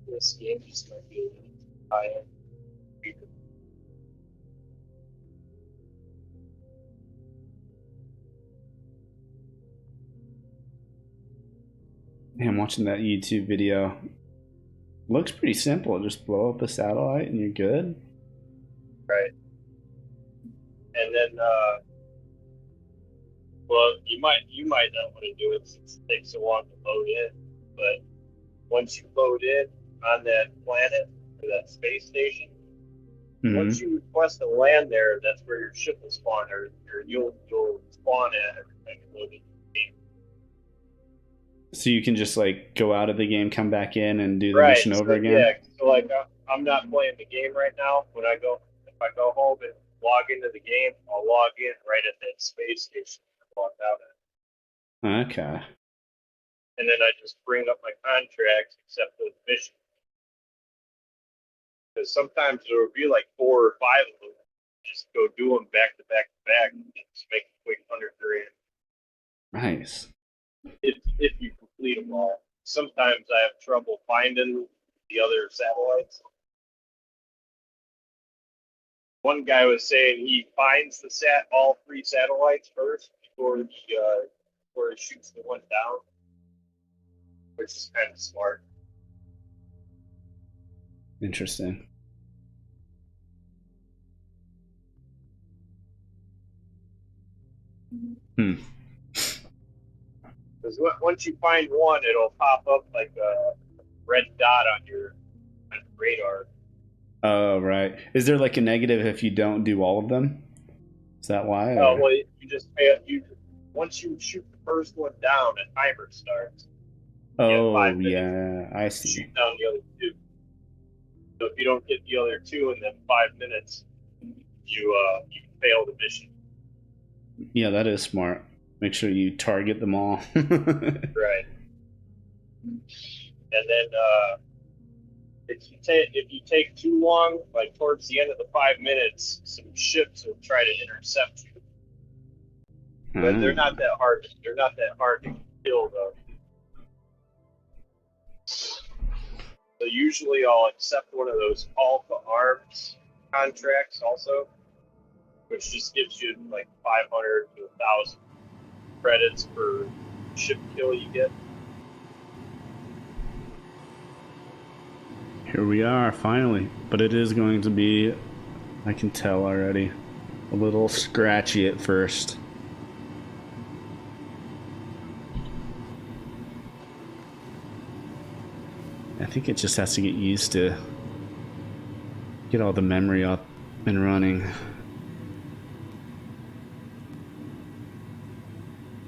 this game just might be high-end. Man, I'm watching that YouTube video. Looks pretty simple. Just blow up a satellite and you're good. Right. And then, well, you might not want to do it since it takes so long to load in. But once you load in on that planet or that space station, once you request to land there, that's where your ship will spawn, or you'll spawn at every time you load in the game. So you can just like go out of the game, come back in, and do the Right. mission over So, again. Yeah. So like, I'm not playing the game right now. If I go home and log into the game, I'll log in right at that space station I logged out at. Okay. And then I just bring up my contracts, accept those missions. Because sometimes there will be like 4 or 5 of them. Just go do them back to back to back and just make a quick 100 grand. Nice. If you complete them all. Sometimes I have trouble finding the other satellites. One guy was saying he finds all 3 satellites first before he shoots the one down, which is kind of smart. Interesting. Hmm. Because once you find one, it'll pop up like a red dot on your radar. Oh, right. Is there like a negative if you don't do all of them? Is that why? Oh, or- well, you just once you shoot the first one down, a timer starts. Oh, 5 minutes. yeah. I see. Shoot down the other 2. So if you don't get the other 2 in them 5 minutes, you fail the mission. Yeah, that is smart. Make sure you target them all. Right. And then if you take too long, like towards the end of the 5 minutes, some ships will try to intercept you. But they're not that hard. They're not that hard to kill, though. So usually I'll accept one of those Alpha Arms contracts also, which just gives you like 500 to 1,000 credits per ship kill you get. Here we are, finally. But it is going to be, I can tell already, a little scratchy at first. I think it just has to get used to get all the memory up and running.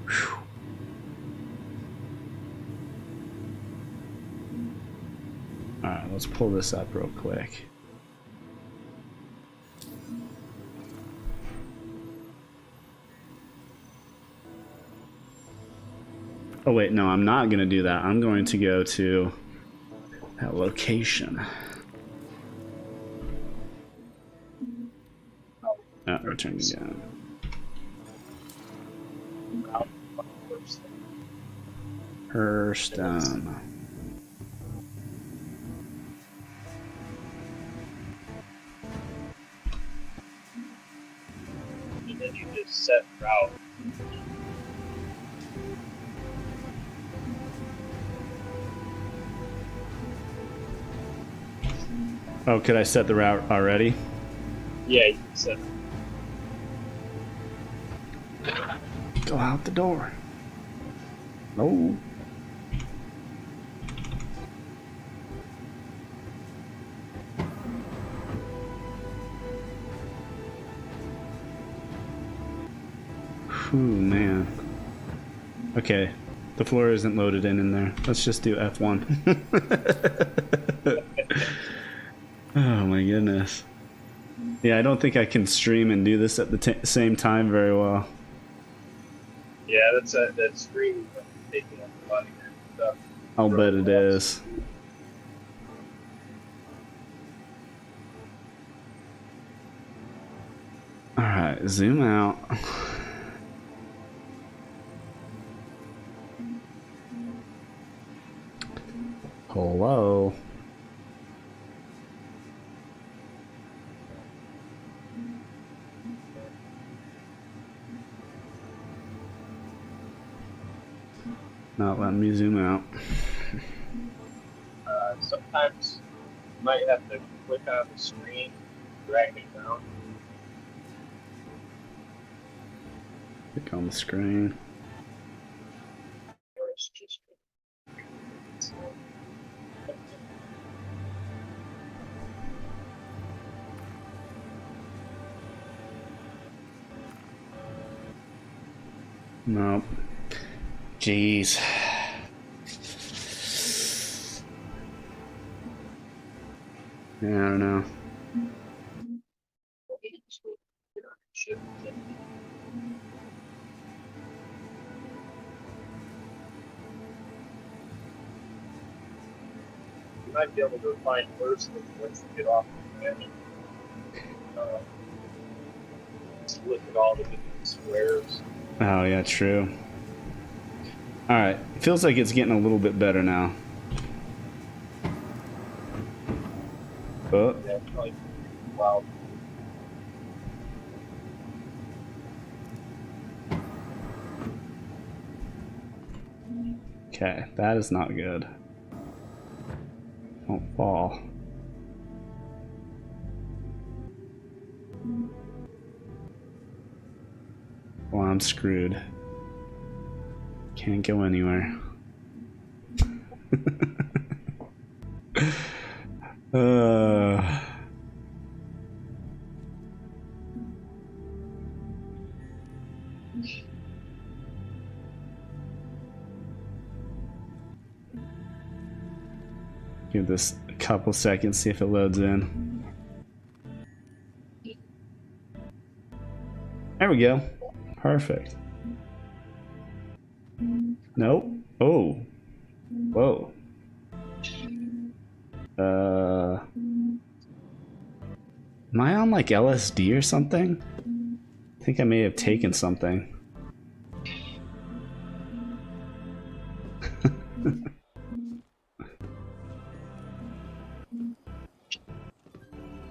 Whew. Alright, let's pull this up real quick. Oh wait, no, I'm not going to do that. I'm going to go to that location. Oh, return again. Hearthstone. And then you just set route. Oh, could I set the route already? Yeah, you can set. Go out the door. No. Whew, man. Okay, the floor isn't loaded in there. Let's just do F1. Oh my goodness. Yeah, I don't think I can stream and do this at the same time very well. Yeah, that screen is taking up a lot of your stuff. I'll bet it is. Alright, zoom out. Hello. Not letting me zoom out. Sometimes you might have to click on the screen, drag it down. Click on the screen. Or it's just Nope. Jeez. Yeah, I don't know. You might be able to find first once you get off the bench. Just look at all the different squares. Oh, yeah, true. Alright, feels like it's getting a little bit better now. Oh. Yeah, like, wow. Okay, that is not good. Don't fall. Well, I'm screwed. Can't go anywhere. Give this a couple seconds, see if it loads in. There we go. Perfect. Nope. Oh. Whoa. Am I on like LSD or something? I think I may have taken something.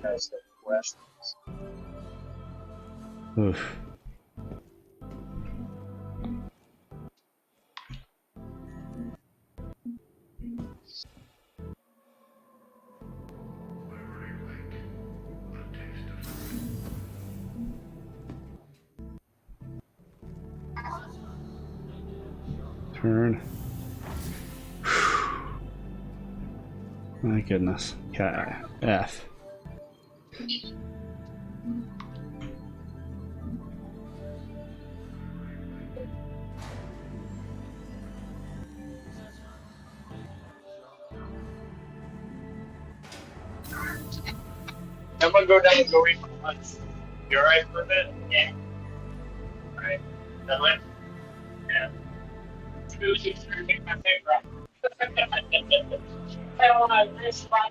Has the questions. Oof. Turn. My goodness. Okay. F. I'm gonna go down and go eat for lunch. You alright for a bit? Yeah. Alright. That one? Yeah. Food is really my favorite. I want this spot.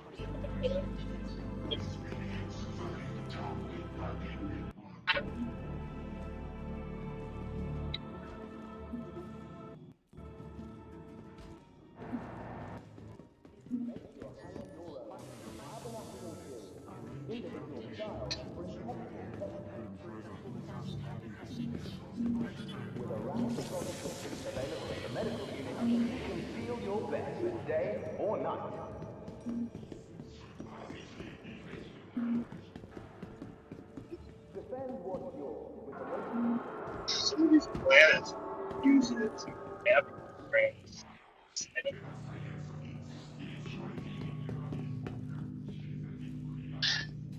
With a round of consultations available at the medical unit, you can feel your best, day or night. Defend what's yours with the Some of these planets use it to have brains.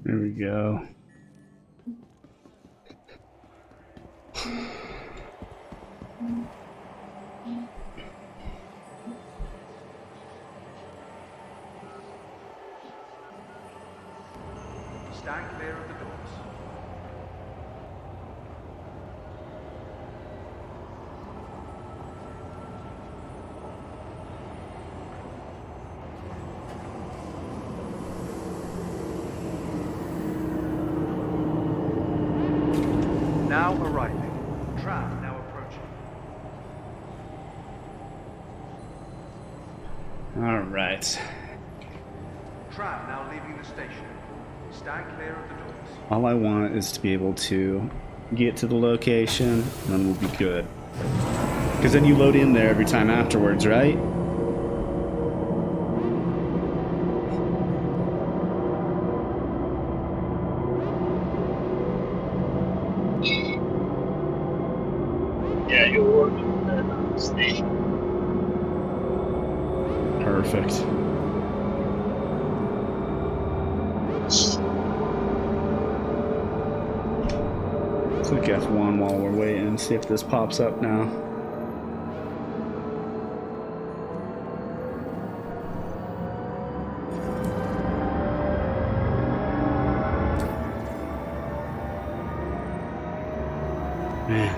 There we go. Stand clear of the doors. Now arriving. Tram now approaching. All right. Tram now leaving the station. Stand clear of the doors. All I want is to be able to get to the location, and then we'll be good. Because then you load in there every time afterwards, right? Yeah, you'll work at the station. Perfect. Let's look F1 while we're waiting, see if this pops up now. Man.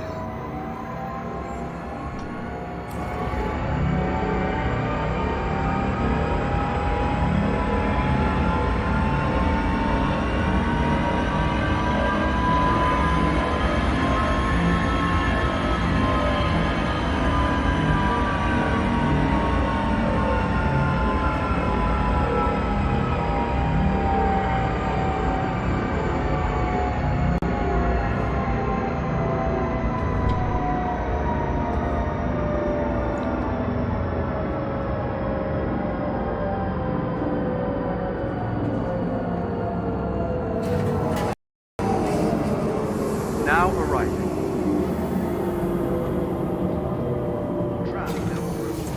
Now arriving. Tram now approaching.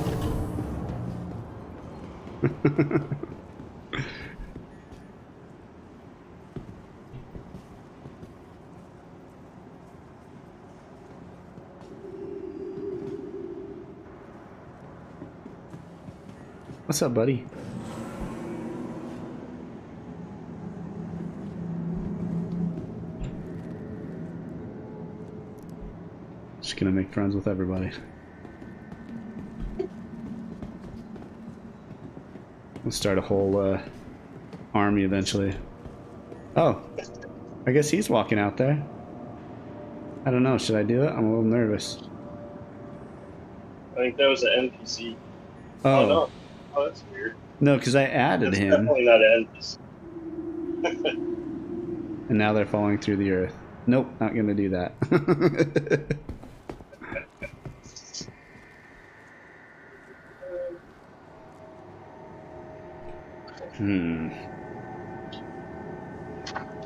What's up, buddy? Just gonna make friends with everybody. We'll start a whole army eventually. Oh, I guess he's walking out there. I don't know, should I do it? I'm a little nervous. I think that was an NPC. Oh, no. Oh, that's weird. No, because I added That's him. definitely not an NPC. And now they're falling through the earth. Nope, not gonna do that.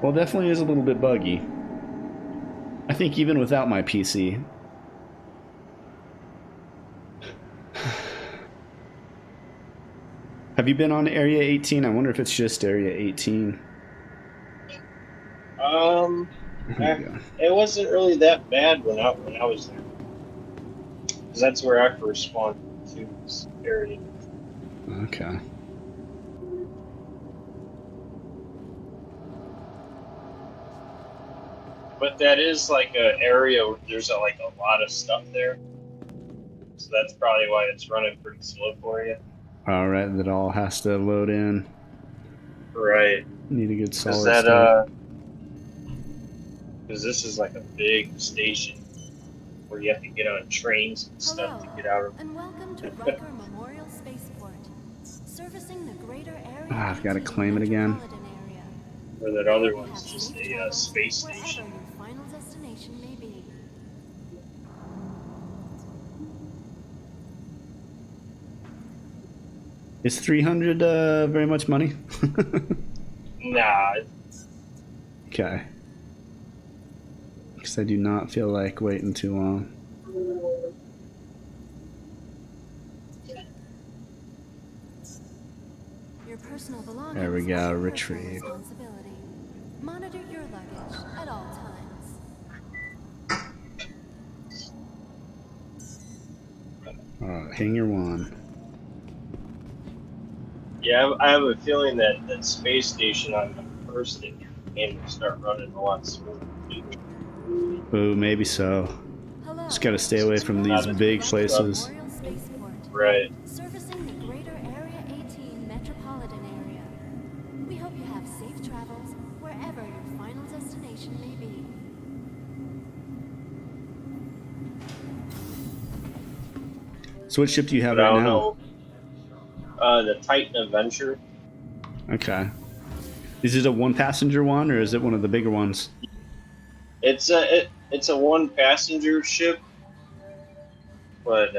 Well, definitely is a little bit buggy. I think even without my PC. Have you been on Area 18? I wonder if it's just Area 18. It wasn't really that bad when I was there. Because that's where I first spawned to this area. Okay. But that is like an area where there's like a lot of stuff there. So that's probably why it's running pretty slow for you. Alright, that all has to load in. Right. Need a good solid Is that, start. because this is like a big station where you have to get on trains and stuff to get out of. And welcome to Riker Memorial Spaceport, servicing the greater area. Ah, I've got to claim it again. Or that other one's just a space Wherever station. your final destination may be. Is 300 very much money? Nah. Okay. Because I do not feel like waiting too long. Your personal belongings There we go, are your retrieve. personal responsibility. Monitor your luggage at all times. Hangar 1. Yeah, I have a feeling that that space station on the first thing game will start running a lot smoother. Ooh, maybe so. Just gotta stay away from these big places. Right. Servicing the greater Area 18 metropolitan area. We hope you have safe travels wherever your final destination may be. So what ship do you have But I right don't now? know. The Titan Adventure. Okay. Is it a one-passenger one, or is it one of the bigger ones? It's a one passenger ship, but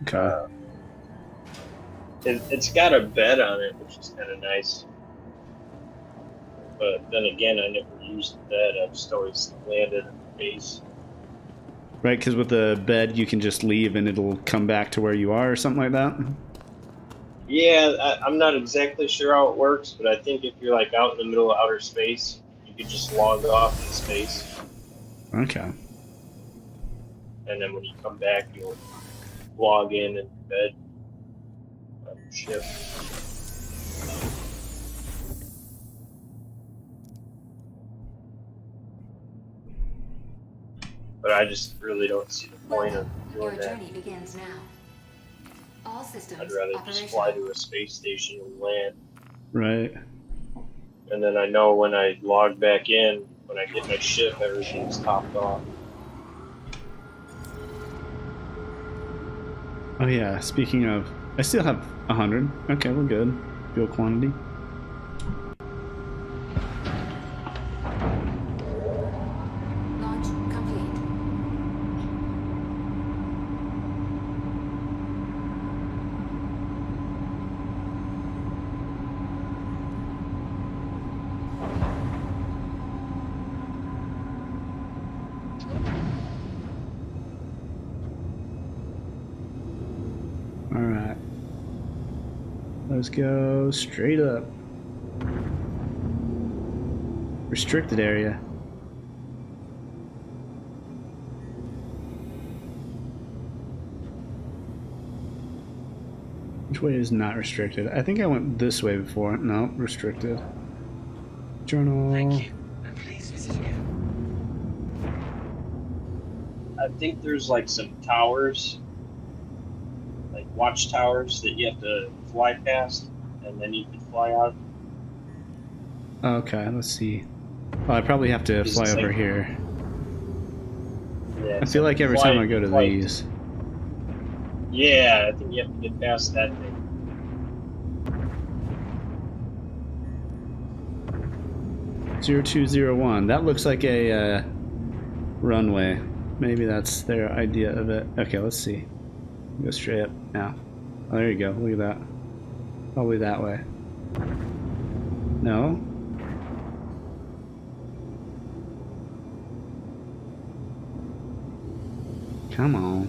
Okay. it's got a bed on it, which is kind of nice. But then again, I never used the bed. I just always landed at the base. Right, because with the bed you can just leave and it'll come back to where you are or something like that? Yeah, I'm not exactly sure how it works, but I think if you're like out in the middle of outer space, you could just log off in space, Okay. and then when you come back, you'll log in and bed on your ship. But I just really don't see the point of Your doing that. journey begins now. All systems I'd rather just fly to a space station and land. Right. And then I know when I log back in, when I get my ship, everything's topped off. Oh yeah, speaking of, I still have 100. Okay, we're good. Fuel quantity. Launch complete. Alright. Let's go straight up. Restricted area. Which way is not restricted? I think I went this way before. No, restricted. Journal. Please visit again. I think there's like some towers, like watchtowers that you have to fly past, and then you can fly out. Okay, let's see. Oh, I probably have to fly over here. Yeah, I feel like every time I go to these. Yeah, I think you have to get past that thing. Zero 0201. That looks like a runway. Maybe that's their idea of it. Okay, let's see. Go straight up now. Oh, there you go. Look at that. Probably that way. No? Come on.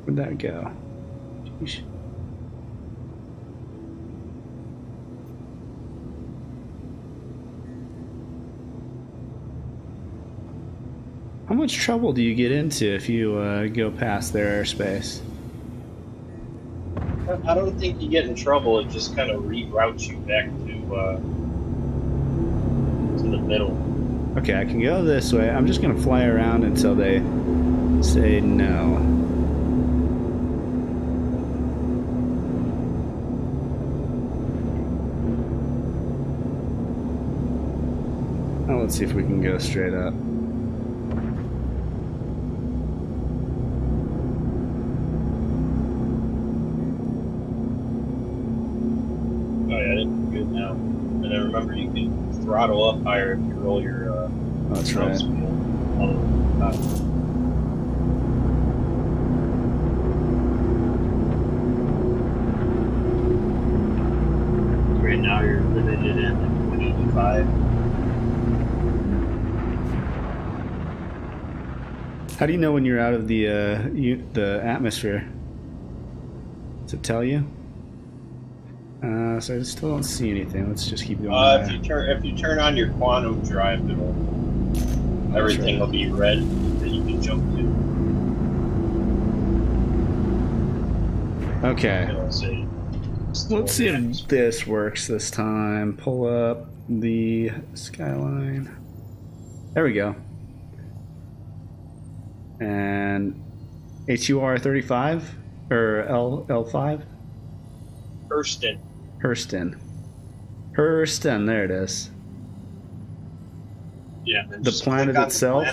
Where'd that go? Jeez. How much trouble do you get into if you go past their airspace? I don't think you get in trouble. It just kind of reroutes you back to the middle. Okay, I can go this way. I'm just gonna fly around until they say no. Now let's see if we can go straight up. Oh yeah, it's good now. And then remember, you can throttle up higher if you roll your. That's right. Right now you're limited at 185. How do you know when you're out of the atmosphere? Does it tell you? So I still don't see anything. Let's just keep going. If you turn on your quantum drive, everything will be red that you can jump to. Okay. Let's see if this works this time. Pull up the skyline. There we go. And HUR 35 or L5? Hurston, there it is. Yeah. The planet itself?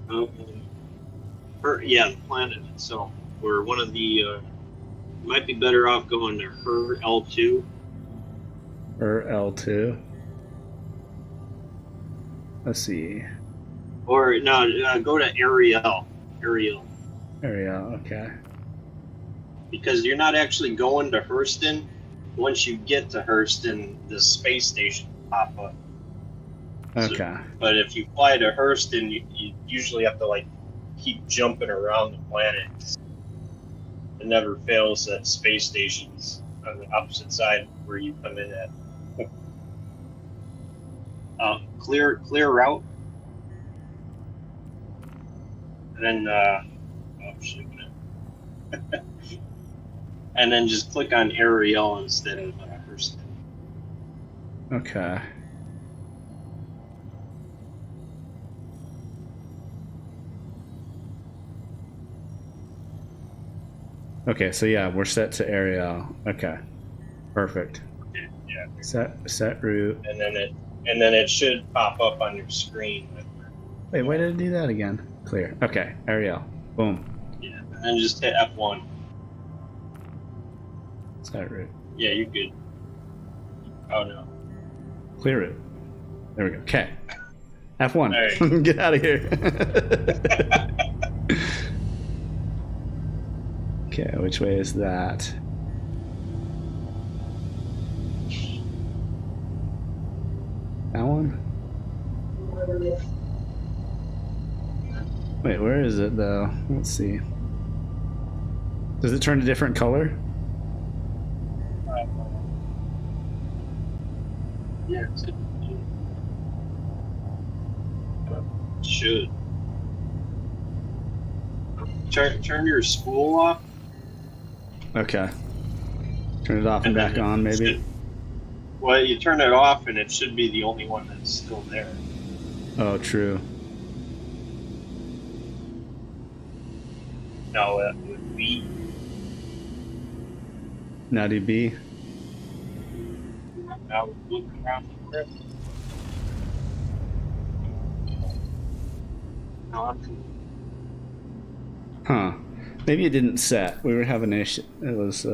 The planet itself. We're one of the. Might be better off going to HUR L2. HUR L2. Let's see. Or no, go to Ariel. Ariel, okay. Because you're not actually going to Hurston. Once you get to Hurston, the space station will pop up. Okay. So, but if you fly to Hurston, you usually have to like keep jumping around the planet. It never fails that space station's on the opposite side where you come in at. Clear route. And then and then just click on Ariel instead of Hurston. Okay. Okay, so yeah, we're set to Ariel. Okay, perfect. Okay, yeah. Set route. And then it should pop up on your screen. Wait, why did it do that again? Clear. Okay, Ariel. Boom. Yeah, and then just hit F1. Set route. Yeah, you're good. Oh no. Clear route. There we go. Okay. F1. Get out of here. Okay, which way is that? That one? Wait, where is it though? Let's see. Does it turn a different color? Yeah, it should. Turn your spool off. Okay. Turn it off and back on, maybe. Well, you turn it off and it should be the only one that's still there. Oh, true. No, it would be. Naughty B. Now look around the grip. No, I'm. Huh. Maybe it didn't set. We were having an issue. It was,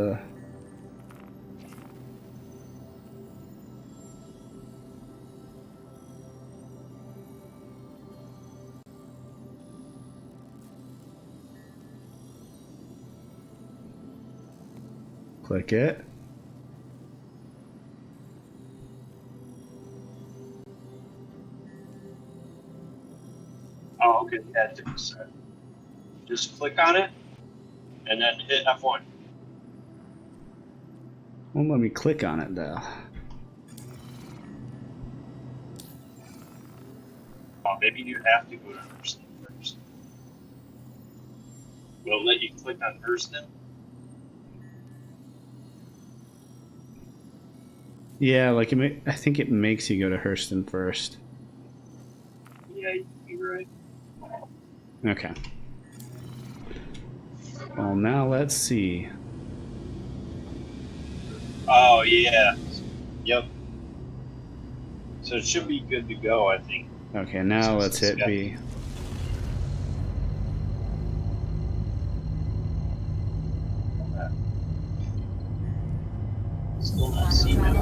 click it. Oh, okay. Yeah, it didn't set. Just click on it and then hit F1. Won't let me click on it though. Oh, maybe you have to go to Hurston first. Will it let you click on Hurston? Yeah, like I think it makes you go to Hurston first. Yeah, you're right. Okay. Well, now let's see. Oh, yeah. Yep. So it should be good to go, I think. Okay, now let's hit B. Still not seeing it.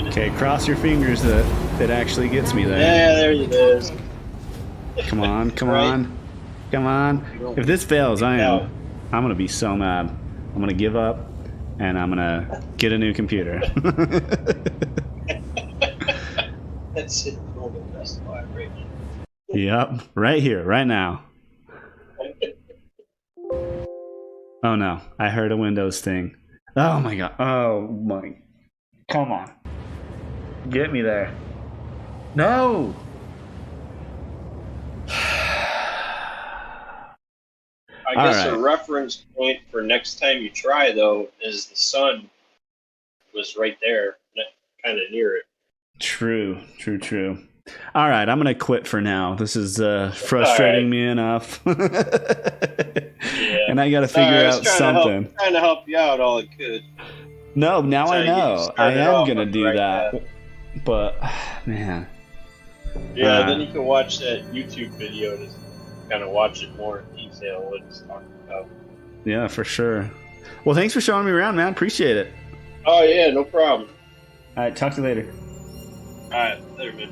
Okay, cross your fingers that it actually gets me there. Yeah, there it is. Come on, come on, come on. If this fails, I'm gonna be so mad. I'm gonna give up, and I'm gonna get a new computer. That's it. That's right now. Yep, right here, right now. Oh no, I heard a Windows thing. Oh my god. Oh my. Come on. Get me there. No! I guess a reference point for next time you try, though, is the sun was right there, kind of near it. True. All right, I'm gonna quit for now. This is frustrating me enough, and I gotta figure out something. Trying to help you out all I could. No, now I know. I am gonna do right that, path. but man. Yeah, then you can watch that YouTube video to kind of watch it more in detail what it's talking about. Yeah, for sure. Well, thanks for showing me around, man. Appreciate it. Oh yeah, no problem. All right, talk to you later. All right, later, man.